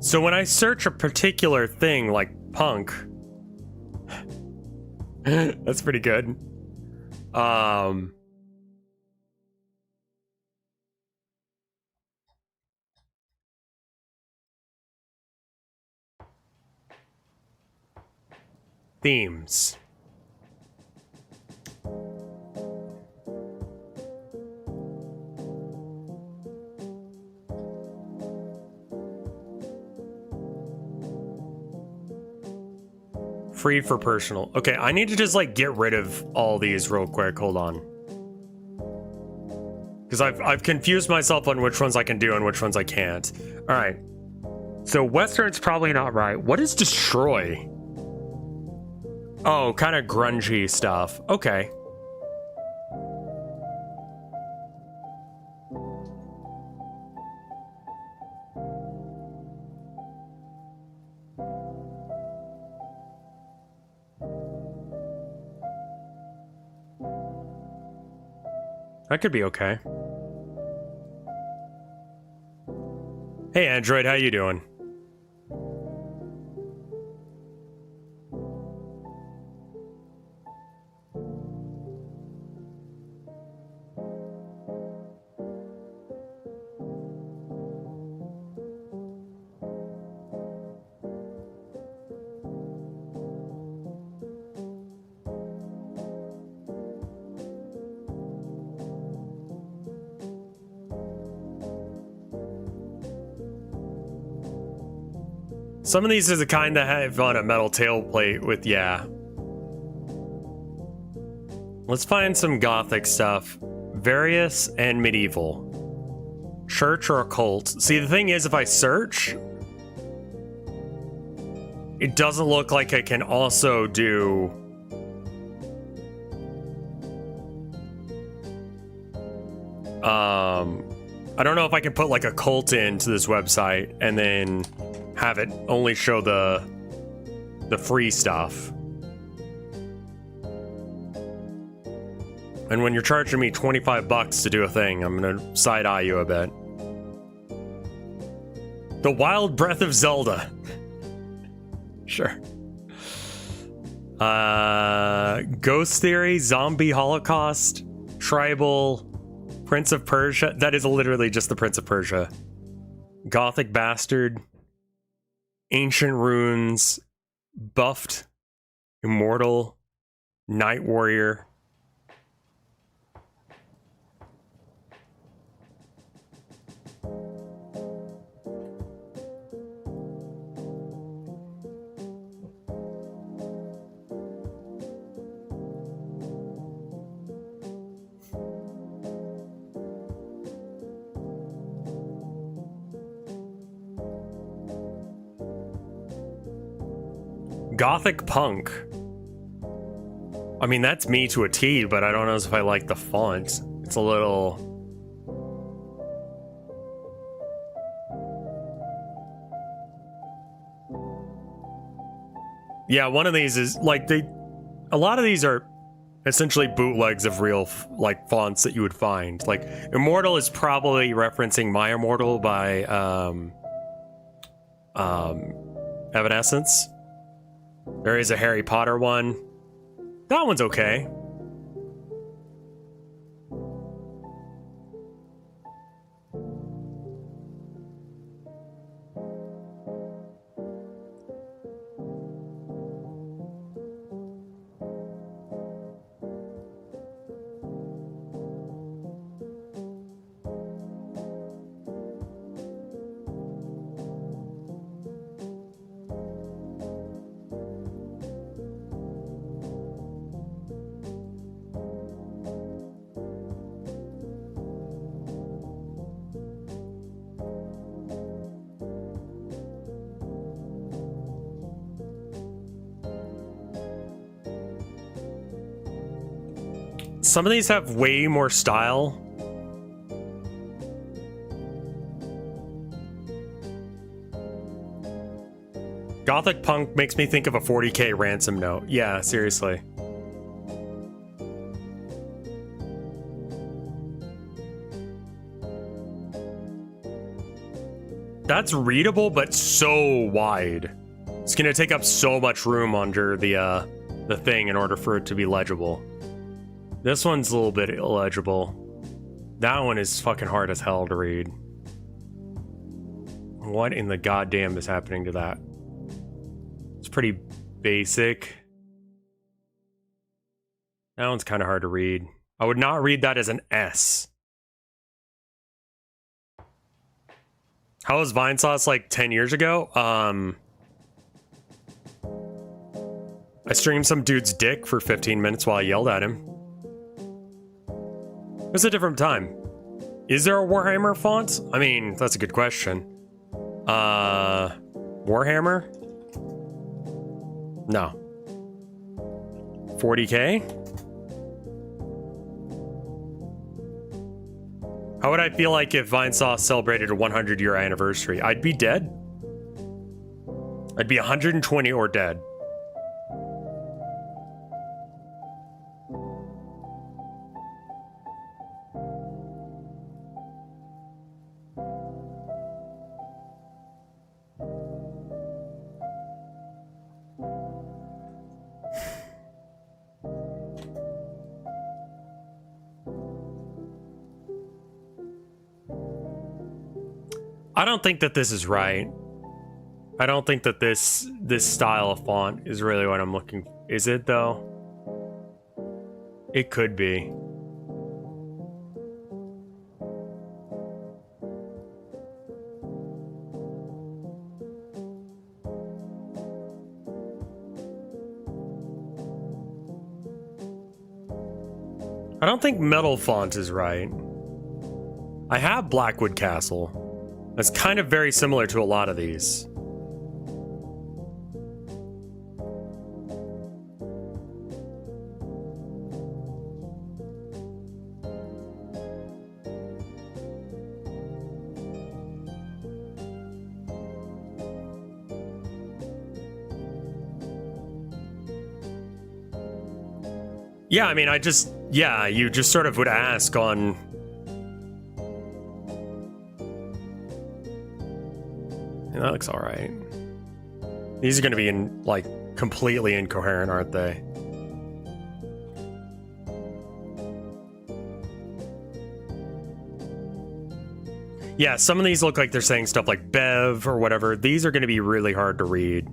So when I search a particular thing like punk, that's pretty good. Themes. Free for personal. Okay, I need to just like get rid of all these real quick. Hold on. Because I've confused myself on which ones I can do and which ones I can't. All right. So Western's probably not right. What is destroy? Oh, kind of grungy stuff. Okay. That could be okay. Hey Android, how you doing? Some of these are the kind that have on a metal tailplate with, yeah. Let's find some gothic stuff. Various and medieval. Church or occult. See, the thing is, if I search, it doesn't look like I can also do... I don't know if I can put like a cult into this website and then have it only show the free stuff. And when you're charging me 25 bucks to do a thing, I'm gonna side-eye you a bit. The Wild Breath of Zelda. Sure. Ghost Theory, Zombie Holocaust, Tribal, Prince of Persia. That is literally just the Prince of Persia. Gothic Bastard, Ancient Runes, Buffed, Immortal, Night Warrior. Gothic Punk. I mean, that's me to a T, but I don't know if I like the font. It's a little... Yeah, one of these is, like, a lot of these are essentially bootlegs of real, like, fonts that you would find. Like, Immortal is probably referencing My Immortal by, Evanescence. There is a Harry Potter one. That one's okay. Some of these have way more style. Gothic Punk makes me think of a 40K ransom note. Yeah, seriously. That's readable, but so wide. It's gonna take up so much room under the thing in order for it to be legible. This one's a little bit illegible. That one is fucking hard as hell to read. What in the goddamn is happening to that? It's pretty basic. That one's kind of hard to read. I would not read that as an S. How was Vinesauce like 10 years ago? I streamed some dude's dick for 15 minutes while I yelled at him. It was a different time. Is there a Warhammer font? I mean, that's a good question. Warhammer? No. 40K? How would I feel like if Vinesauce celebrated a 100-year anniversary? I'd be dead. I'd be 120 or dead. I don't think that this is right. I don't think that this style of font is really what I'm looking for. Is it though? It could be. I don't think metal font is right. I have Blackwood Castle. That's kind of very similar to a lot of these. Yeah, I mean, yeah, you just sort of would ask on... Yeah, that looks all right. These are going to be like completely incoherent, aren't they? Yeah, some of these look like they're saying stuff like Bev or whatever. These are going to be really hard to read.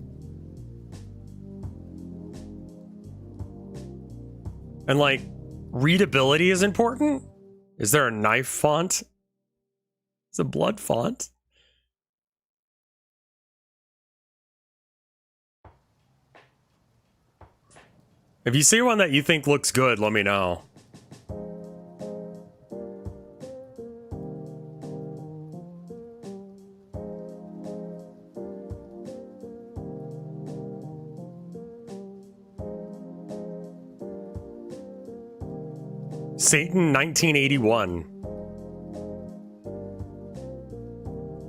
And like, readability is important. Is there a knife font? It's a blood font. If you see one that you think looks good, let me know. Satan 1981.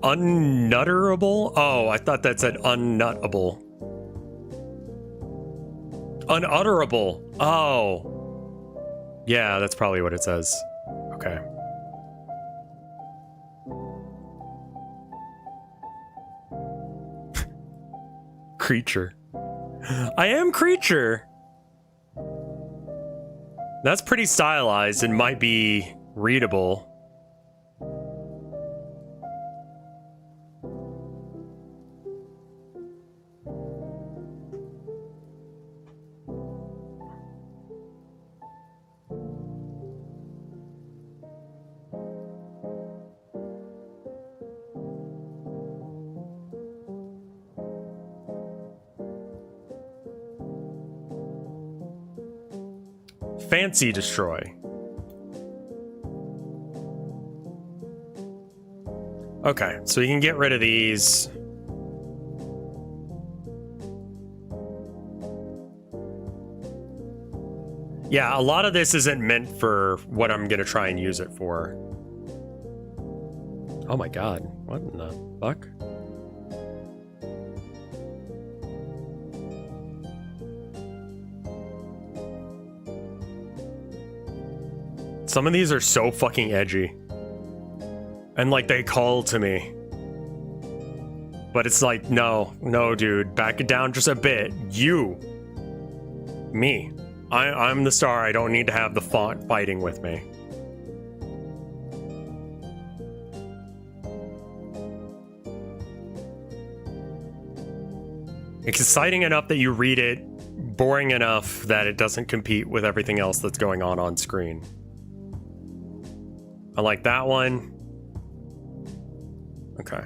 Unnutterable? Oh, I thought that said unnuttable. Unutterable. Oh. Yeah, that's probably what it says. Okay. Creature. I am Creature. That's pretty stylized and might be readable. Fancy destroy. Okay, so you can get rid of these. Yeah, a lot of this isn't meant for what I'm gonna try and use it for. Oh my god, what in the fuck? Some of these are so fucking edgy. And like they call to me. But it's like, no, dude, back it down just a bit. You. Me. I'm the star. I don't need to have the font fighting with me. Exciting enough that you read it, boring enough that it doesn't compete with everything else that's going on screen. I like that one. Okay.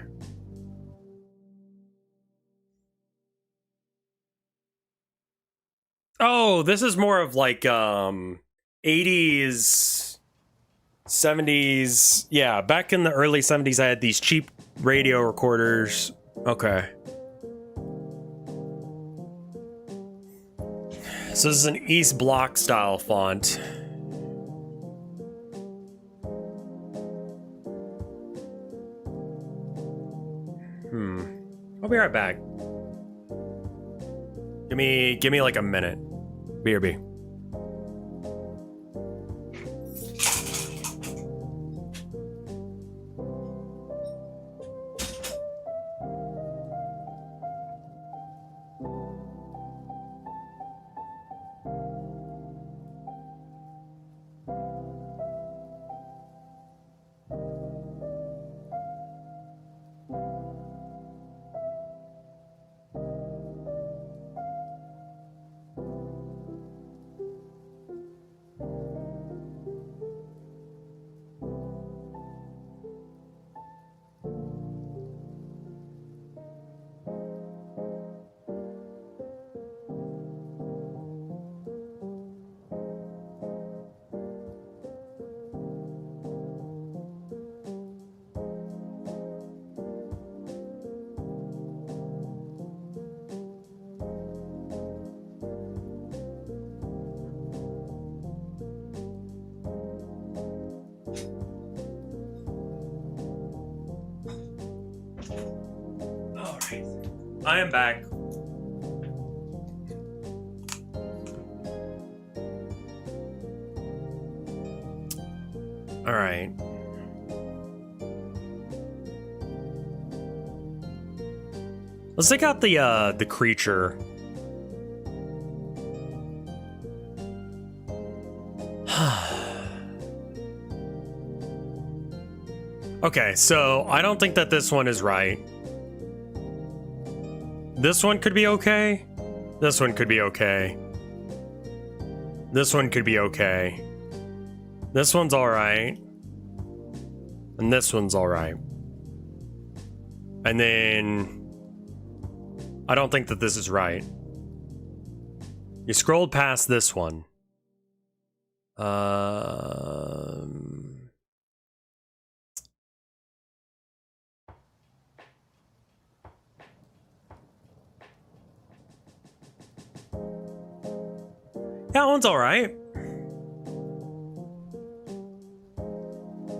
Oh, this is more of like 80s, 70s. Yeah, back in the early 70s, I had these cheap radio recorders. Okay. So this is an East Block style font. I'll be right back. Give me like a minute. BRB. I am back. All right. Let's take out the creature. Okay, so I don't think that this one is right. This one could be okay. This one could be okay. This one could be okay. This one's alright. And this one's alright. And then I don't think that this is right. You scrolled past this one. That one's alright.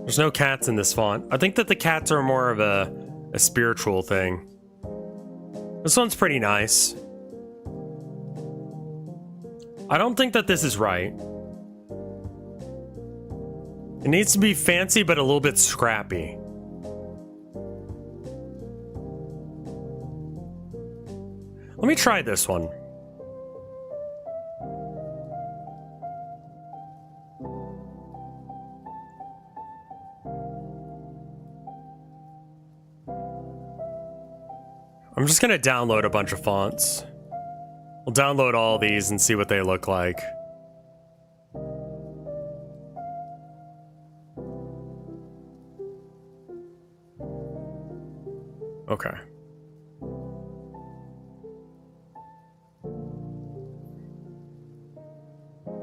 There's no cats in this font. I think that the cats are more of a spiritual thing. This one's pretty nice. I don't think that this is right. It needs to be fancy, but a little bit scrappy. Let me try this one. I'm just gonna download a bunch of fonts. We'll download all these and see what they look like. Okay.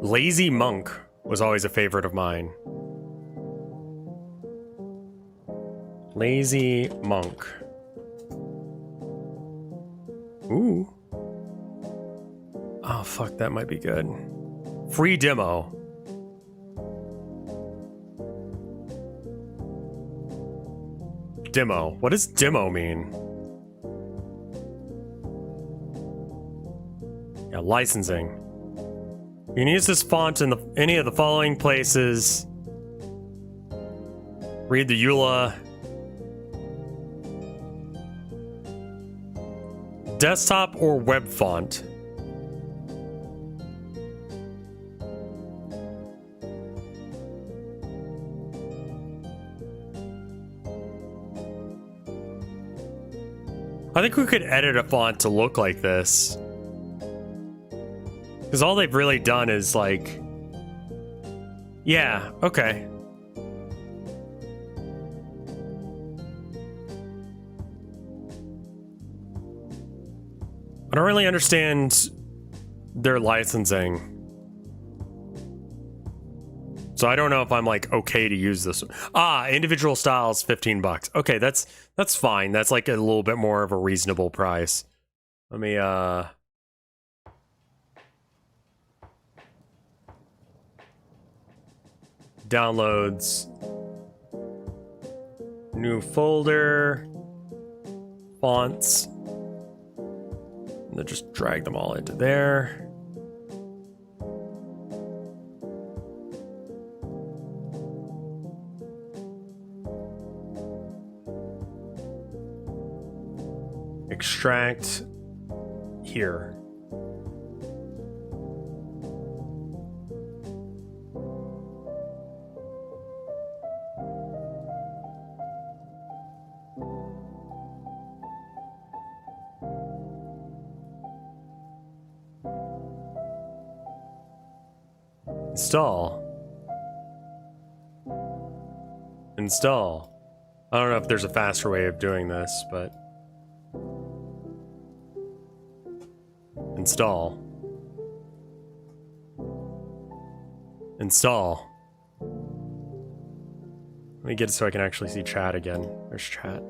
Lazy Monk was always a favorite of mine. Lazy Monk. Ooh. Oh, fuck, that might be good. Free demo. Demo. What does demo mean? Yeah, licensing. You can use this font in any of the following places. Read the EULA. Desktop or web font. I think we could edit a font to look like this. Because all they've really done is like... Yeah, okay. I don't really understand their licensing. So I don't know if I'm like okay to use this. Ah, individual styles, $15. Okay, that's fine. That's like a little bit more of a reasonable price. Let me downloads. New folder. Fonts. And then just drag them all into there. Extract here. Install. Install. I don't know if there's a faster way of doing this, but... Install. Install. Let me get it so I can actually see chat again. There's chat.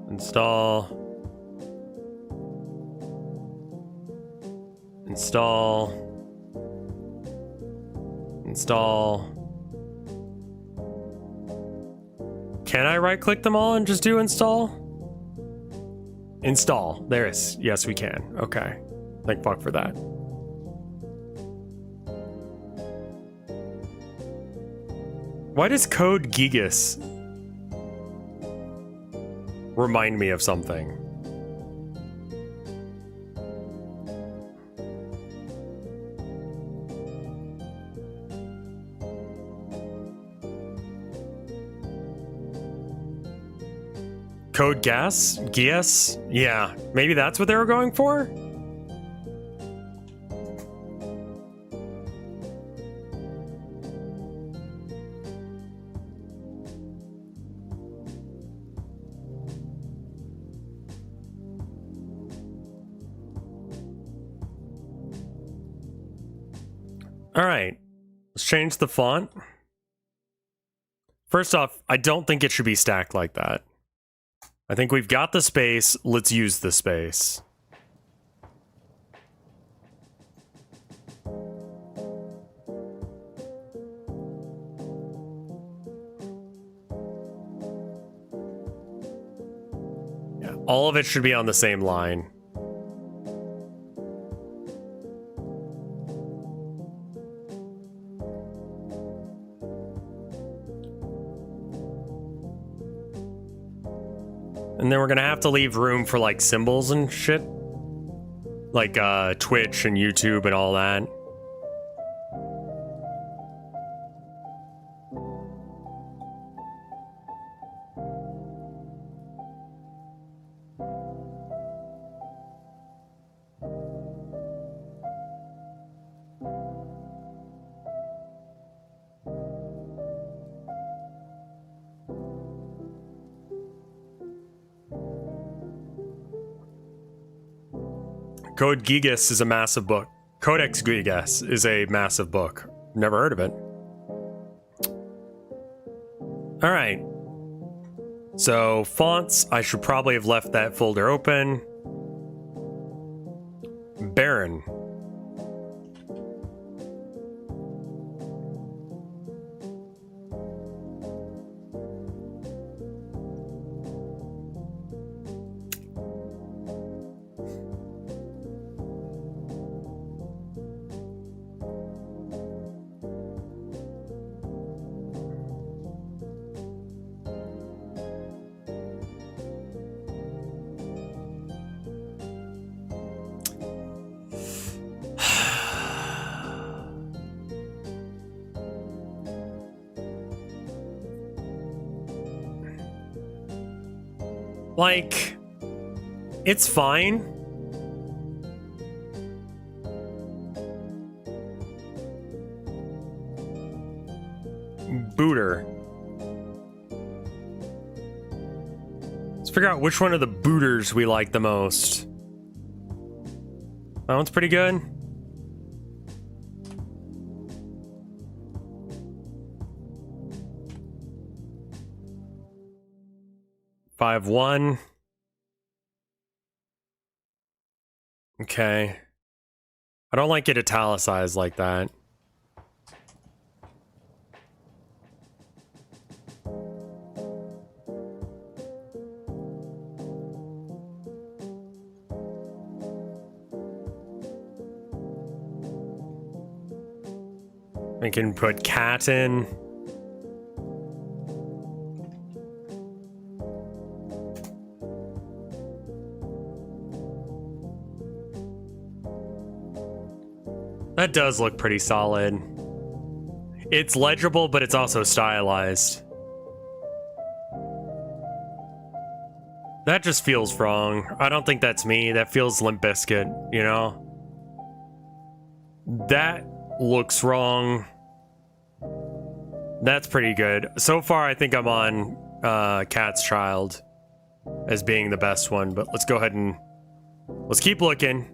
Install. Install. Install. Can I right click them all and just do install? Install. There is. Yes, we can. Okay. Thank fuck for that. Why does code Gigas remind me of something? Code gas? Gias? Yeah, maybe that's what they were going for? All right, let's change the font. First off, I don't think it should be stacked like that. I think we've got the space. Let's use the space. Yeah, all of it should be on the same line. And then we're gonna have to leave room for like symbols and shit. Like Twitch and YouTube and all that. Code Gigas is a massive book. Codex Gigas is a massive book. Never heard of it. All right. So fonts, I should probably have left that folder open. Baron. Like, it's fine. Booter. Let's figure out which one of the booters we like the most. That one's pretty good. Five one. Okay. I don't like it italicized like that. We can put cat in. That does look pretty solid. It's legible, but it's also stylized. That just feels wrong. I don't think that's me. That feels Limp Bizkit, you know? That looks wrong. That's pretty good. So far, I think I'm on Cat's Child as being the best one, but let's go ahead and let's keep looking.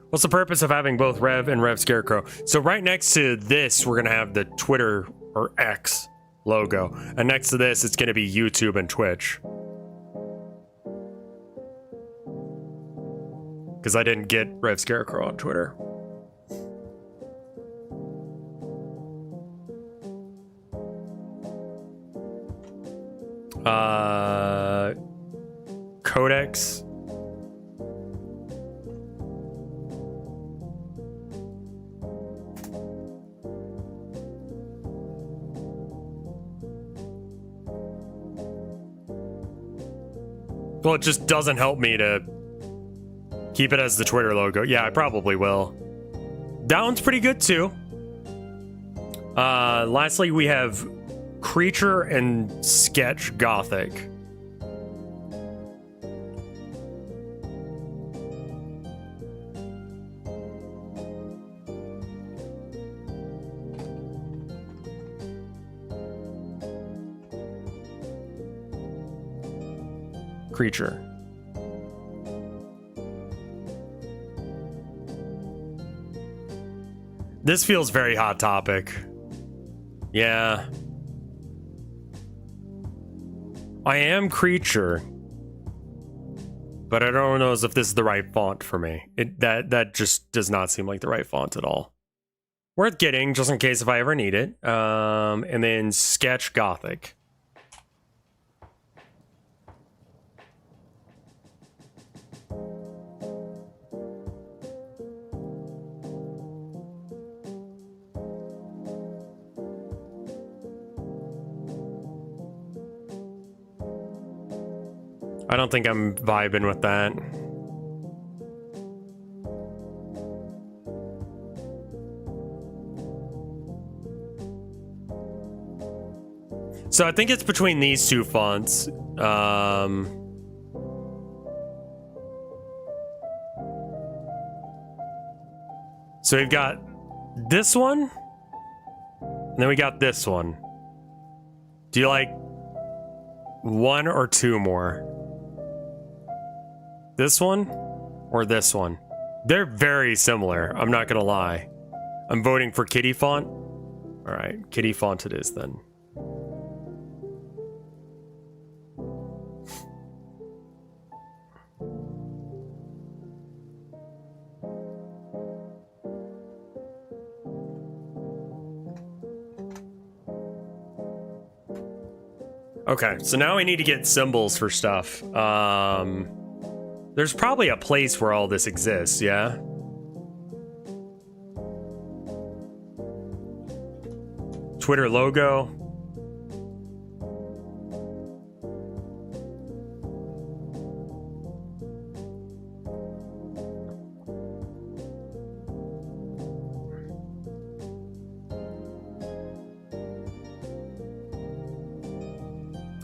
What's the purpose of having both Rev and RevScarecrow? So right next to this, we're gonna have the Twitter or X logo. And next to this, it's gonna be YouTube and Twitch. Because I didn't get RevScarecrow on Twitter. Codex. Well, it just doesn't help me to keep it as the Twitter logo. Yeah, I probably will. That one's pretty good too. Lastly, we have Creature and Sketch Gothic. Creature. This feels very Hot Topic. Yeah. I am Creature. But I don't know if this is the right font for me. That just does not seem like the right font at all. Worth getting, just in case if I ever need it. And then Sketch Gothic. I don't think I'm vibing with that. So I think it's between these two fonts. So we've got this one, and then we got this one. Do you like one or two more? This one or this one? They're very similar, I'm not gonna lie. I'm voting for kitty font. All right, kitty font it is then. Okay, so now we need to get symbols for stuff. There's probably a place where all this exists, yeah? Twitter logo.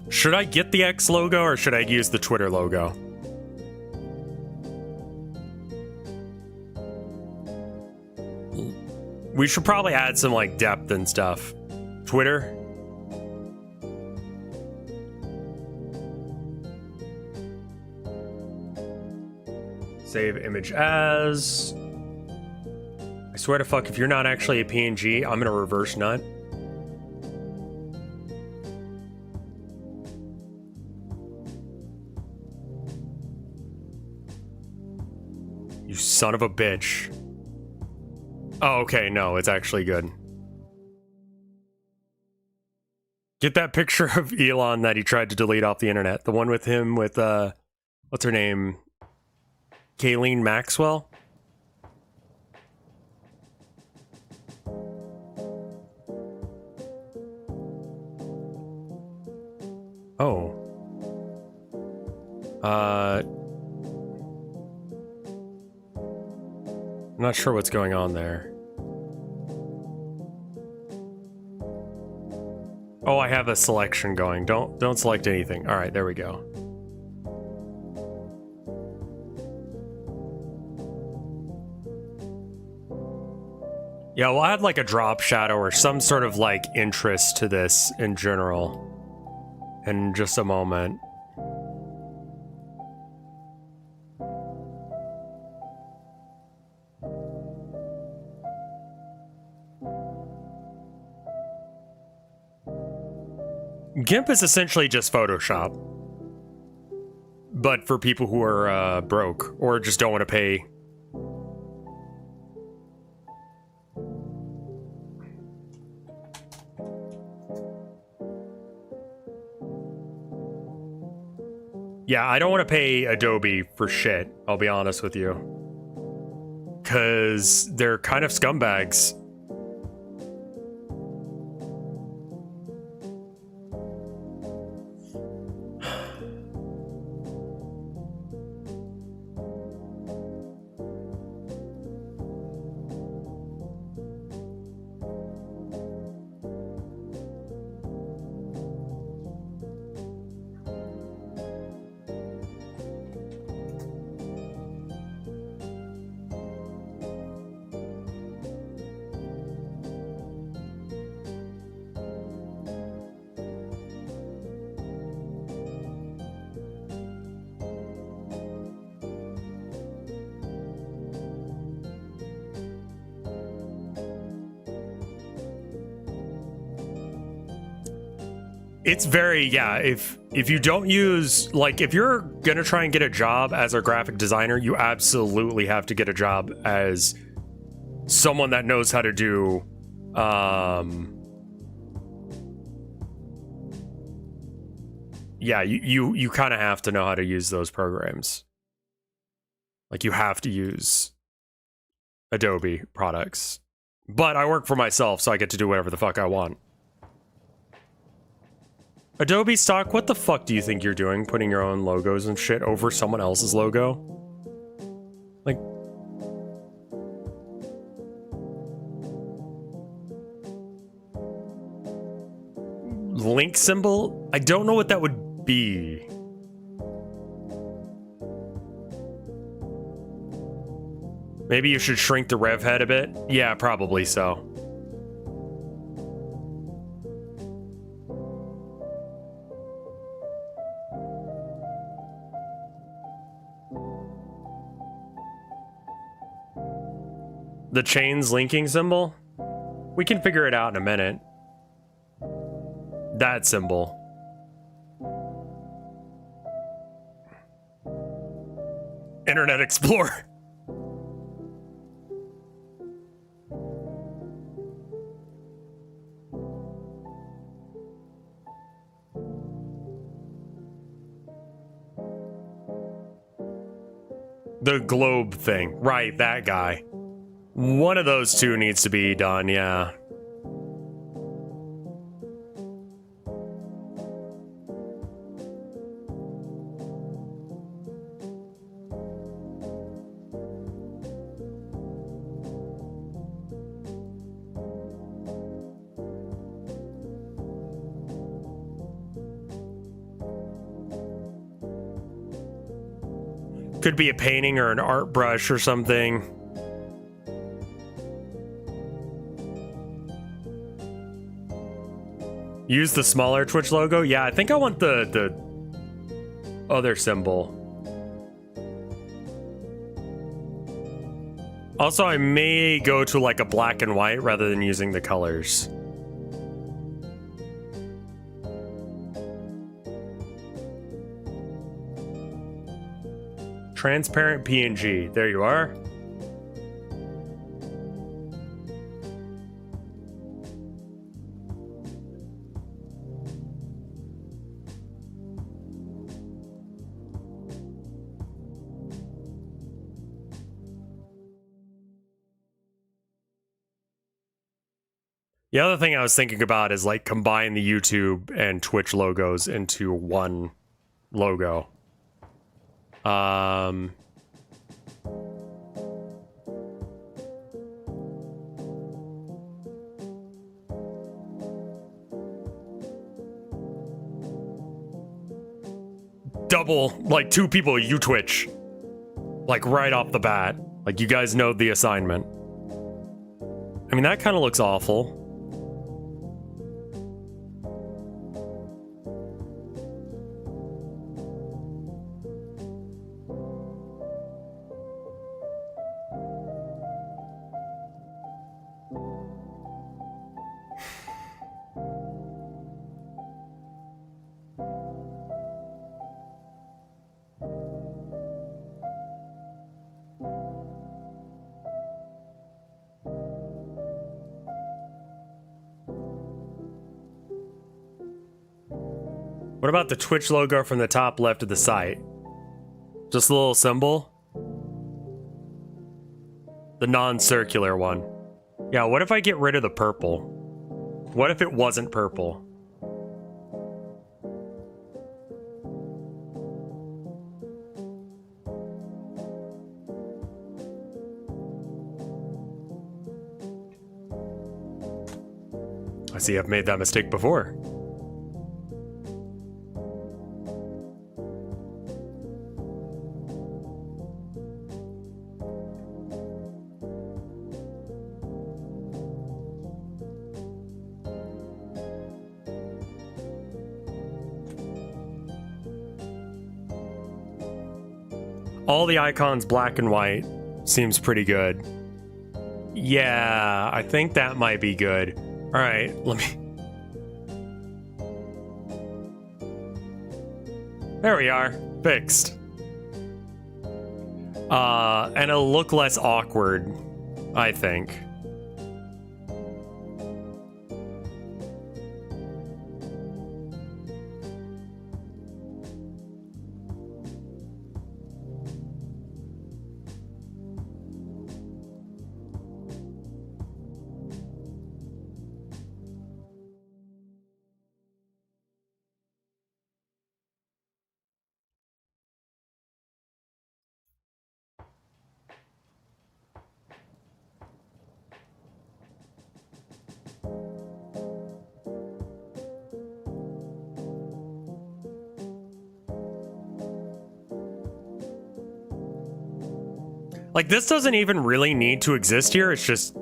Should I get the X logo or should I use the Twitter logo? We should probably add some like depth and stuff. Twitter. Save image as. I swear to fuck, if you're not actually a PNG, I'm gonna reverse nut. You son of a bitch. Oh, okay, no, it's actually good. Get that picture of Elon that he tried to delete off the internet. The one with him with, what's her name? Kayleen Maxwell? Oh. I'm not sure what's going on there. Oh, I have a selection going. Don't select anything. All right, there we go. Yeah, we'll add like a drop shadow or some sort of like interest to this in general in just a moment. GIMP is essentially just Photoshop, but for people who are broke or just don't want to pay. Yeah, I don't want to pay Adobe for shit, I'll be honest with you. 'Cause they're kind of scumbags. It's very, yeah, if you don't use, like, if you're gonna try and get a job as a graphic designer, you absolutely have to get a job as someone that knows how to do, yeah, you kind of have to know how to use those programs. Like, you have to use Adobe products. But I work for myself, so I get to do whatever the fuck I want. Adobe stock, what the fuck do you think you're doing? Putting your own logos and shit over someone else's logo? Like... link symbol? I don't know what that would be. Maybe you should shrink the rev head a bit? Yeah, probably so. The chains linking symbol? We can figure it out in a minute. That symbol. Internet Explorer. The globe thing. Right, that guy. One of those two needs to be done, yeah. Could be a painting or an art brush or something. Use the smaller Twitch logo? Yeah, I think I want the other symbol. Also, I may go to like a black and white rather than using the colors. Transparent PNG. There you are. The other thing I was thinking about is like combine the YouTube and Twitch logos into one logo. Double, like two people you Twitch. Like right off the bat. Like you guys know the assignment. I mean, that kind of looks awful. What about the Twitch logo from the top left of the site? Just a little symbol? The non-circular one. Yeah, what if I get rid of the purple? What if it wasn't purple? I see I've made that mistake before. All the icons black and white seems pretty good. Yeah, I think that might be good. All right, let me... There we are, fixed. And it'll look less awkward, I think. Like, this doesn't even really need to exist here. It's just...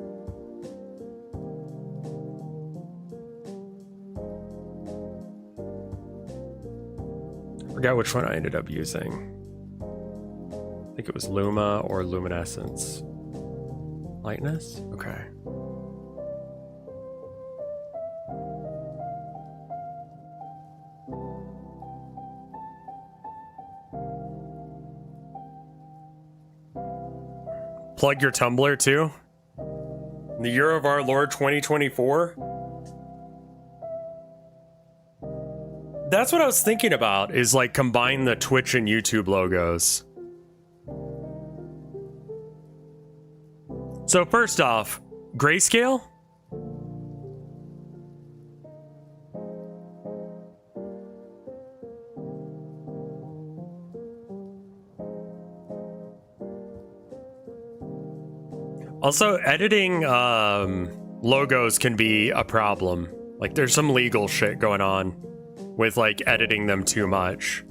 I forgot which one I ended up using. I think it was Luma or Luminescence. Lightness? Okay. Plug your Tumblr too? In the year of our Lord 2024? That's what I was thinking about, is like combine the Twitch and YouTube logos. So first off, grayscale? Also, editing logos can be a problem. Like, there's some legal shit going on with, like, editing them too much.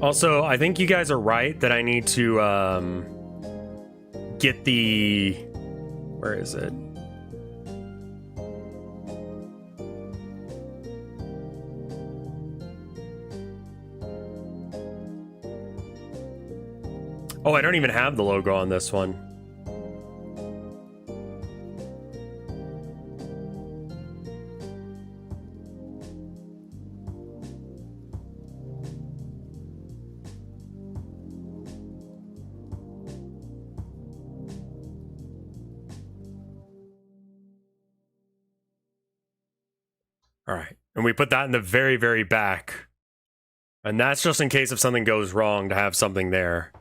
Also, I think you guys are right that I need to get the... Where is it? Oh, I don't even have the logo on this one. All right, and we put that in the very, very back. And that's just in case if something goes wrong to have something there.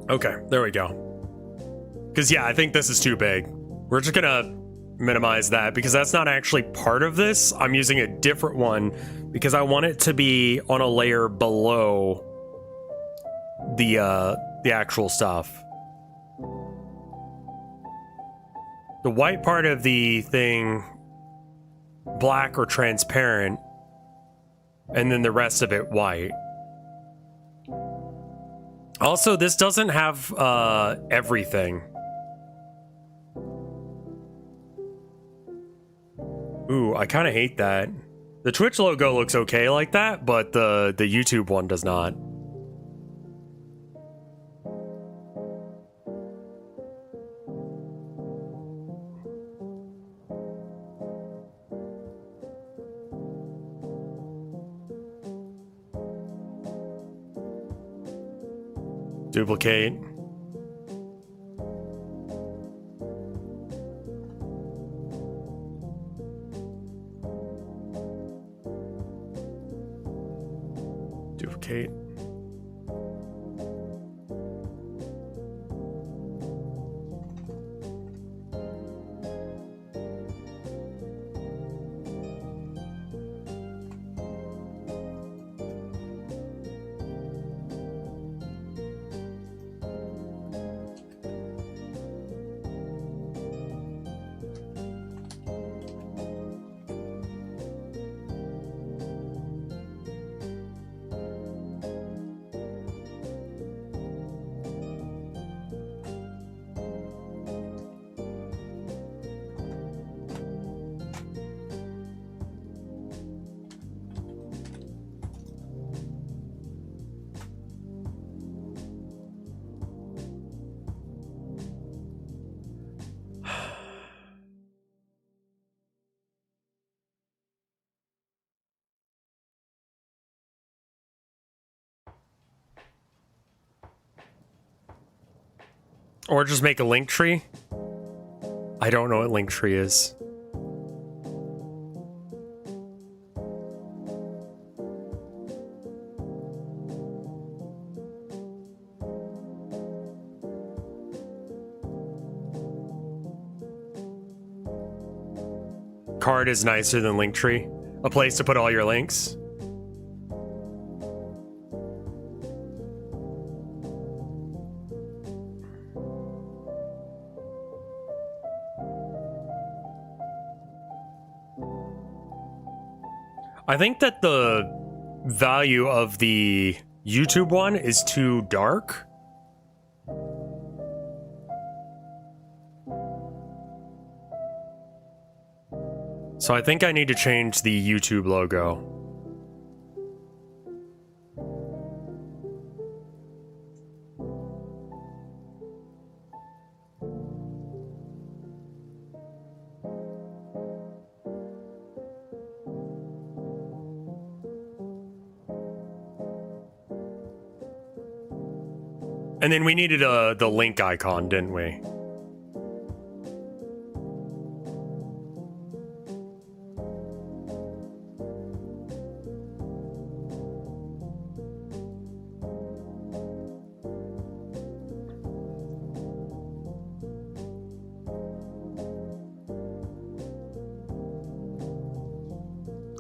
Okay, there we go. Because, yeah, I think this is too big. We're just gonna minimize that because that's not actually part of this. I'm using a different one because I want it to be on a layer below the actual stuff. The white part of the thing, black or transparent, and then the rest of it white. Also, this doesn't have everything. Ooh, I kind of hate that. The Twitch logo looks okay like that, but the YouTube one does not. Duplicate. Duplicate. Or just make a link tree. I don't know what link tree is. Card is nicer than Linktree. A place to put all your links. I think that the value of the YouTube one is too dark. So I think I need to change the YouTube logo. And then we needed the link icon, didn't we?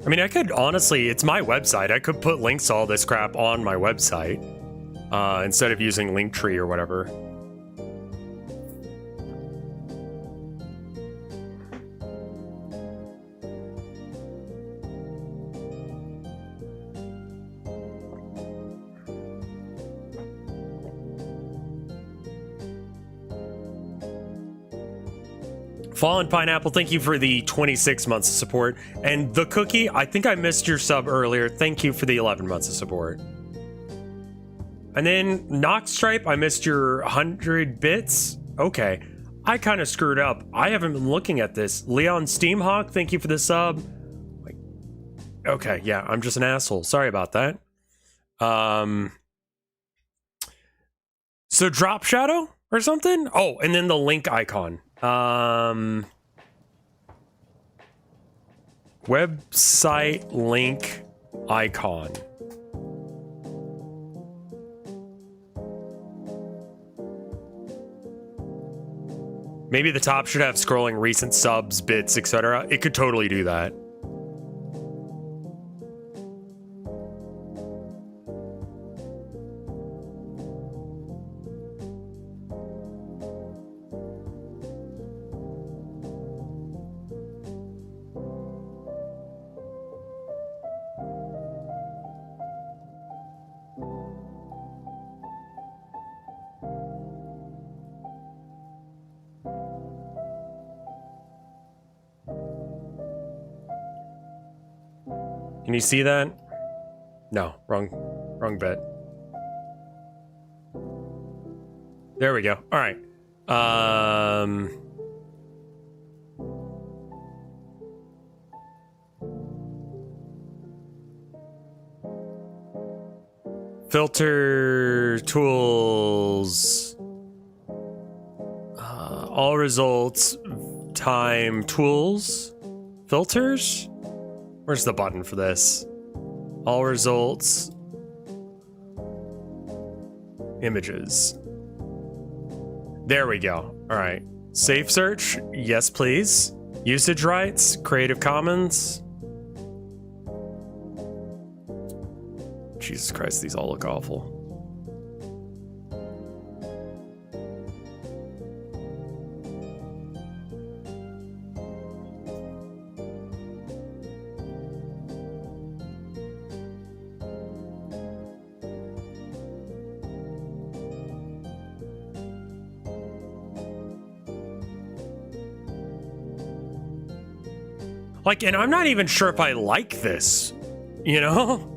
I mean, I could honestly, it's my website. I could put links to all this crap on my website instead of using Linktree or whatever. Fallen Pineapple, thank you for the 26 months of support. And the Cookie, I think I missed your sub earlier. Thank you for the 11 months of support. And then Nockstripe, I missed your 100 bits. Okay, I kind of screwed up. I haven't been looking at this. Leon Steamhawk, thank you for the sub. Okay, yeah, I'm just an asshole. Sorry about that. So Drop Shadow or something? Oh, and then the link icon. Website link icon. Maybe the top should have scrolling recent subs, bits, etc. It could totally do that. Can you see that? No, wrong bit. There we go. All right. Filter tools. All results. Time tools. Filters. Where's the button for this? All results. Images. There we go. All right. Safe search. Yes, please. Usage rights. Creative Commons. Jesus Christ, these all look awful. Like, and I'm not even sure if I like this, you know?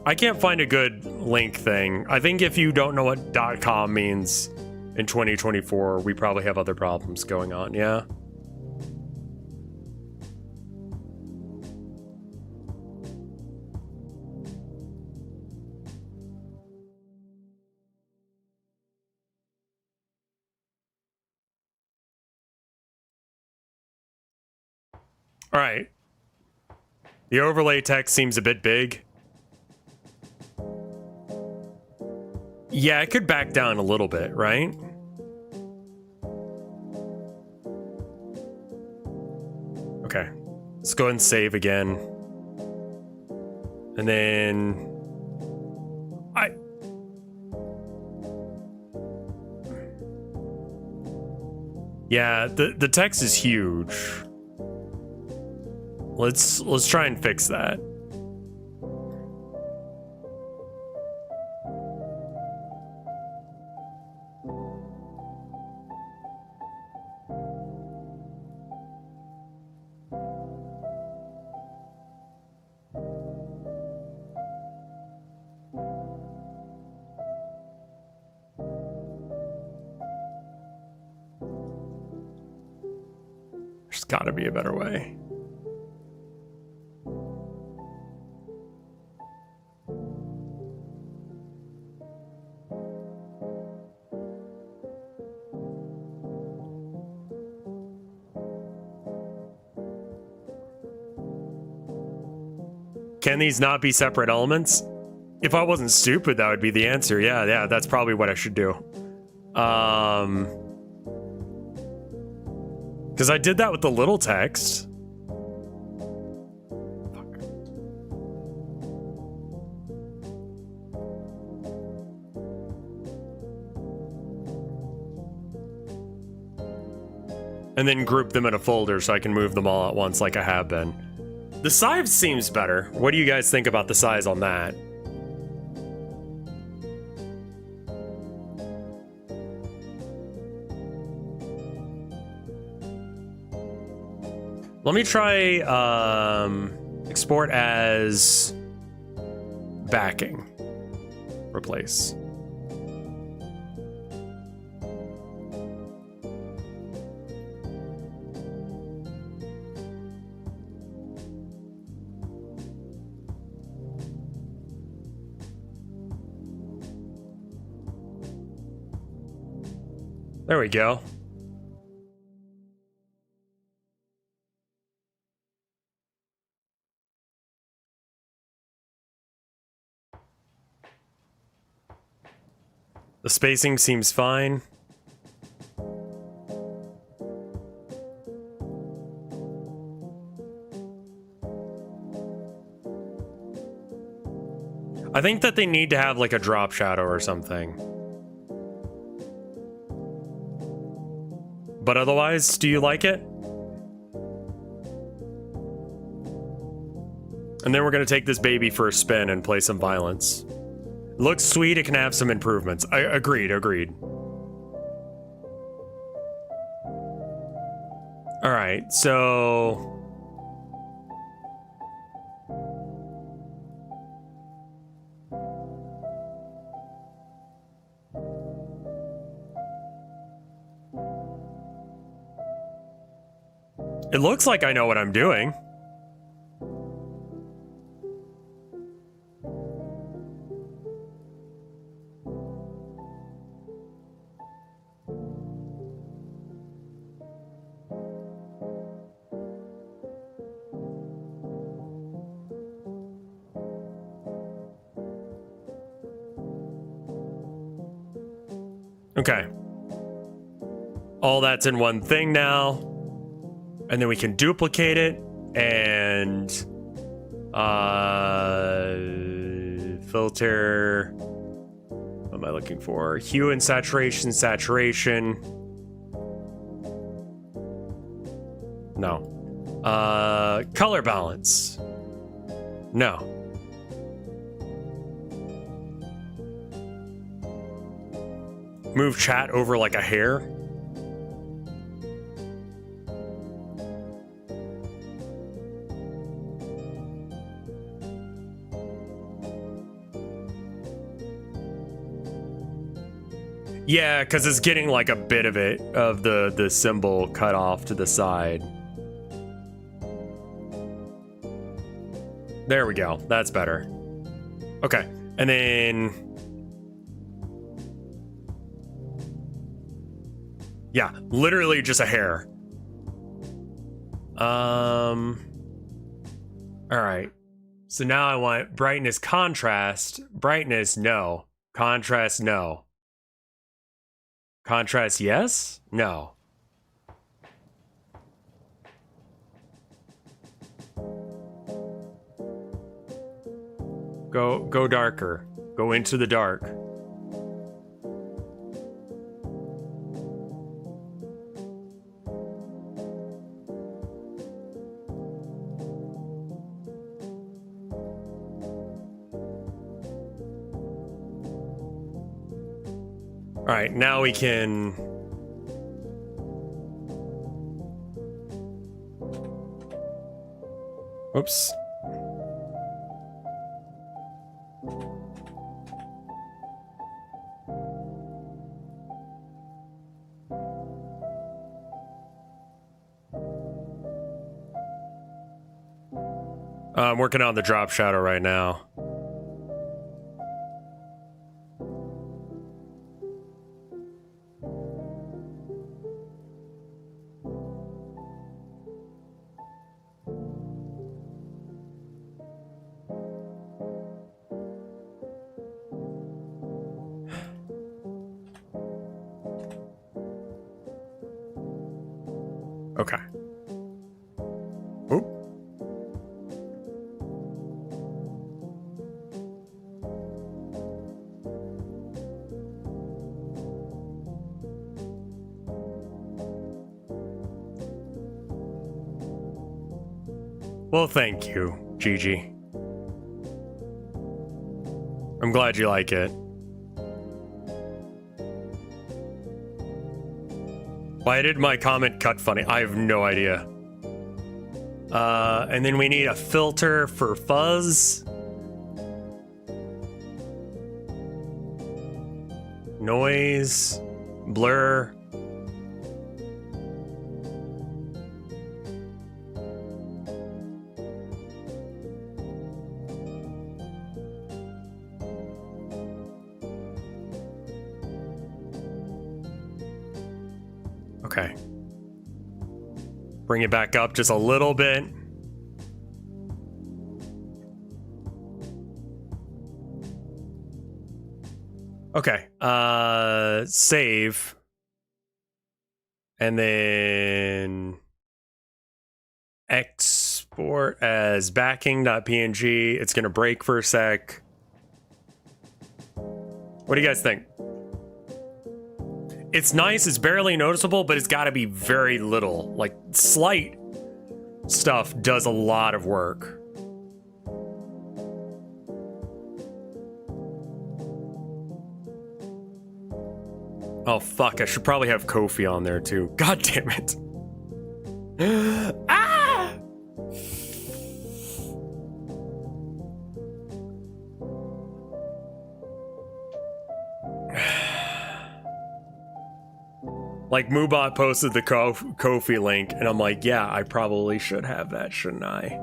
I can't find a good link thing. I think if you don't know what .com means in 2024, we probably have other problems going on, yeah? All right. The overlay text seems a bit big. Yeah, it could back down a little bit, right? Okay. Let's go ahead and save again. And then yeah, the text is huge. Let's try and fix that. There's gotta be a better way. Can these not be separate elements? If I wasn't stupid, that would be the answer. Yeah, that's probably what I should do. Because I did that with the little text. Fuck. And then group them in a folder so I can move them all at once like I have been. The size seems better. What do you guys think about the size on that? Let me try export as backing. Replace. There we go. The spacing seems fine. I think that they need to have like a drop shadow or something. But otherwise, do you like it? And then we're gonna take this baby for a spin and play some violence. Looks sweet, it can have some improvements. Agreed. All right, so... It looks like I know what I'm doing. Okay. All that's in one thing now. And then we can duplicate it and filter. What am I looking for? Hue and saturation, No. Color balance. No. Move chat over like a hair. Yeah, because it's getting like a bit of it, of the symbol cut off to the side. There we go. That's better. Okay. And then... Yeah, literally just a hair. All right. So now I want brightness, contrast. Brightness, no. Contrast, no. Contrast, yes? No. Go darker. Go into the dark. All right, now we can... Oops. I'm working on the drop shadow right now. Okay. Oop. Well, thank you, Gigi. I'm glad you like it. Why did my comment cut funny? I have no idea. And then we need a filter for fuzz. Noise. Blur. Okay. Bring it back up just a little bit. Okay. Save. And then export as backing.png. It's going to break for a sec. What do you guys think? It's nice, it's barely noticeable, but it's got to be very little. Like, slight stuff does a lot of work. Oh, fuck, I should probably have Kofi on there, too. God damn it. Ah! Like, Moobot posted the Kofi link, and I'm like, yeah, I probably should have that, shouldn't I?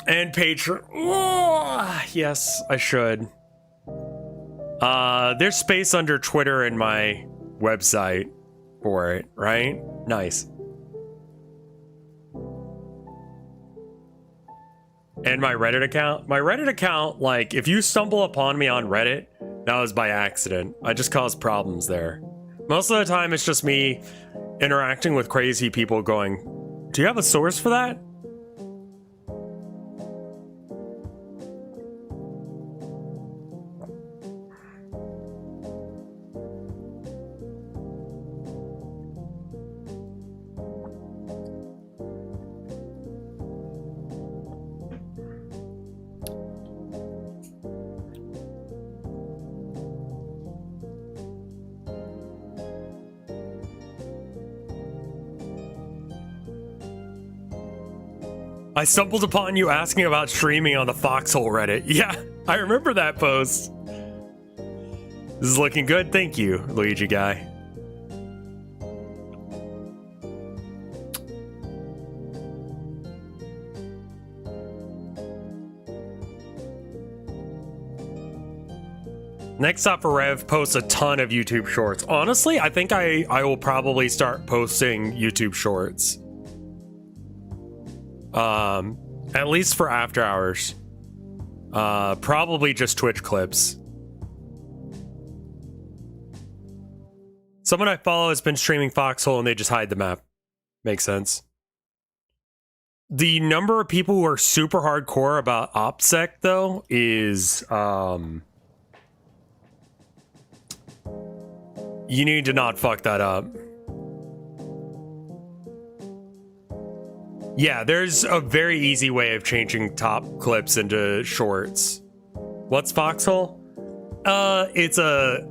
And Patreon. Oh, yes, I should. There's space under Twitter and my website for it, right? Nice. And my Reddit account. My Reddit account, like, if you stumble upon me on Reddit, that was by accident. I just caused problems there. Most of the time, it's just me interacting with crazy people going, do you have a source for that? I stumbled upon you asking about streaming on the Foxhole Reddit. Yeah, I remember that post. This is looking good. Thank you, Luigi guy. Next up for Rev posts a ton of YouTube shorts. Honestly, I think I will probably start posting YouTube shorts. At least for after hours. Probably just Twitch clips. Someone I follow has been streaming Foxhole and they just hide the map. Makes sense. The number of people who are super hardcore about OPSEC though is you need to not fuck that up. Yeah, there's a very easy way of changing top clips into shorts. What's Foxhole? It's a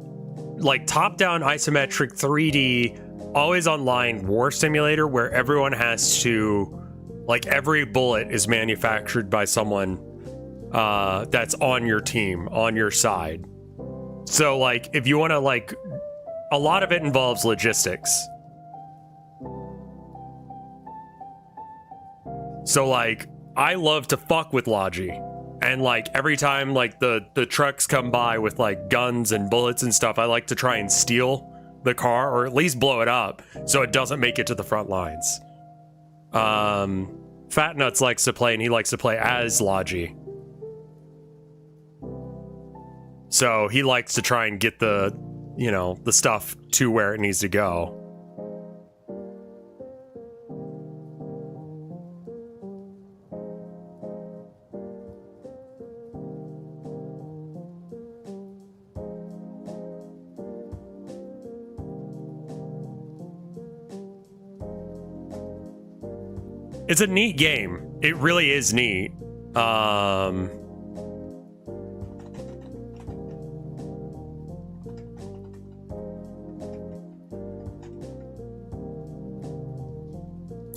like top-down isometric 3D always online war simulator where everyone has to, like, every bullet is manufactured by someone that's on your team, on your side. So like if you want to, like, a lot of it involves logistics. So like I love to fuck with Logi, and like every time like the trucks come by with like guns and bullets and stuff, I like to try and steal the car or at least blow it up so it doesn't make it to the front lines. Fat Nuts likes to play, and he likes to play as Logi. So he likes to try and get the, you know, the stuff to where it needs to go. It's a neat game. It really is neat.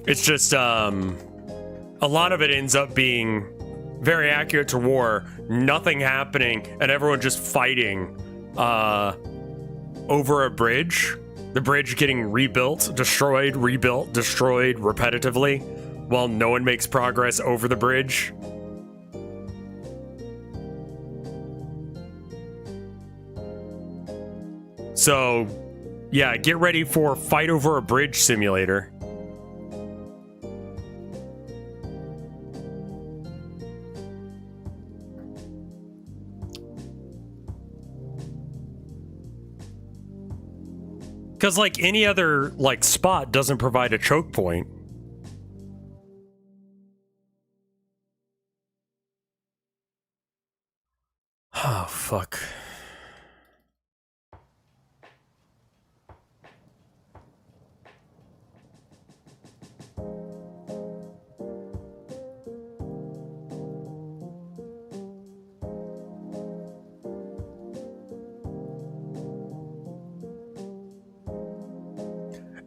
It's just, a lot of it ends up being very accurate to war, nothing happening, and everyone just fighting, over a bridge. The bridge getting rebuilt, destroyed, rebuilt, destroyed repetitively, while no one makes progress over the bridge. So, yeah, get ready for Fight Over a Bridge Simulator. Because, like, any other, like, spot doesn't provide a choke point. Oh, fuck.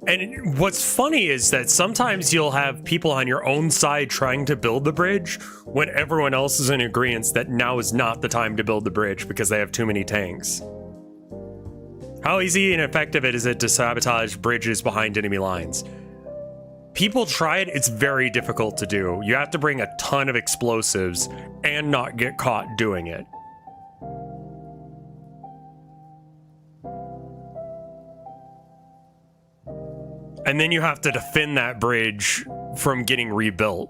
And what's funny is that sometimes you'll have people on your own side trying to build the bridge when everyone else is in agreement that now is not the time to build the bridge because they have too many tanks. How easy and effective is it to sabotage bridges behind enemy lines? People try it, it's very difficult to do. You have to bring a ton of explosives and not get caught doing it. And then you have to defend that bridge from getting rebuilt.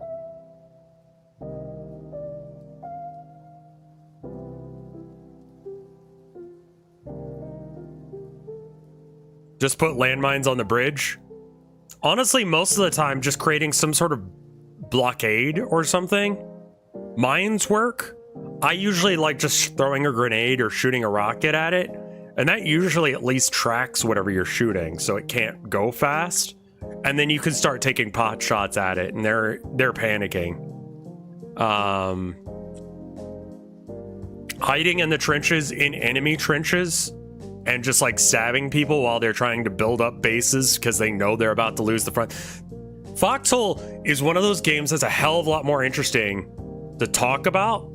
Just put landmines on the bridge. Honestly, most of the time, just creating some sort of blockade or something. Mines work. I usually like just throwing a grenade or shooting a rocket at it. And that usually at least tracks whatever you're shooting, so it can't go fast. And then you can start taking pot shots at it, and they're panicking. Hiding in the trenches, in enemy trenches, and just like stabbing people while they're trying to build up bases because they know they're about to lose the front. Foxhole is one of those games that's a hell of a lot more interesting to talk about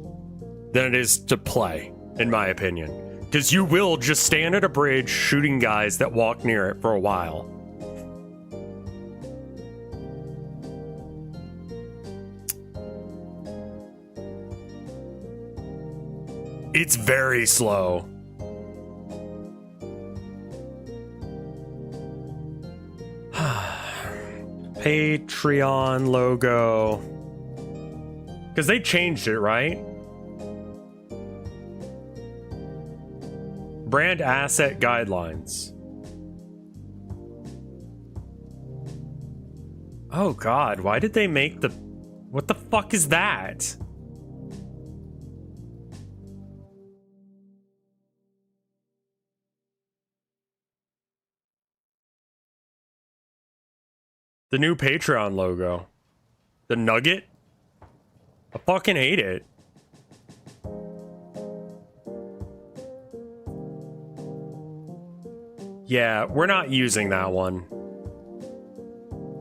than it is to play, in my opinion. Because you will just stand at a bridge shooting guys that walk near it for a while. It's very slow. Patreon logo. Because they changed it, right? Brand asset guidelines. Oh god, why did they make the... What the fuck is that? The new Patreon logo. The nugget? I fucking hate it. Yeah, we're not using that one.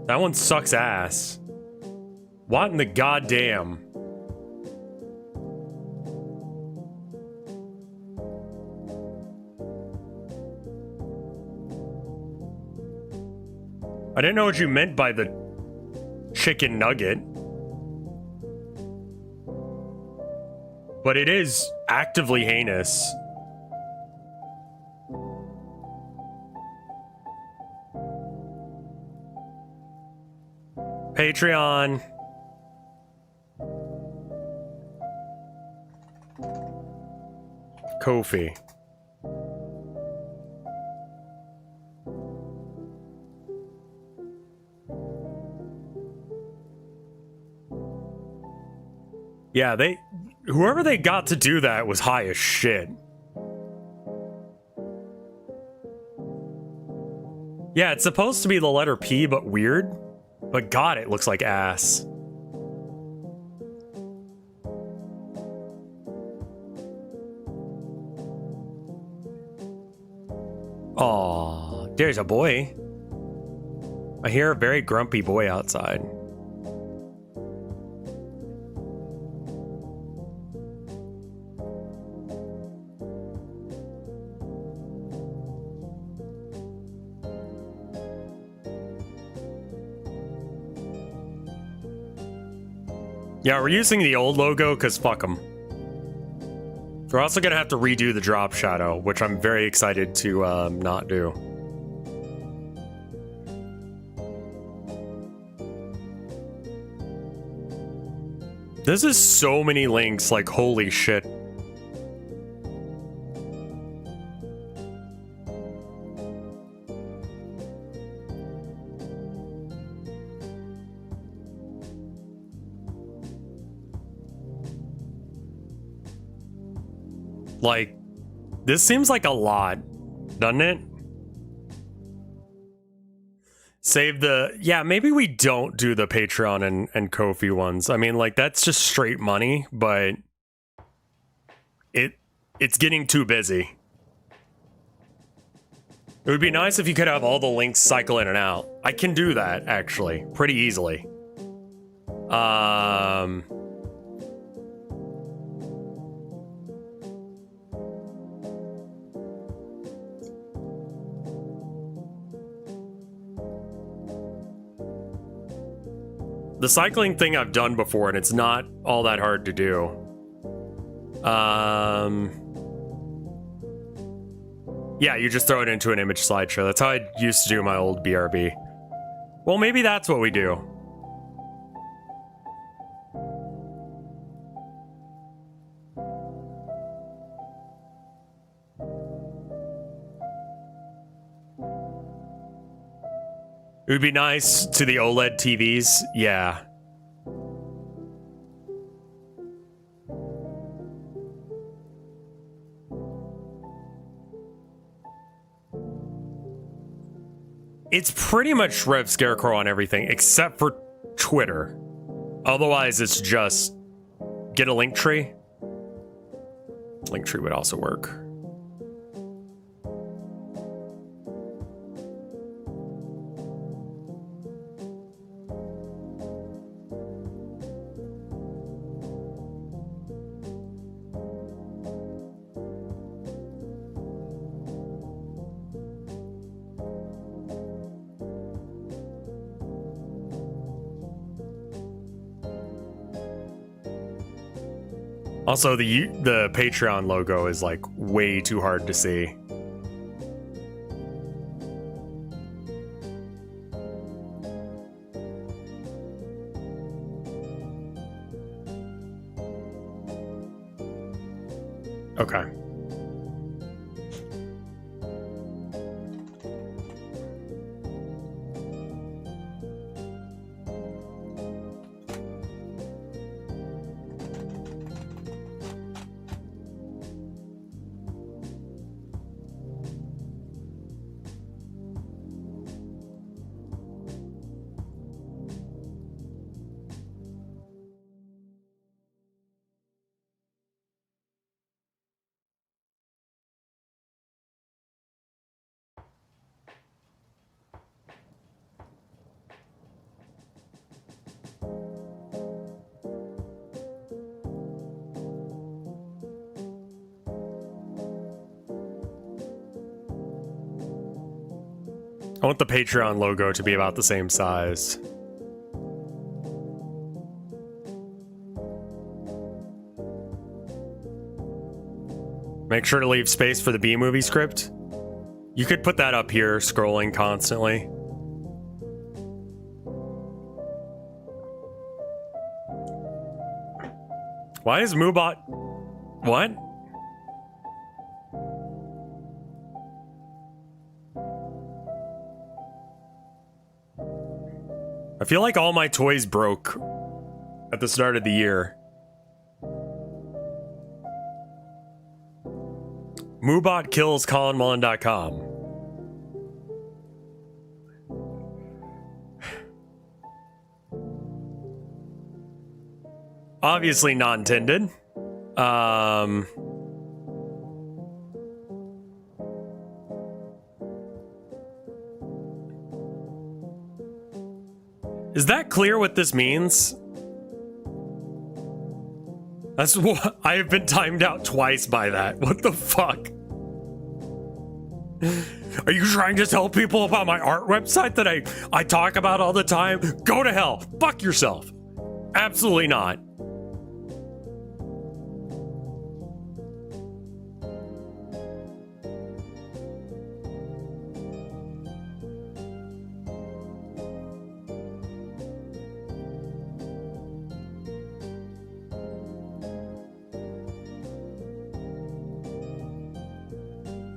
That one sucks ass. What in the goddamn? I didn't know what you meant by the chicken nugget. But it is actively heinous. Patreon. Ko-fi. Yeah, whoever they got to do that was high as shit. Yeah, it's supposed to be the letter P, but weird. But god, it looks like ass. Aw, there's a boy. I hear a very grumpy boy outside. Yeah, we're using the old logo because fuck them. We're also gonna have to redo the drop shadow, which I'm very excited to not do. This is so many links, like holy shit. Like, this seems like a lot, doesn't it? Save the... Yeah, maybe we don't do the Patreon and Ko-fi ones. I mean, like, that's just straight money, but... It's getting too busy. It would be nice if you could have all the links cycle in and out. I can do that, actually, pretty easily. The cycling thing I've done before, and it's not all that hard to do. Yeah, you just throw it into an image slideshow. That's how I used to do my old BRB. Well, maybe that's what we do. It would be nice to the OLED TVs, yeah. It's pretty much RevScarecrow on everything except for Twitter. Otherwise, it's just get a link tree. Link tree would also work. Also, the Patreon logo is like way too hard to see. Okay. I want the Patreon logo to be about the same size. Make sure to leave space for the B-movie script. You could put that up here, scrolling constantly. Why is Moobot... What? I feel like all my toys broke at the start of the year. Moobot kills ColinMullen.com. Obviously not intended. Is that clear what this means? That's what I have been timed out twice by that. What the fuck? Are you trying to tell people about my art website that I talk about all the time? Go to hell. Fuck yourself. Absolutely not.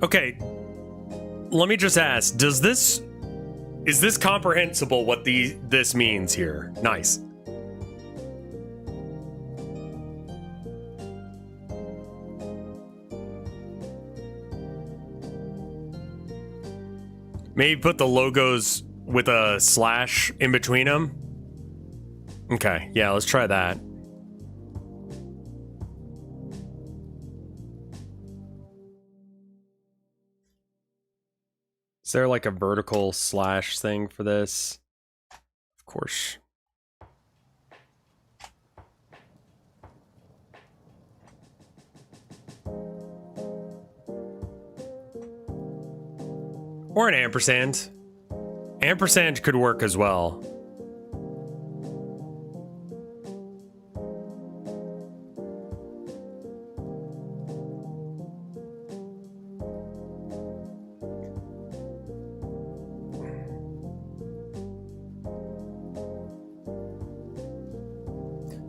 Okay, let me just ask, is this comprehensible what this means here? Nice. Maybe put the logos with a slash in between them. Okay, yeah, let's try that. Is there like a vertical slash thing for this? Of course. Or an ampersand. Ampersand could work as well.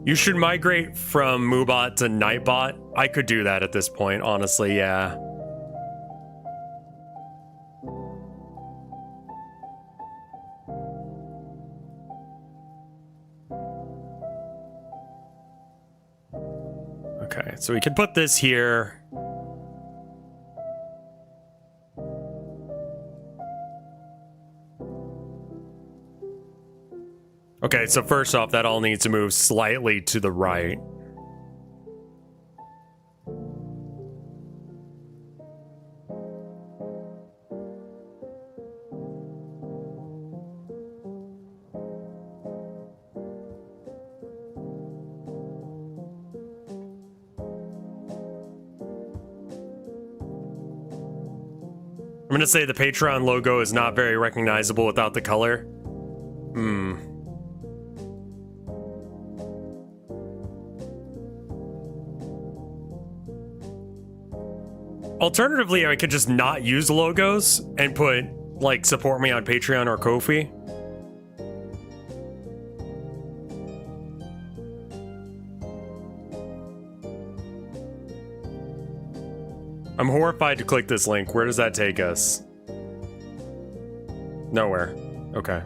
You should migrate from Moobot to Nightbot. I could do that at this point, honestly, yeah. Okay, so we could put this here. Okay, so first off, that all needs to move slightly to the right. I'm gonna say the Patreon logo is not very recognizable without the color. Alternatively, I could just not use logos and put, like, support me on Patreon or Ko-fi. I'm horrified to click this link. Where does that take us? Nowhere. Okay.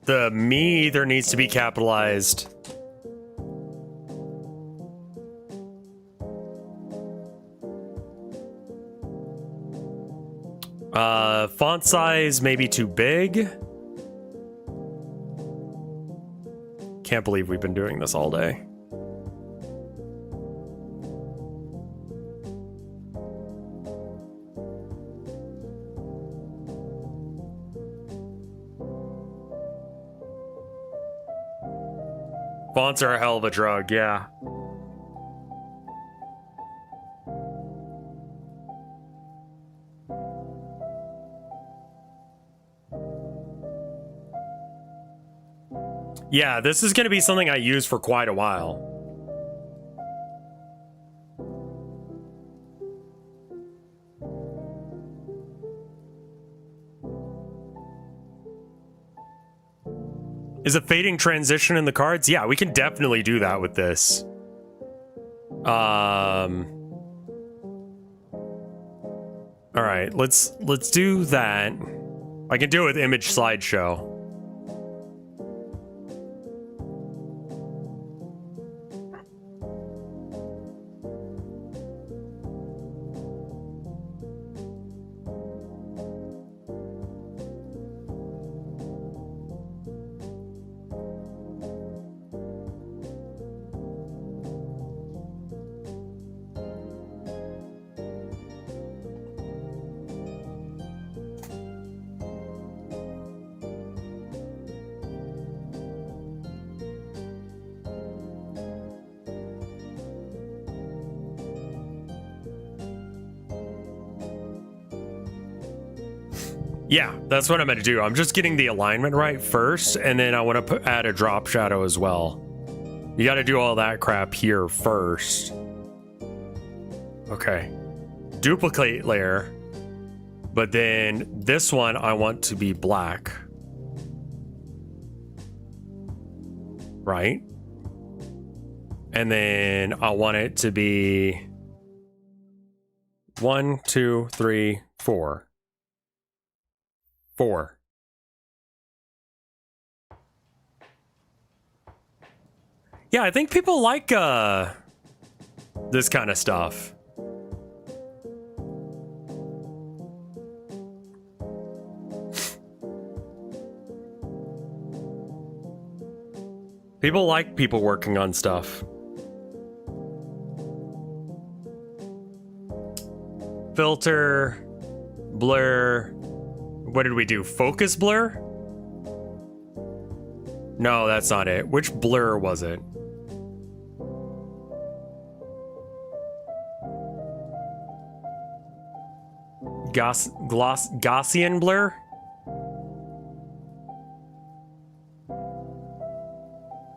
The me either needs to be capitalized. Font size maybe too big. Can't believe we've been doing this all day. Fonts are a hell of a drug, yeah. Yeah, this is going to be something I use for quite a while. Is a fading transition in the cards? Yeah, we can definitely do that with this. All right, let's do that. I can do it with image slideshow. Yeah, that's what I'm going to do. I'm just getting the alignment right first, and then I want to add a drop shadow as well. You got to do all that crap here first. Okay. Duplicate layer. But then this one I want to be black. Right? And then I want it to be 1, 2, 3, 4. 4. Yeah, I think people like this kind of stuff. People like people working on stuff. Filter, blur. What did we do? Focus blur? No, that's not it. Which blur was it? Gaussian blur?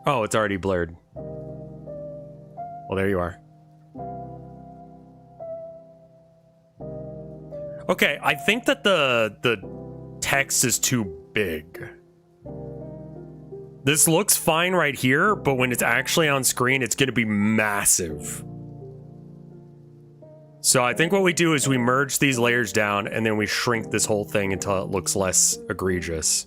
Oh, it's already blurred. Well, there you are. Okay, I think that the text is too big. This looks fine right here, but when it's actually on screen, it's going to be massive. So I think what we do is we merge these layers down and then we shrink this whole thing until it looks less egregious.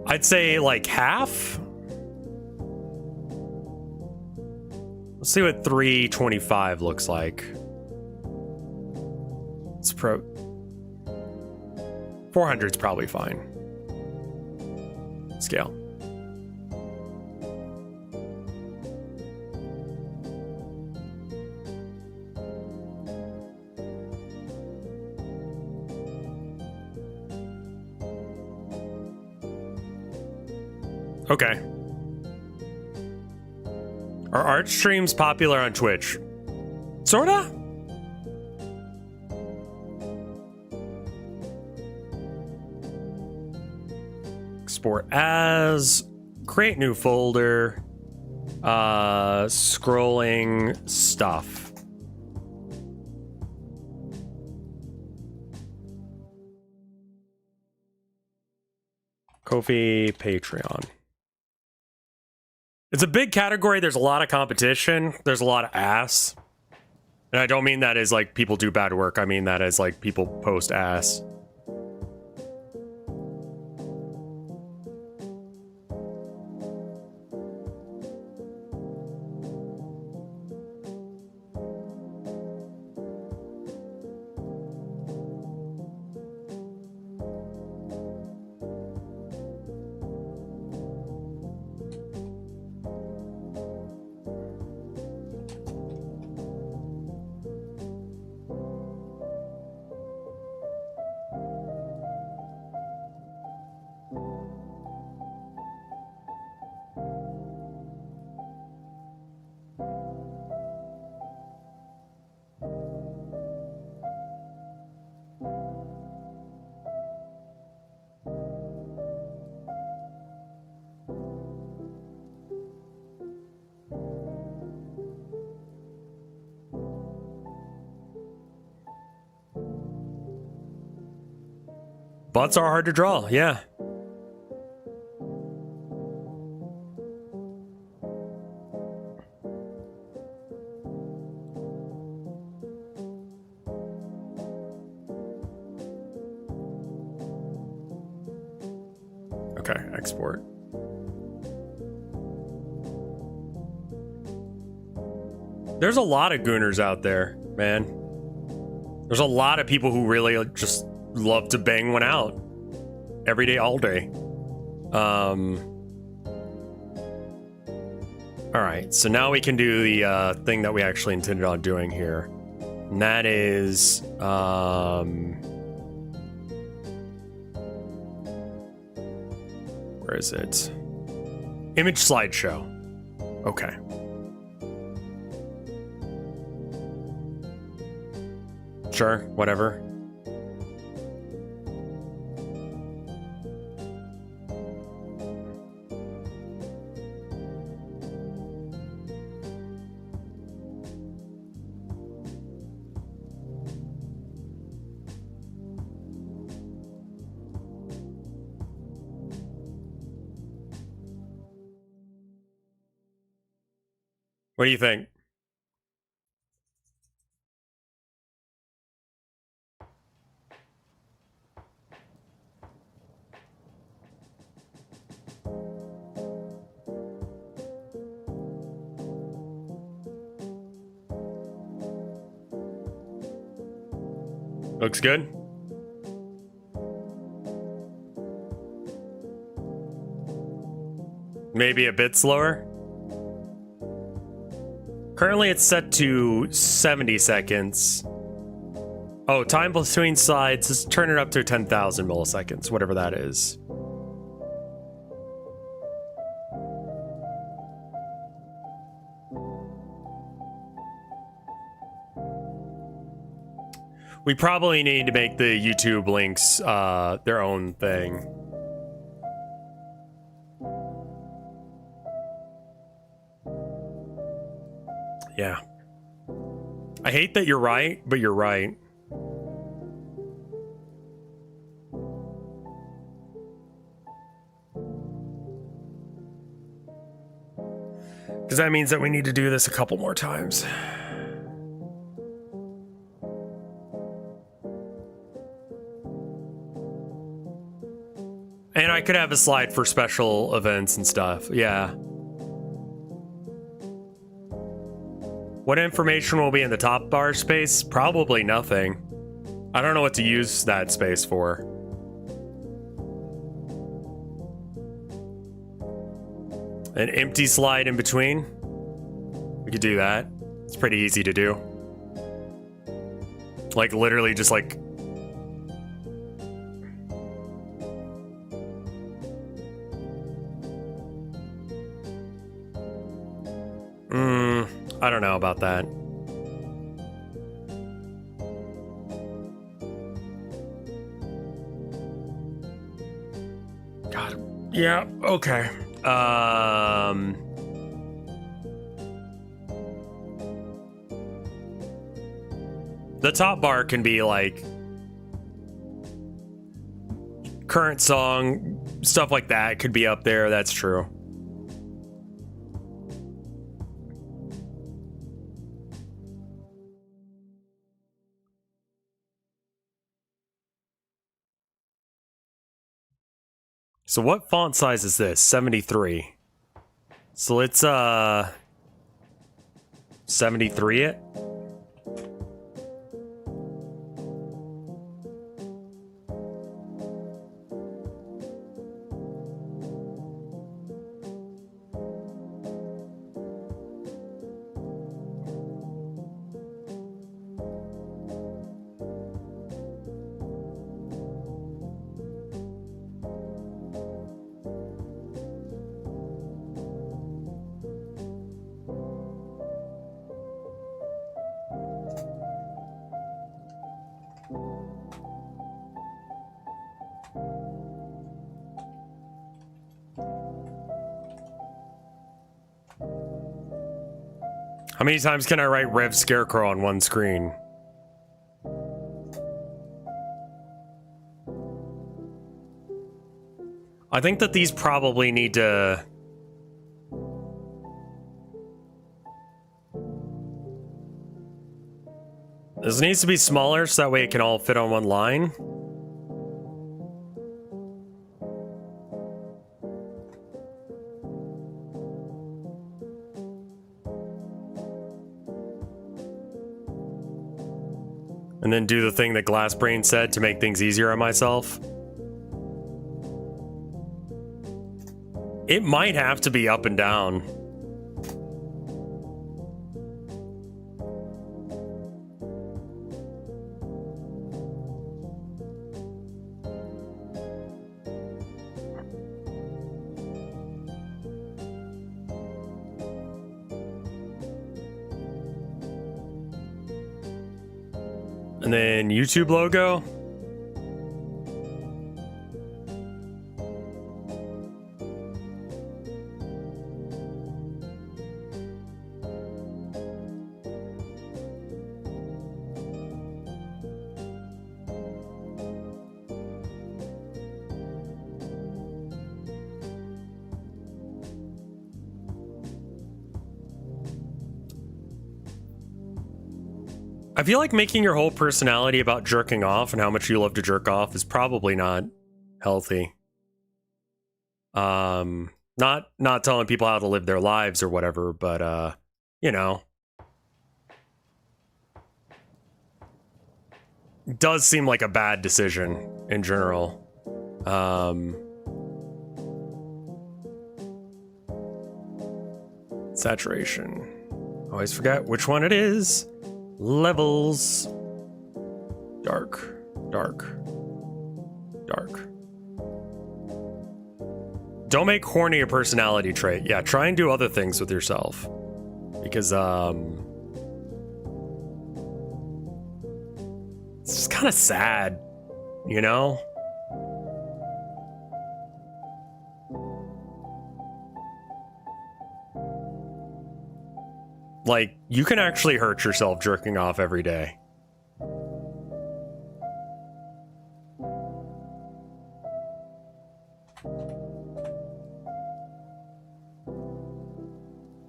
I'd say like half. Let's see what 325 looks like. It's 400's probably fine. Scale. Okay. Are art streams popular on Twitch? Sorta? Export as, create new folder, scrolling stuff. Ko-fi, Patreon. It's a big category. There's a lot of competition. There's a lot of ass. And I don't mean that as like people do bad work. I mean that as like people post ass. Butts are hard to draw, yeah. Okay, export. There's a lot of gooners out there, man. There's a lot of people who really just love to bang one out every day, all day. All right, so now we can do the thing that we actually intended on doing here, and that is where is it? Image slideshow. Okay. Sure, whatever. What do you think? Looks good. Maybe a bit slower. Currently it's set to 70 seconds. Oh, time between slides, let's turn it up to 10,000 milliseconds, whatever that is. We probably need to make the YouTube links their own thing. Yeah. I hate that you're right, but you're right. Because that means that we need to do this a couple more times. And I could have a slide for special events and stuff. Yeah. What information will be in the top bar space? Probably nothing. I don't know what to use that space for. An empty slide in between. We could do that. It's pretty easy to do. Like literally just like... I don't know about that. God. Yeah, okay. The top bar can be like current song, stuff like that could be up there. That's true. So what font size is this? 73. So let's 73 it. How many times can I write RevScarecrow on one screen? I think that these probably need to... This needs to be smaller so that way it can all fit on one line. And then do the thing that Glassbrain said to make things easier on myself. It might have to be up and down. And then YouTube logo. I feel like making your whole personality about jerking off and how much you love to jerk off is probably not healthy. Not telling people how to live their lives or whatever, but you know. It does seem like a bad decision in general. Saturation. Always forget which one it is. Levels. Dark. Dark. Dark. Don't make horny a personality trait. Yeah, try and do other things with yourself. Because, it's just kind of sad, you know? Like, you can actually hurt yourself jerking off every day.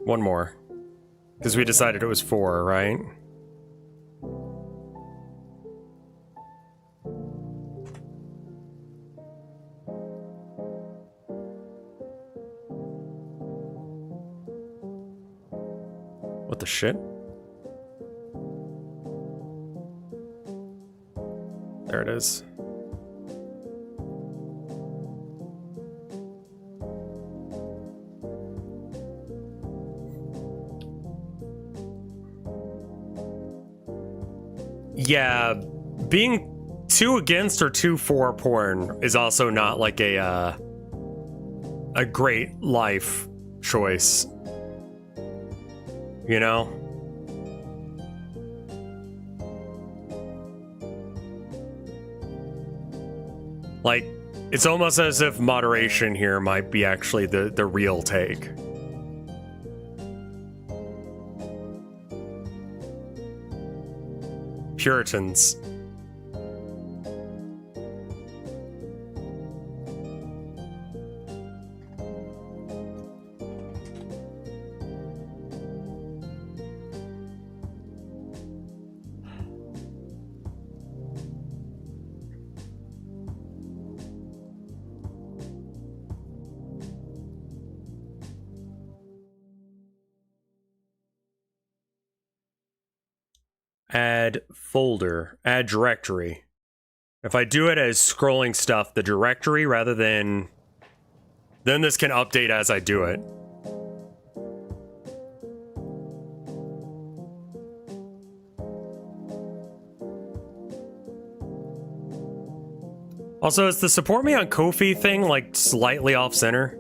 One more. Because we decided it was 4, right? What the shit? There it is. Yeah, being too against or too for porn is also not like a great life choice. You know? Like, it's almost as if moderation here might be actually the real take. Puritans. Add folder, add directory. If I do it as scrolling stuff, the directory rather than... Then this can update as I do it. Also, is the support me on Ko-fi thing like slightly off center?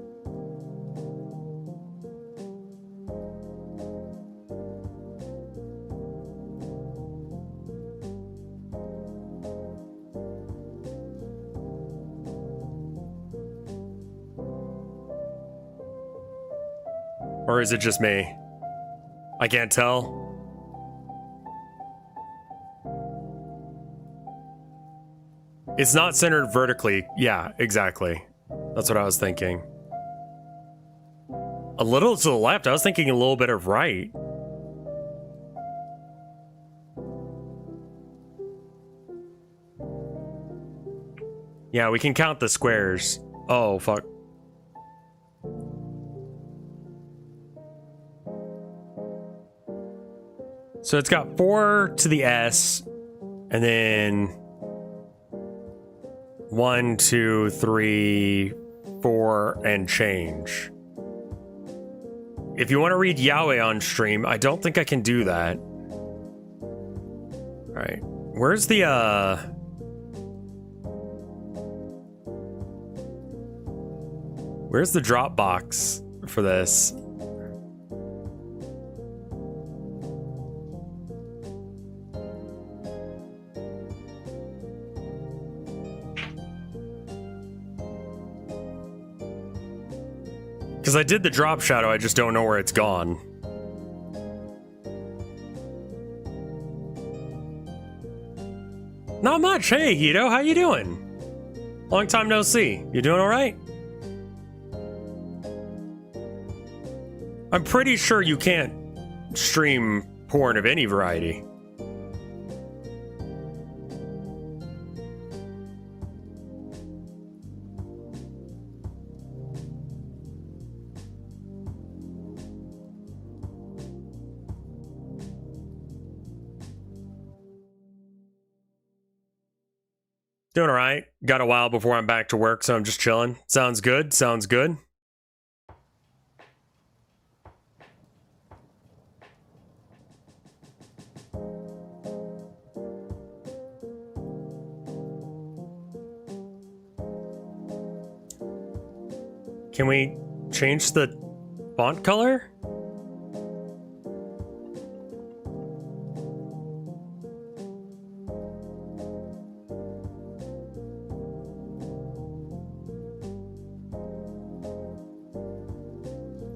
Or is it just me? I can't tell. It's not centered vertically. Yeah, exactly. That's what I was thinking. A little to the left. I was thinking a little bit of right. Yeah, we can count the squares. Oh, fuck. So it's got 4 to the S, and then 1, 2, 3, 4, and change. If you want to read Yahweh on stream, I don't think I can do that. All right, where's the Dropbox for this? Because I did the drop shadow, I just don't know where it's gone. Not much. Hey, Hito, how you doing? Long time no see. You doing all right? I'm pretty sure you can't stream porn of any variety. Doing all right. Got a while before I'm back to work, so I'm just chilling. Sounds good. Sounds good. Can we change the font color?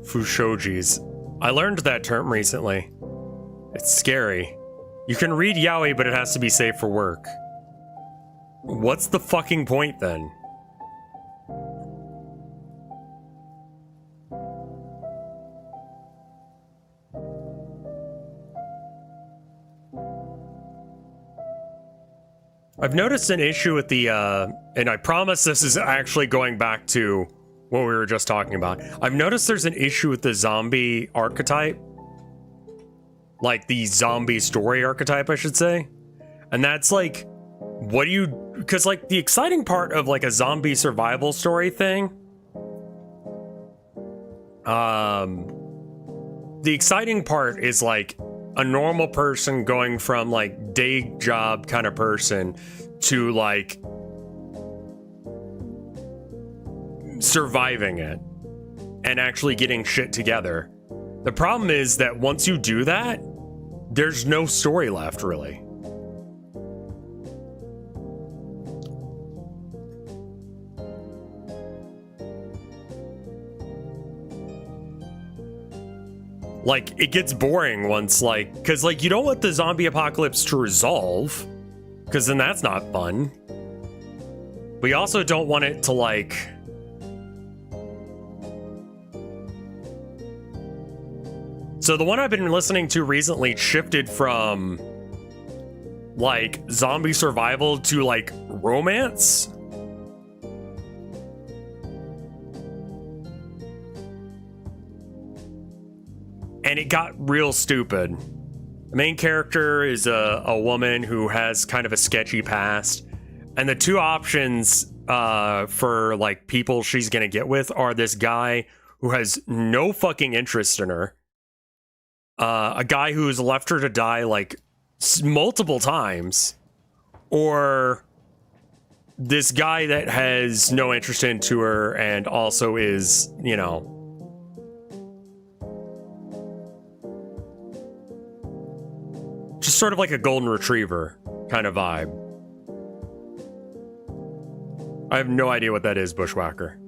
Fushojis. I learned that term recently. It's scary. You can read Yaoi, but it has to be safe for work. What's the fucking point then? I've noticed an issue with the, and I promise this is actually going back to what we were just talking about. I've noticed there's an issue with the zombie archetype. Like the zombie story archetype, I should say. And that's like, what do you, because like the exciting part of like a zombie survival story thing, the exciting part is like a normal person going from like day job kind of person to like surviving it and actually getting shit together. The problem is that once you do that, there's no story left, really. Like, it gets boring once, like, because, like, you don't want the zombie apocalypse to resolve, because then that's not fun. We also don't want it to, like... So the one I've been listening to recently shifted from, like, zombie survival to, like, romance. And it got real stupid. The main character is a woman who has kind of a sketchy past. And the two options for, like, people she's gonna get with are this guy who has no fucking interest in her. A guy who's left her to die, like, multiple times. Or this guy that has no interest into her and also is, you know... just sort of like a golden retriever kind of vibe. I have no idea what that is, Bushwhacker.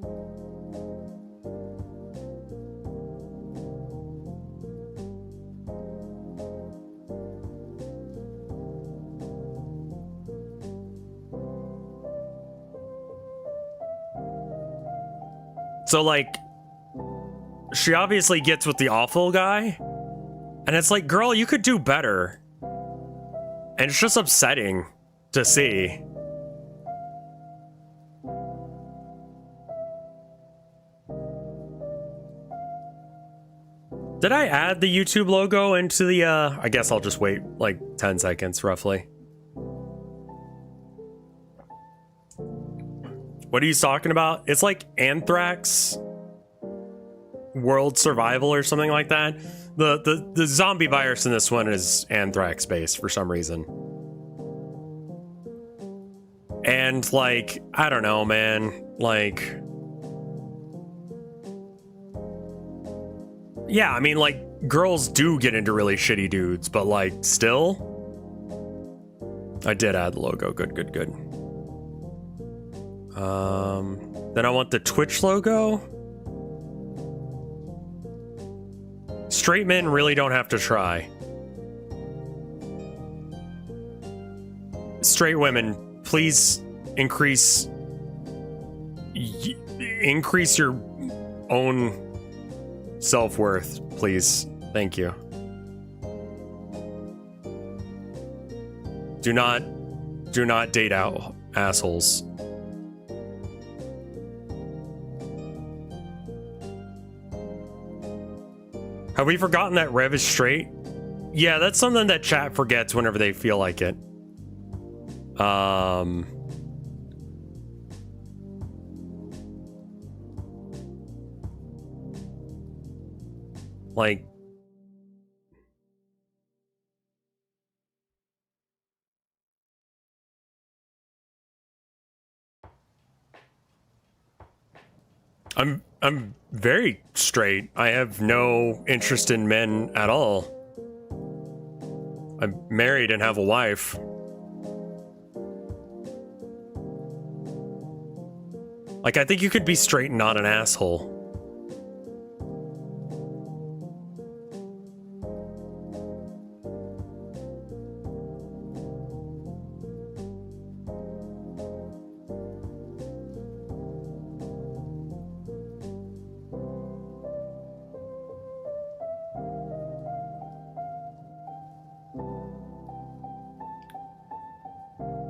So, like, she obviously gets with the awful guy, and it's like, girl, you could do better. And it's just upsetting to see. Did I add the YouTube logo into the, I guess I'll just wait like 10 seconds roughly. What are you talking about? It's like Anthrax World Survival or something like that. The zombie virus in this one is anthrax based for some reason. And like, I don't know, man. Like, yeah, I mean, like, girls do get into really shitty dudes, but like, still. I did add the logo. Good. Then I want the Twitch logo. Straight men really don't have to try. Straight women, please increase your own self-worth, please. Thank you. Do not date out assholes. Have we forgotten that Rev is straight? Yeah, that's something that chat forgets whenever they feel like it. Like... I'm very straight. I have no interest in men at all. I'm married and have a wife. Like, I think you could be straight and not an asshole.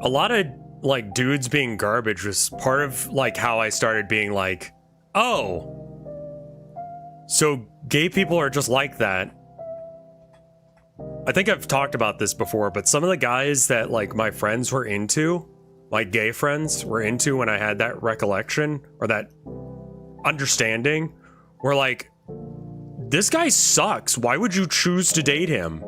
A lot of, like, dudes being garbage was part of, like, how I started being like, oh, so gay people are just like that. I think I've talked about this before, but some of the guys that, like, my friends were into, my gay friends were into when I had that recollection, or that understanding, were like, this guy sucks. Why would you choose to date him?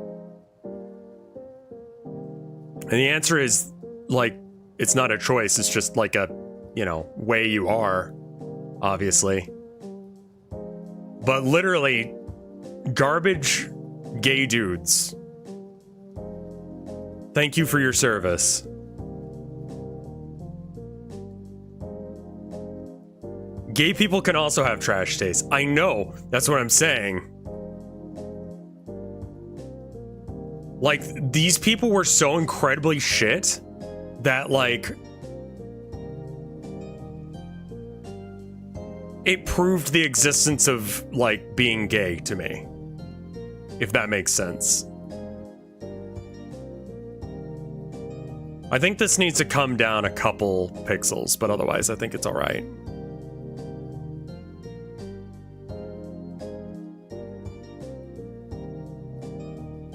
And the answer is, like, it's not a choice. It's just like a, you know, way you are, obviously. But literally, garbage gay dudes. Thank you for your service. Gay people can also have trash taste. I know. That's what I'm saying. Like, these people were so incredibly shit that, like, it proved the existence of, like, being gay to me. If that makes sense. I think this needs to come down a couple pixels, but otherwise I think it's alright.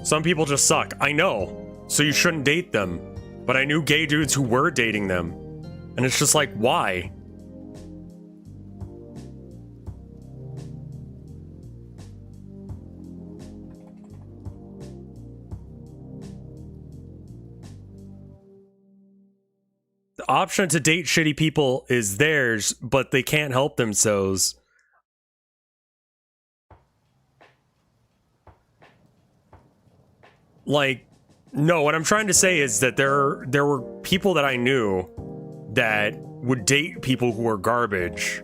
Some people just suck. I know. So you shouldn't date them. But I knew gay dudes who were dating them. And it's just like, why? The option to date shitty people is theirs, but they can't help themselves. Like, no, what I'm trying to say is that there were people that I knew that would date people who were garbage.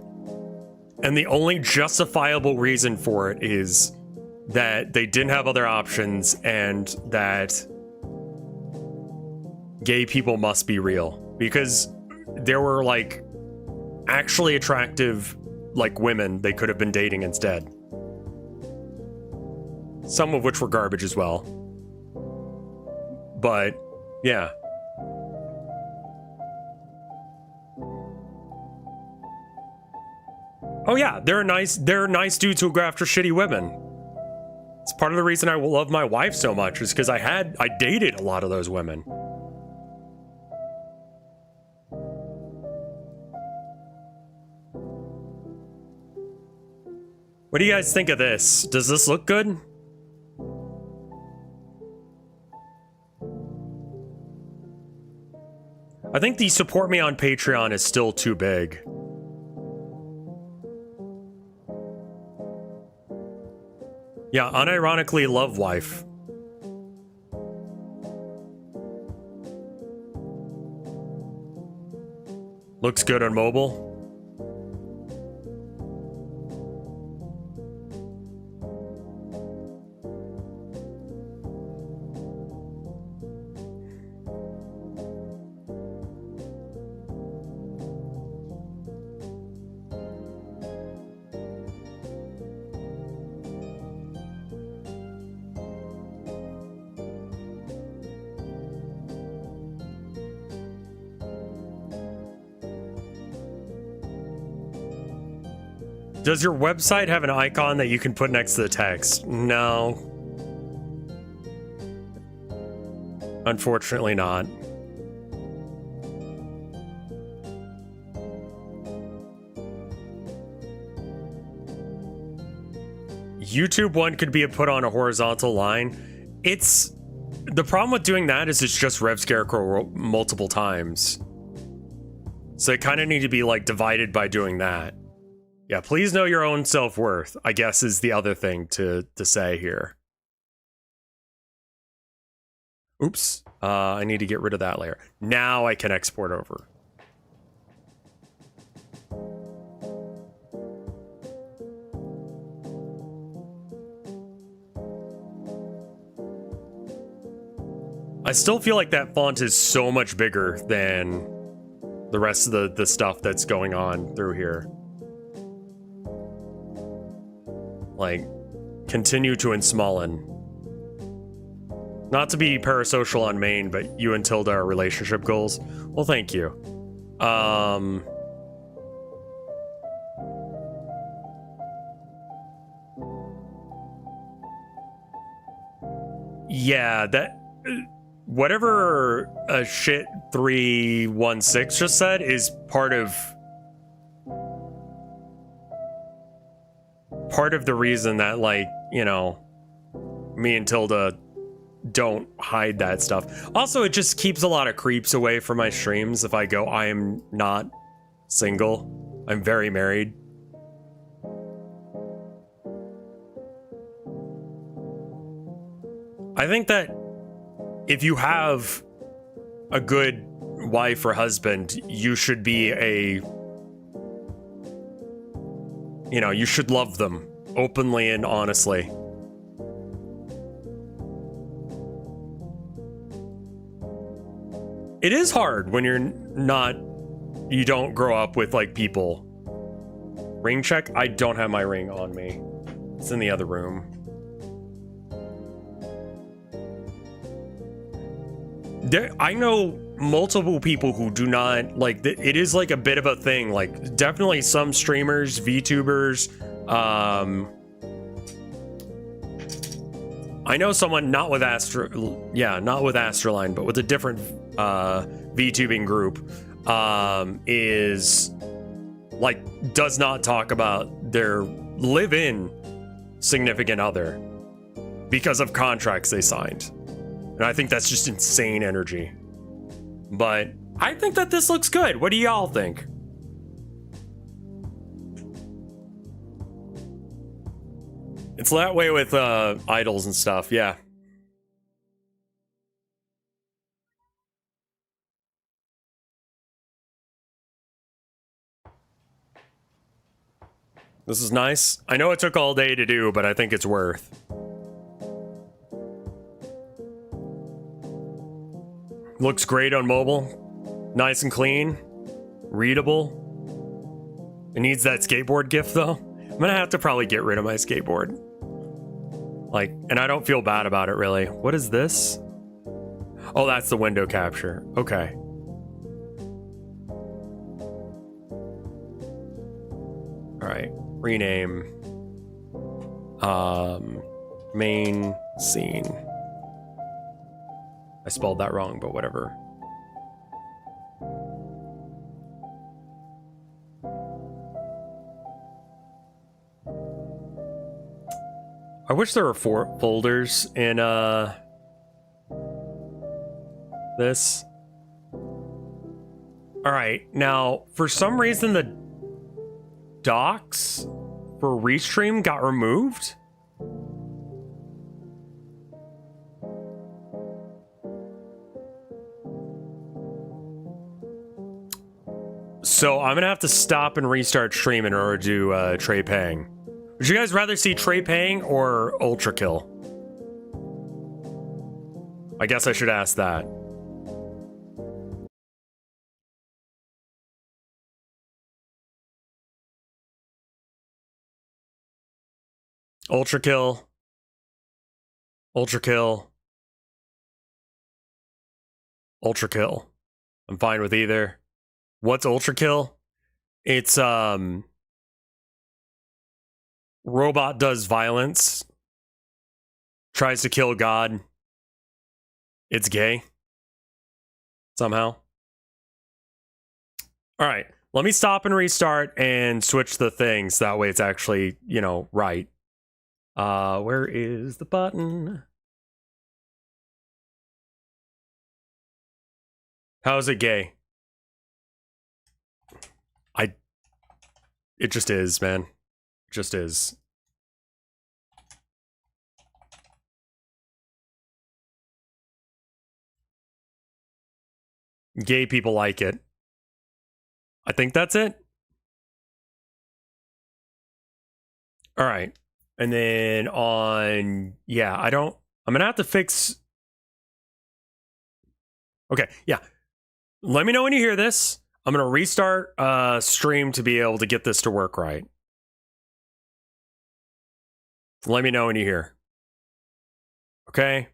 And the only justifiable reason for it is that they didn't have other options and that gay people must be real. Because there were, like, actually attractive, like, women they could have been dating instead. Some of which were garbage as well. But, yeah. Oh yeah, there are nice dudes who go after shitty women. It's part of the reason I love my wife so much, is because I dated a lot of those women. What do you guys think of this? Does this look good? I think the support me on Patreon is still too big. Yeah, unironically love wife. Looks good on mobile. Does your website have an icon that you can put next to the text? No. Unfortunately not. YouTube one could be put on a horizontal line. It's... The problem with doing that is it's just RevScarecrow multiple times. So it kind of need to be, like, divided by doing that. Yeah, please know your own self-worth, I guess, is the other thing to say here. Oops. I need to get rid of that layer. Now I can export over. I still feel like that font is so much bigger than the rest of the stuff that's going on through here. Like, continue to ensmallen. Not to be parasocial on main, but you and Tilda are relationship goals. Well, thank you. Yeah, that... Whatever a shit 316 just said is part of the reason that, like, you know, me and Tilda don't hide that stuff. Also, it just keeps a lot of creeps away from my streams if I go, I am not single. I'm very married. I think that if you have a good wife or husband, you should be you should love them openly and honestly. It is hard when you don't grow up with like people. Ring check? I don't have my ring on me. It's in the other room. I know multiple people who do not like it is like a bit of a thing, like definitely some streamers, VTubers, I know someone not with Astroline, but with a different VTubing group, is like does not talk about their live-in significant other because of contracts they signed. And I think that's just insane energy. But I think that this looks good. What do y'all think? It's that way with idols and stuff, yeah. This is nice. I know it took all day to do, but I think it's worth. Looks great on mobile. Nice and clean. Readable. It needs that skateboard GIF though. I'm gonna have to probably get rid of my skateboard. Like, and I don't feel bad about it really. What is this? Oh, that's the window capture. Okay. All right, rename. Main scene. I spelled that wrong, but whatever. I wish there were 4 folders in this. All right, now for some reason the docs for Restream got removed. So I'm gonna have to stop and restart stream in order to do Trey Pang. Would you guys rather see Trey Pang or Ultra Kill? I guess I should ask that. Ultra Kill. Ultra Kill. Ultra Kill. I'm fine with either. What's Ultra Kill? It's robot does violence, tries to kill God. It's gay somehow. All right, let me stop and restart and switch the things. That way it's actually, right. Where is the button? How is it gay? It just is, man. It just is. Gay people like it. I think that's it. All right. And then I'm gonna have to fix. Okay, yeah. Let me know when you hear this. I'm gonna restart stream to be able to get this to work right. Let me know when you hear. Okay.